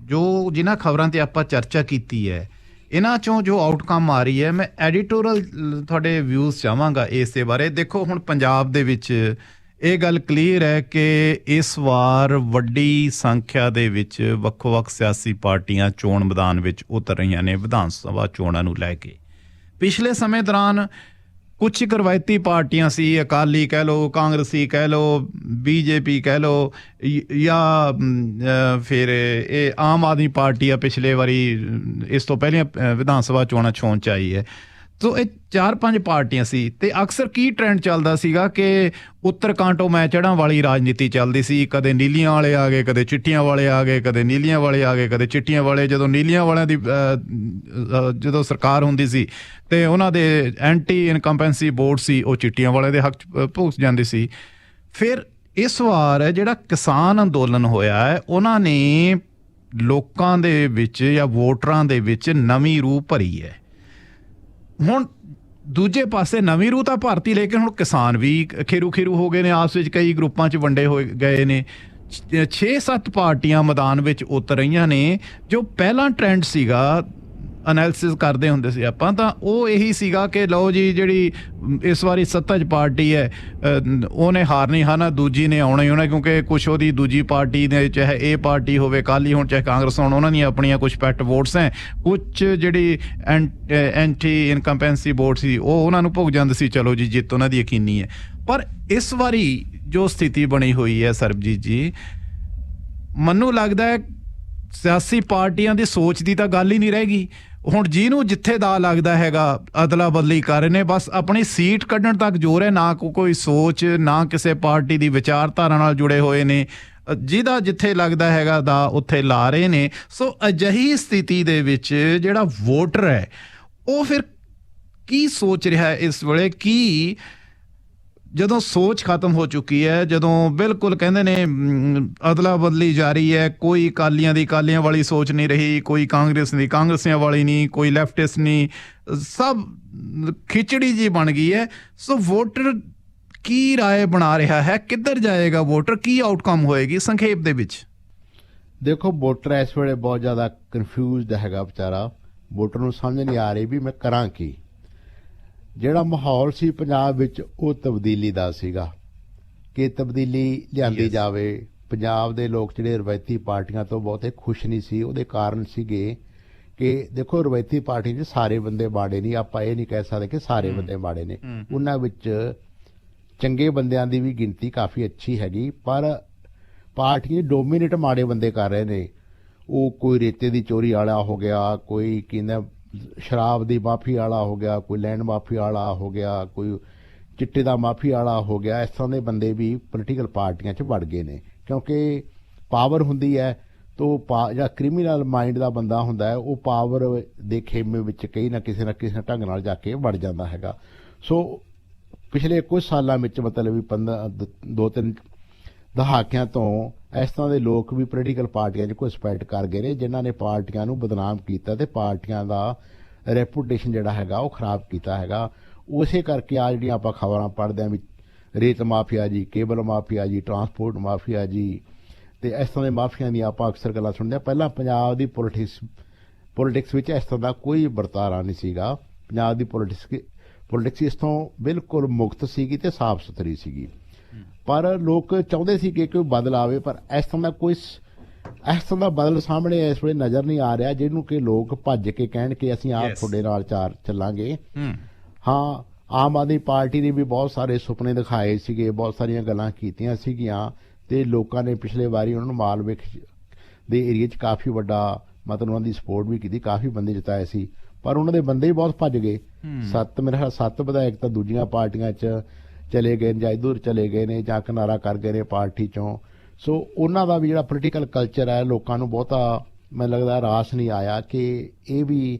ਜਿਨ੍ਹਾਂ ਖਬਰਾਂ ਤੇ ਆਪਾਂ ਚਰਚਾ ਕੀਤੀ ਹੈ, ਇਹਨਾਂ ਚੋਂ ਜੋ ਆਊਟਕਮ ਆ ਰਹੀ ਹੈ, ਮੈਂ ਐਡੀਟੋਰੀਅਲ ਤੁਹਾਡੇ ਵਿਊਜ਼ ਚਾਹਾਂਗਾ ਇਸ ਦੇ ਬਾਰੇ। ਦੇਖੋ ਹੁਣ ਪੰਜਾਬ ਦੇ ਵਿੱਚ ਇਹ ਗੱਲ ਕਲੀਅਰ ਹੈ ਕਿ ਇਸ ਵਾਰ ਵੱਡੀ ਸੰਖਿਆ ਦੇ ਵਿੱਚ ਵੱਖੋ-ਵੱਖ ਸਿਆਸੀ ਪਾਰਟੀਆਂ ਚੋਣ ਮੈਦਾਨ ਵਿੱਚ ਉਤਰ ਰਹੀਆਂ ਨੇ ਵਿਧਾਨ ਸਭਾ ਚੋਣਾਂ ਨੂੰ ਲੈ ਕੇ। ਪਿਛਲੇ ਸਮੇਂ ਦੌਰਾਨ ਕੁਛ ਇੱਕ ਰਵਾਇਤੀ ਪਾਰਟੀਆਂ ਸੀ, ਅਕਾਲੀ ਕਹਿ ਲਓ, ਕਾਂਗਰਸੀ ਕਹਿ ਲਓ, ਬੀਜੇਪੀ ਕਹਿ ਲਓ, ਜਾਂ ਫਿਰ ਇਹ ਆਮ ਆਦਮੀ ਪਾਰਟੀ ਆ ਪਿਛਲੇ ਵਾਰੀ ਇਸ ਤੋਂ ਪਹਿਲੀਆਂ ਵਿਧਾਨ ਸਭਾ ਚੋਣਾਂ ਛੋਣ 'ਚ ਆਈ ਹੈ। ਸੋ ਇਹ 4-5 ਪਾਰਟੀਆਂ ਸੀ ਤੇ ਅਕਸਰ ਕੀ ਟ੍ਰੈਂਡ ਚੱਲਦਾ ਸੀਗਾ ਕਿ ਉੱਤਰ ਕਾਂਟੋ ਮੈਂ ਚੜ੍ਹਾਂ ਵਾਲੀ ਰਾਜਨੀਤੀ ਚੱਲਦੀ ਸੀ। ਕਦੇ ਨੀਲੀਆਂ ਵਾਲੇ ਆ ਗਏ, ਕਦੇ ਚਿੱਟੀਆਂ ਵਾਲੇ ਆ ਗਏ, ਕਦੇ ਨੀਲੀਆਂ ਵਾਲੇ ਆ ਗਏ, ਕਦੇ ਚਿੱਟੀਆਂ ਵਾਲੇ। ਜਦੋਂ ਨੀਲੀਆਂ ਵਾਲਿਆਂ ਦੀ ਜਦੋਂ ਸਰਕਾਰ ਹੁੰਦੀ ਸੀ ਤੇ ਉਹਨਾਂ ਦੇ ਐਂਟੀ ਇਨਕੰਪੈਂਸੀ ਬੋਰਡ ਸੀ, ਉਹ ਚਿੱਟੀਆਂ ਵਾਲੇ ਦੇ ਹੱਕ 'ਚ ਭੁਗਤ ਜਾਂਦੀ ਸੀ। ਫਿਰ ਇਸ ਵਾਰ ਜਿਹੜਾ ਕਿਸਾਨ ਅੰਦੋਲਨ ਹੋਇਆ ਹੈ, ਉਹਨਾਂ ਨੇ ਲੋਕਾਂ ਦੇ ਵਿੱਚ ਜਾਂ ਵੋਟਰਾਂ ਦੇ ਵਿੱਚ ਨਵੀਂ ਰੂਹ ਭਰੀ ਹੈ। ਹੁਣ ਦੂਜੇ ਪਾਸੇ ਨਵੀਂ ਰੂਹ ਤਾਂ ਭਾਰਤੀ, ਲੇਕਿਨ ਹੁਣ ਕਿਸਾਨ ਵੀ ਖੇਰੂ ਹੋ ਗਏ ਨੇ, ਆਪਸ ਵਿੱਚ ਕਈ ਗਰੁੱਪਾਂ 'ਚ ਵੰਡੇ ਹੋਏ ਗਏ ਨੇ। 6-7 ਪਾਰਟੀਆਂ ਮੈਦਾਨ ਵਿੱਚ ਉਤਰ ਰਹੀਆਂ ਨੇ। ਜੋ ਪਹਿਲਾਂ ਟ੍ਰੈਂਡ ਸੀਗਾ, ਅਨੈਲਿਸਿਸ ਕਰਦੇ ਹੁੰਦੇ ਸੀ ਆਪਾਂ, ਤਾਂ ਉਹ ਇਹੀ ਸੀਗਾ ਕਿ ਲਓ ਜੀ ਜਿਹੜੀ ਇਸ ਵਾਰੀ ਸੱਤਾ 'ਚ ਪਾਰਟੀ ਹੈ ਉਹਨੇ ਹਾਰਨੀ ਹੈ, ਦੂਜੀ ਨੇ ਆਉਣਾ ਹੀ ਹੋਣਾ, ਕਿਉਂਕਿ ਕੁਛ ਉਹਦੀ ਦੂਜੀ ਪਾਰਟੀ ਨੇ, ਚਾਹੇ ਇਹ ਪਾਰਟੀ ਹੋਵੇ ਅਕਾਲੀ ਹੋਣ ਚਾਹੇ ਕਾਂਗਰਸ ਹੋਣ, ਉਹਨਾਂ ਦੀਆਂ ਆਪਣੀਆਂ ਕੁਛ ਪੈਟ ਵੋਟਸ ਹੈ। ਕੁਛ ਜਿਹੜੀ ਐਂਟੀ ਇਨਕੰਪੈਂਸੀ ਵੋਟ ਸੀ ਉਹ ਉਹਨਾਂ ਨੂੰ ਭੁਗ ਜਾਂਦੇ ਸੀ, ਚਲੋ ਜੀ ਜਿੱਤ ਉਹਨਾਂ ਦੀ ਯਕੀਨੀ ਹੈ। ਪਰ ਇਸ ਵਾਰੀ ਜੋ ਸਥਿਤੀ ਬਣੀ ਹੋਈ ਹੈ ਸਰਬਜੀਤ ਜੀ, ਮੈਨੂੰ ਲੱਗਦਾ ਹੈ ਸਿਆਸੀ ਪਾਰਟੀਆਂ ਦੀ ਸੋਚ ਦੀ ਤਾਂ ਗੱਲ ਹੀ ਨਹੀਂ ਰਹਿ ਗਈ। ਹੁਣ ਜਿਹਨੂੰ ਜਿੱਥੇ ਦਾ ਲੱਗਦਾ ਹੈਗਾ ਅਦਲਾ ਬਦਲੀ ਕਰ ਰਹੇ ਨੇ, ਬਸ ਆਪਣੀ ਸੀਟ ਕੱਢਣ ਤੱਕ ਜ਼ੋਰ ਹੈ, ਨਾ ਕੋਈ ਸੋਚ, ਨਾ ਕਿਸੇ ਪਾਰਟੀ ਦੀ ਵਿਚਾਰਧਾਰਾ ਨਾਲ ਜੁੜੇ ਹੋਏ ਨੇ। ਜਿਹਦਾ ਜਿੱਥੇ ਲੱਗਦਾ ਹੈਗਾ ਦਾ ਉੱਥੇ ਲਾ ਰਹੇ ਨੇ। ਸੋ ਅਜਿਹੀ ਸਥਿਤੀ ਦੇ ਵਿੱਚ ਜਿਹੜਾ ਵੋਟਰ ਹੈ ਉਹ ਫਿਰ ਕੀ ਸੋਚ ਰਿਹਾ ਹੈ ਇਸ ਵੇਲੇ? ਕੀ ਜਦੋਂ ਸੋਚ ਖਤਮ ਹੋ ਚੁੱਕੀ ਹੈ, ਜਦੋਂ ਬਿਲਕੁਲ ਕਹਿੰਦੇ ਨੇ ਅਦਲਾ ਬਦਲੀ ਜਾਰੀ ਹੈ, ਕੋਈ ਅਕਾਲੀਆਂ ਦੀ ਅਕਾਲੀਆਂ ਵਾਲੀ ਸੋਚ ਨਹੀਂ ਰਹੀ, ਕੋਈ ਕਾਂਗਰਸ ਦੀ ਕਾਂਗਰਸੀਆਂ ਵਾਲੀ ਨਹੀਂ, ਕੋਈ ਲੈਫਟਿਸਟ ਨਹੀਂ, ਸਭ ਖਿਚੜੀ ਜੀ ਬਣ ਗਈ ਹੈ। ਸੋ ਵੋਟਰ ਕੀ ਰਾਏ ਬਣਾ ਰਿਹਾ ਹੈ, ਕਿੱਧਰ ਜਾਏਗਾ ਵੋਟਰ, ਕੀ ਆਊਟਕਮ ਹੋਏਗੀ ਸੰਖੇਪ ਦੇ ਵਿੱਚ? ਦੇਖੋ, ਵੋਟਰ ਇਸ ਵੇਲੇ ਬਹੁਤ ਜ਼ਿਆਦਾ ਕਨਫਿਊਜ਼ਡ ਹੈਗਾ ਵਿਚਾਰਾ। ਵੋਟਰ ਨੂੰ ਸਮਝ ਨਹੀਂ ਆ ਰਹੀ ਵੀ ਮੈਂ ਕਰਾਂ ਕੀ। ਜਿਹੜਾ ਮਾਹੌਲ ਸੀ ਪੰਜਾਬ ਵਿੱਚ ਉਹ ਤਬਦੀਲੀ ਦਾ ਸੀਗਾ ਕਿ ਤਬਦੀਲੀ ਲਿਆਂਦੀ ਜਾਵੇ। ਪੰਜਾਬ ਦੇ ਲੋਕ ਜਿਹੜੇ ਰਵਾਇਤੀ ਪਾਰਟੀਆਂ ਤੋਂ ਬਹੁਤੇ ਖੁਸ਼ ਨਹੀਂ ਸੀ। ਉਹਦੇ ਕਾਰਨ ਸੀਗੇ ਕਿ ਦੇਖੋ, ਰਵਾਇਤੀ ਪਾਰਟੀ 'ਚ ਸਾਰੇ ਬੰਦੇ ਮਾੜੇ ਨਹੀਂ, ਆਪਾਂ ਇਹ ਨਹੀਂ ਕਹਿ ਸਕਦੇ ਕਿ ਸਾਰੇ ਬੰਦੇ ਮਾੜੇ ਨੇ। ਉਹਨਾਂ ਵਿੱਚ ਚੰਗੇ ਬੰਦਿਆਂ ਦੀ ਵੀ ਗਿਣਤੀ ਕਾਫੀ ਅੱਛੀ ਹੈਗੀ, ਪਰ ਪਾਰਟੀਆਂ ਡੋਮੀਨੇਟ ਮਾੜੇ ਬੰਦੇ ਕਰ ਰਹੇ ਨੇ। ਉਹ ਕੋਈ ਰੇਤੇ ਦੀ ਚੋਰੀ ਵਾਲਾ ਹੋ ਗਿਆ, ਕੋਈ ਕਹਿੰਦਾ ਸ਼ਰਾਬ ਦੀ ਮਾਫੀ ਵਾਲਾ ਹੋ ਗਿਆ, ਕੋਈ ਲੈਂਡ ਮਾਫੀ ਵਾਲਾ ਹੋ ਗਿਆ, ਕੋਈ ਚਿੱਟੇ ਦਾ ਮਾਫੀ ਵਾਲਾ ਹੋ ਗਿਆ। ਇਸ ਤਰ੍ਹਾਂ ਦੇ ਬੰਦੇ ਵੀ ਪੋਲੀਟੀਕਲ ਪਾਰਟੀਆਂ 'ਚ ਵੜ ਗਏ ਨੇ, ਕਿਉਂਕਿ ਪਾਵਰ ਹੁੰਦੀ ਹੈ ਤਾਂ ਜਿਹੜਾ ਕ੍ਰਿਮੀਨਲ ਮਾਈਂਡ ਦਾ ਬੰਦਾ ਹੁੰਦਾ ਹੈ ਉਹ ਪਾਵਰ ਦੇ ਖੇਮੇ ਵਿੱਚ ਕਈ ਨਾ ਕਿਸੇ ਢੰਗ ਨਾਲ ਜਾ ਕੇ ਵੜ ਜਾਂਦਾ ਹੈਗਾ। ਸੋ ਪਿਛਲੇ ਕੁਝ ਸਾਲਾਂ ਵਿੱਚ ਮਤਲਬ ਵੀ 2-3 ਦਹਾਕਿਆਂ ਤੋਂ ਇਸ ਤਰ੍ਹਾਂ ਦੇ ਲੋਕ ਵੀ ਪੋਲੀਟੀਕਲ ਪਾਰਟੀਆਂ 'ਚ ਘੁਸਪੈਠ ਕਰ ਗਏ ਨੇ, ਜਿਨ੍ਹਾਂ ਨੇ ਪਾਰਟੀਆਂ ਨੂੰ ਬਦਨਾਮ ਕੀਤਾ ਤੇ ਪਾਰਟੀਆਂ ਦਾ ਰੈਪੂਟੇਸ਼ਨ ਜਿਹੜਾ ਹੈਗਾ ਉਹ ਖਰਾਬ ਕੀਤਾ ਹੈਗਾ। ਉਸੇ ਕਰਕੇ ਆ ਜਿਹੜੀਆਂ ਆਪਾਂ ਖਬਰਾਂ ਪੜ੍ਹਦੇ ਹਾਂ ਵੀ ਰੇਤ ਮਾਫੀਆ ਜੀ, ਕੇਬਲ ਮਾਫੀਆ ਜੀ, ਟਰਾਂਸਪੋਰਟ ਮਾਫੀਆ ਜੀ, ਤੇ ਇਸ ਤਰ੍ਹਾਂ ਦੇ ਮਾਫੀਆਂ ਦੀਆਂ ਆਪਾਂ ਅਕਸਰ ਗੱਲਾਂ ਸੁਣਦੇ ਹਾਂ। ਪਹਿਲਾਂ ਪੰਜਾਬ ਦੀ ਪੋਲੀਟਿਕਸ ਵਿੱਚ ਇਸ ਤਰ੍ਹਾਂ ਦਾ ਕੋਈ ਵਰਤਾਰਾ ਨਹੀਂ ਸੀਗਾ। ਪੰਜਾਬ ਦੀ ਪੋਲੀਟਿਕਸ ਇਸ ਤੋਂ ਬਿਲਕੁਲ ਮੁਕਤ ਸੀਗੀ ਤੇ ਸਾਫ਼ ਸੁਥਰੀ ਸੀਗੀ, ਪਰ ਲੋਕ ਚਾਹੁੰਦੇ ਸੀ ਕਿ ਕੋਈ ਬਦਲ ਆਵੇ। ਪਰ ਇਸ ਤਰ੍ਹਾਂ ਦਾ ਬਦਲ ਸਾਹਮਣੇ ਇਸ ਵੇਲੇ ਨਜ਼ਰ ਨਹੀਂ ਆ ਰਿਹਾ, ਜਿਹਨੂੰ ਕਿ ਲੋਕ ਭੱਜ ਕੇ ਕਹਿਣ ਕਿ ਅਸੀਂ ਆਪ ਤੁਹਾਡੇ ਨਾਲ ਚੱਲਾਂਗੇ। ਹਾਂ, ਆਮ ਆਦਮੀ ਪਾਰਟੀ ਨੇ ਵੀ ਬਹੁਤ ਸਾਰੇ ਸੁਪਨੇ ਦਿਖਾਏ ਸੀਗੇ, ਬਹੁਤ ਸਾਰੀਆਂ ਗੱਲਾਂ ਕੀਤੀਆਂ ਸੀਗੀਆਂ, ਤੇ ਲੋਕਾਂ ਨੇ ਪਿਛਲੇ ਵਾਰੀ ਉਹਨਾਂ ਨੂੰ ਮਾਲਵੇ ਦੇ ਏਰੀਏ 'ਚ ਕਾਫੀ ਵੱਡਾ ਮਤਲਬ ਉਹਨਾਂ ਦੀ ਸਪੋਰਟ ਵੀ ਕੀਤੀ, ਕਾਫੀ ਬੰਦੇ ਜਿਤਾਏ ਸੀ, ਪਰ ਉਹਨਾਂ ਦੇ ਬੰਦੇ ਵੀ ਬਹੁਤ ਭੱਜ ਗਏ। ਮੇਰੇ ਖਿਆਲ 7 ਵਿਧਾਇਕ ਤਾਂ ਦੂਜੀਆਂ ਪਾਰਟੀਆਂ 'ਚ ਚਲੇ ਗਏ ਨੇ, ਜਾਂ ਇੱਧਰ ਚਲੇ ਗਏ ਨੇ, ਜਾਂ ਕਿਨਾਰਾ ਕਰ ਗਏ ਨੇ ਪਾਰਟੀ 'ਚੋਂ। ਸੋ ਉਹਨਾਂ ਦਾ ਵੀ ਜਿਹੜਾ ਪੋਲੀਟੀਕਲ ਕਲਚਰ ਹੈ, ਲੋਕਾਂ ਨੂੰ ਬਹੁਤਾ ਮੈਨੂੰ ਲੱਗਦਾ ਰਾਸ ਨਹੀਂ ਆਇਆ ਕਿ ਇਹ ਵੀ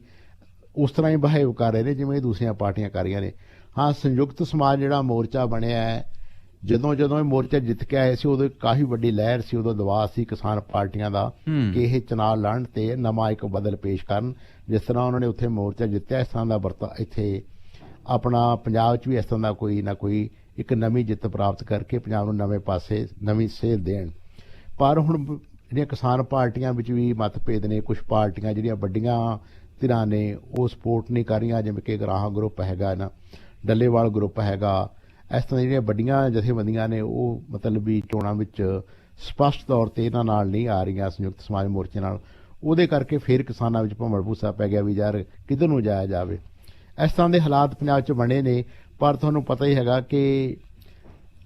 ਉਸ ਤਰ੍ਹਾਂ ਹੀ ਬਿਹੇਵ ਕਰ ਰਹੇ ਨੇ ਜਿਵੇਂ ਦੂਸਰੀਆਂ ਪਾਰਟੀਆਂ ਕਰ ਰਹੀਆਂ ਨੇ। ਹਾਂ, ਸੰਯੁਕਤ ਸਮਾਜ ਜਿਹੜਾ ਮੋਰਚਾ ਬਣਿਆ ਹੈ, ਜਦੋਂ ਜਦੋਂ ਇਹ ਮੋਰਚਾ ਜਿੱਤ ਕੇ ਆਏ ਸੀ ਉਦੋਂ ਕਾਫੀ ਵੱਡੀ ਲਹਿਰ ਸੀ, ਉਦੋਂ ਦਬਾਅ ਸੀ ਕਿਸਾਨ ਪਾਰਟੀਆਂ ਦਾ ਕਿ ਇਹ ਚੁਣਾਵ ਲੜਨ ਤੇ ਨਵਾਂ ਇੱਕ ਬਦਲ ਪੇਸ਼ ਕਰਨ। ਜਿਸ ਤਰ੍ਹਾਂ ਉਹਨਾਂ ਨੇ ਉੱਥੇ ਮੋਰਚਾ ਜਿੱਤਿਆ, ਇਸ ਤਰ੍ਹਾਂ ਦਾ ਵਰਤਾ ਇੱਥੇ ਆਪਣਾ ਪੰਜਾਬ 'ਚ ਵੀ ਇਸ ਤਰ੍ਹਾਂ ਦਾ ਕੋਈ ਨਾ ਕੋਈ ਇੱਕ ਨਵੀਂ ਜਿੱਤ ਪ੍ਰਾਪਤ ਕਰਕੇ ਪੰਜਾਬ ਨੂੰ ਨਵੇਂ ਪਾਸੇ ਨਵੀਂ ਸੇਧ ਦੇਣ। ਪਰ ਹੁਣ ਜਿਹੜੀਆਂ ਕਿਸਾਨ ਪਾਰਟੀਆਂ ਵਿੱਚ ਵੀ ਮਤਭੇਦ ਨੇ। ਕੁਝ ਪਾਰਟੀਆਂ ਜਿਹੜੀਆਂ ਵੱਡੀਆਂ ਧਿਰਾਂ ਨੇ ਉਹ ਸਪੋਰਟ ਨਹੀਂ ਕਰ ਰਹੀਆਂ, ਜਿਵੇਂ ਕਿ ਗਰਾਹਾਂ ਗਰੁੱਪ ਹੈਗਾ ਨਾ, ਡੱਲੇਵਾਲ ਗਰੁੱਪ ਹੈਗਾ। ਇਸ ਤਰ੍ਹਾਂ ਜਿਹੜੀਆਂ ਵੱਡੀਆਂ ਜਥੇਬੰਦੀਆਂ ਨੇ ਉਹ ਮਤਲਬ ਵੀ ਚੋਣਾਂ ਵਿੱਚ ਸਪਸ਼ਟ ਤੌਰ ਤੇ ਇਹਨਾਂ ਨਾਲ ਨਹੀਂ ਆ ਰਹੀਆਂ, ਸੰਯੁਕਤ ਸਮਾਜ ਮੋਰਚੇ ਨਾਲ। ਉਹਦੇ ਕਰਕੇ ਫਿਰ ਕਿਸਾਨਾਂ ਵਿੱਚ ਭੰਬਲ ਭੂਸਾ ਪੈ ਗਿਆ ਵੀ ਯਾਰ ਕਿੱਧਰ ਨੂੰ ਜਾਇਆ ਜਾਵੇ। ਇਸ ਤਰ੍ਹਾਂ ਦੇ ਹਾਲਾਤ ਪੰਜਾਬ 'ਚ ਬਣੇ ਨੇ। ਪਰ ਤੁਹਾਨੂੰ ਪਤਾ ਹੀ ਹੈਗਾ ਕਿ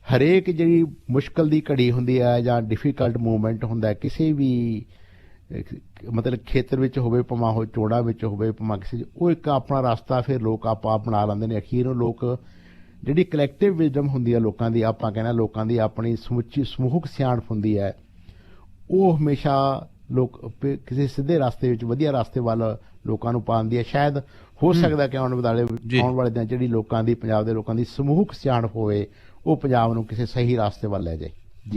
ਹਰੇਕ ਜਿਹੜੀ ਮੁਸ਼ਕਲ ਦੀ ਘੜੀ ਹੁੰਦੀ ਹੈ ਜਾਂ ਡਿਫਿਕਲਟ ਮੂਵਮੈਂਟ ਹੁੰਦਾ ਕਿਸੇ ਵੀ ਮਤਲਬ ਖੇਤਰ ਵਿੱਚ ਹੋਵੇ, ਭਾਵੇਂ ਉਹ ਚੋਣਾਂ ਵਿੱਚ ਹੋਵੇ, ਭਾਵੇਂ ਕਿਸੇ, ਉਹ ਇੱਕ ਆਪਣਾ ਰਸਤਾ ਫਿਰ ਲੋਕ ਆਪਾ ਬਣਾ ਲੈਂਦੇ ਨੇ। ਅਖੀਰ ਨੂੰ ਲੋਕ ਜਿਹੜੀ ਕਲੈਕਟਿਵ ਵਿਜ਼ਡਮ ਹੁੰਦੀ ਹੈ ਲੋਕਾਂ ਦੀ, ਆਪਾਂ ਕਹਿੰਦੇ ਲੋਕਾਂ ਦੀ ਆਪਣੀ ਸਮੁੱਚੀ ਸਮੂਹਕ ਸਿਆਣਪ ਹੁੰਦੀ ਹੈ, ਉਹ ਹਮੇਸ਼ਾ ਲੋਕ ਕਿਸੇ ਸਿੱਧੇ ਰਸਤੇ ਵਿੱਚ ਵਧੀਆ ਰਸਤੇ ਵੱਲ ਲੋਕਾਂ ਨੂੰ ਪਾਉਂਦੀ ਹੈ। ਸ਼ਾਇਦ ਹੋ ਸਕਦਾ ਕਿ ਆਉਣ ਵਾਲੇ ਦਿਨਾਂ ਜਿਹੜੀ ਲੋਕਾਂ ਦੀ, ਪੰਜਾਬ ਦੇ ਲੋਕਾਂ ਦੀ ਸਮੂਹਕ ਸਿਆਣਪ ਹੋਵੇ, ਉਹ ਪੰਜਾਬ ਨੂੰ ਕਿਸੇ ਸਹੀ ਰਸਤੇ ਵੱਲ ਲੈ ਜਾਏ।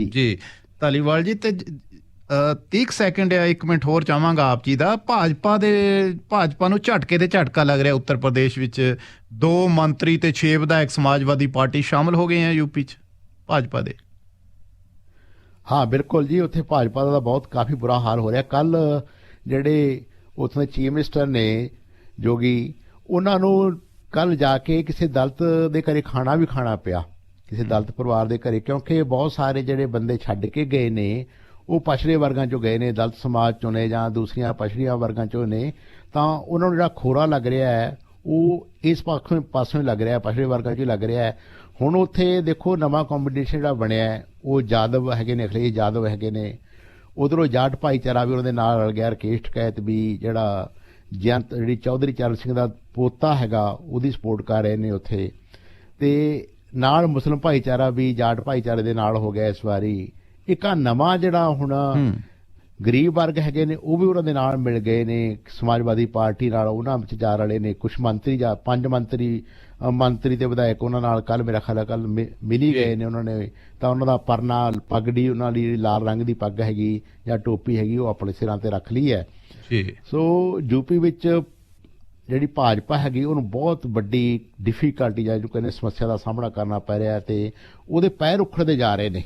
ਜੀ ਧਾਲੀਵਾਲ ਜੀ, ਤੇ 30 ਸੈਕਿੰਡ ਜਾਂ 1 ਮਿੰਟ ਹੋਰ ਚਾਹਾਂਗਾ ਆਪ ਜੀ ਦਾ। ਭਾਜਪਾ ਨੂੰ ਝਟਕੇ ਤੇ ਝਟਕਾ ਲੱਗ ਰਿਹਾ ਉੱਤਰ ਪ੍ਰਦੇਸ਼ ਵਿੱਚ। 2 ਮੰਤਰੀ ਤੇ 6 ਵਿਧਾਇਕ ਸਮਾਜਵਾਦੀ ਪਾਰਟੀ ਸ਼ਾਮਲ ਹੋ ਗਏ ਆ ਯੂਪੀ 'ਚ ਭਾਜਪਾ ਦੇ। ਹਾਂ ਬਿਲਕੁਲ ਜੀ, ਉੱਥੇ ਭਾਜਪਾ ਦਾ ਬਹੁਤ ਕਾਫੀ ਬੁਰਾ ਹਾਲ ਹੋ ਰਿਹਾ। ਕੱਲ ਜਿਹੜੇ ਉੱਥੋਂ ਦੇ ਚੀਫ ਮਿਨਿਸਟਰ ਨੇ ਜੋਗੀ, ਉਹਨਾਂ ਨੂੰ ਕੱਲ ਜਾ ਕੇ ਕਿਸੇ ਦਲਿਤ ਦੇ ਘਰੇ ਖਾਣਾ ਵੀ ਖਾਣਾ ਪਿਆ, ਕਿਸੇ ਦਲਿਤ ਪਰਿਵਾਰ ਦੇ ਘਰੇ, ਕਿਉਂਕਿ ਬਹੁਤ ਸਾਰੇ ਜਿਹੜੇ ਬੰਦੇ ਛੱਡ ਕੇ ਗਏ ਨੇ ਉਹ ਪਛੜੇ ਵਰਗਾਂ 'ਚੋਂ ਗਏ ਨੇ, ਦਲਿਤ ਸਮਾਜ 'ਚੋਂ ਨੇ ਜਾਂ ਦੂਸਰੀਆਂ ਪਛੜੀਆਂ ਵਰਗਾਂ 'ਚੋਂ ਨੇ। ਤਾਂ ਉਹਨਾਂ ਨੂੰ ਜਿਹੜਾ ਖੋਰਾ ਲੱਗ ਰਿਹਾ ਹੈ ਉਹ ਇਸ ਪਾਸੋਂ ਹੀ ਲੱਗ ਰਿਹਾ, ਪਛੜੇ ਵਰਗਾਂ 'ਚ ਹੀ ਲੱਗ ਰਿਹਾ ਹੈ। ਹੁਣ ਉੱਥੇ ਦੇਖੋ ਨਵਾਂ ਕੰਪੀਟੀਸ਼ਨ ਜਿਹੜਾ ਬਣਿਆ, ਉਹ ਯਾਦਵ ਹੈਗੇ ਨੇ, ਅਖਿਲੇਸ਼ ਯਾਦਵ ਹੈਗੇ ਨੇ। ਉਧਰੋਂ ਜਾਟ ਭਾਈਚਾਰਾ ਵੀ ਉਹਨਾਂ ਦੇ ਨਾਲ ਰਲ ਗਿਆ। ਰਕੇਸ਼ ਟਕੈਤ ਵੀ, ਜਿਹੜਾ ਜਿਹੜੀ ਚੌਧਰੀ ਚਰਨ ਸਿੰਘ ਦਾ ਪੋਤਾ ਹੈਗਾ, ਉਹਦੀ ਸਪੋਰਟ ਕਰ ਰਹੇ ਨੇ ਉੱਥੇ। ਤੇ ਨਾਲ ਮੁਸਲਿਮ ਭਾਈਚਾਰਾ ਵੀ ਜਾਟ ਭਾਈਚਾਰੇ ਦੇ ਨਾਲ ਹੋ ਗਿਆ ਇਸ ਵਾਰੀ। ਇੱਕ ਆ ਨਵਾਂ ਜਿਹੜਾ ਹੁਣ ਗਰੀਬ ਵਰਗ ਹੈਗੇ ਨੇ ਉਹ ਵੀ ਉਹਨਾਂ ਦੇ ਨਾਲ ਮਿਲ ਗਏ ਨੇ ਸਮਾਜਵਾਦੀ ਪਾਰਟੀ ਨਾਲ, ਉਹਨਾਂ ਵਿੱਚ ਜਾ ਰਲੇ ਨੇ। ਕੁਝ ਮੰਤਰੀ ਜਾਂ 5 ਮੰਤਰੀ ਤੇ ਵਿਧਾਇਕ ਉਹਨਾਂ ਨਾਲ ਕੱਲ ਮੇਰਾ ਖਿਆਲ ਕੱਲ ਮਿਲੀ ਗਏ ਨੇ ਉਹਨਾਂ ਨੇ। ਤਾਂ ਉਹਨਾਂ ਦਾ ਪਰਨਾ, ਪਗੜੀ, ਉਹਨਾਂ ਦੀ ਲਾਲ ਰੰਗ ਦੀ ਪੱਗ ਹੈਗੀ ਜਾਂ ਟੋਪੀ ਹੈਗੀ, ਉਹ ਆਪਣੇ ਸਿਰਾਂ ਤੇ ਰੱਖ ਲਈ ਹੈ। ਸੋ ਯੂਪੀ ਵਿੱਚ ਜਿਹੜੀ ਭਾਜਪਾ ਹੈਗੀ ਉਹਨੂੰ ਬਹੁਤ ਵੱਡੀ ਡਿਫਿਕਲਟੀ ਜਾਂ ਜੋ ਕਹਿੰਦੇ ਸਮੱਸਿਆ ਦਾ ਸਾਹਮਣਾ ਕਰਨਾ ਪੈ ਰਿਹਾ ਤੇ ਉਹਦੇ ਪੈਰ ਉਖੜਦੇ ਜਾ ਰਹੇ ਨੇ।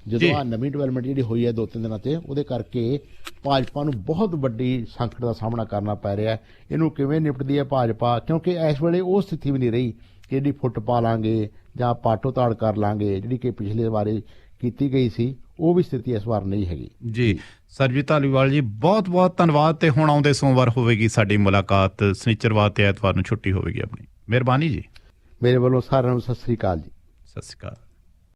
ਜਦੋਂ ਆ ਨਵੀਂ ਡਿਵੈਲਪਮੈਂਟ ਜਿਹੜੀ ਹੋਈ ਹੈ 2-3 ਦਿਨਾਂ 'ਚ, ਉਹਦੇ ਕਰਕੇ ਭਾਜਪਾ ਨੂੰ ਬਹੁਤ ਵੱਡੀ ਸੰਕਟ ਦਾ ਸਾਹਮਣਾ ਕਰਨਾ ਪੈ ਰਿਹਾ। ਇਹਨੂੰ ਕਿਵੇਂ ਨਿਪਟਦੀ ਹੈ ਭਾਜਪਾ, ਕਿਉਂਕਿ ਇਸ ਵੇਲੇ ਉਹ ਸਥਿਤੀ ਵੀ ਨਹੀਂ ਰਹੀ ਕਿ ਜਿਹੜੀ ਫੁੱਟ ਪਾ ਲਾਂਗੇ ਜਾਂ ਪਾਟੋ ਤਾੜ ਕਰ ਲਾਂਗੇ, ਜਿਹੜੀ ਕਿ ਪਿਛਲੇ ਵਾਰੀ ਕੀਤੀ ਗਈ ਸੀ, ਉਹ ਵੀ ਸਥਿਤੀ ਇਸ ਵਾਰ ਨਹੀਂ ਹੈਗੀ। ਜੀ ਸਰਬਜੀਤ ਧਾਲੀਵਾਲ ਜੀ, ਬਹੁਤ ਬਹੁਤ ਧੰਨਵਾਦ। ਤੇ ਹੁਣ ਆਉਂਦੇ ਸੋਮਵਾਰ ਹੋਵੇਗੀ ਸਾਡੀ ਮੁਲਾਕਾਤ, ਸ਼ਨੀਚਰਵਾਰ ਤੇ ਐਤਵਾਰ ਨੂੰ ਛੁੱਟੀ ਹੋਵੇਗੀ ਆਪਣੀ। ਮਿਹਰਬਾਨੀ ਜੀ। ਮੇਰੇ ਵੱਲੋਂ ਸਾਰਿਆਂ ਨੂੰ ਸਤਿ ਸ੍ਰੀ ਅਕਾਲ ਜੀ। ਸਤਿ ਸ੍ਰੀ ਅਕਾਲ।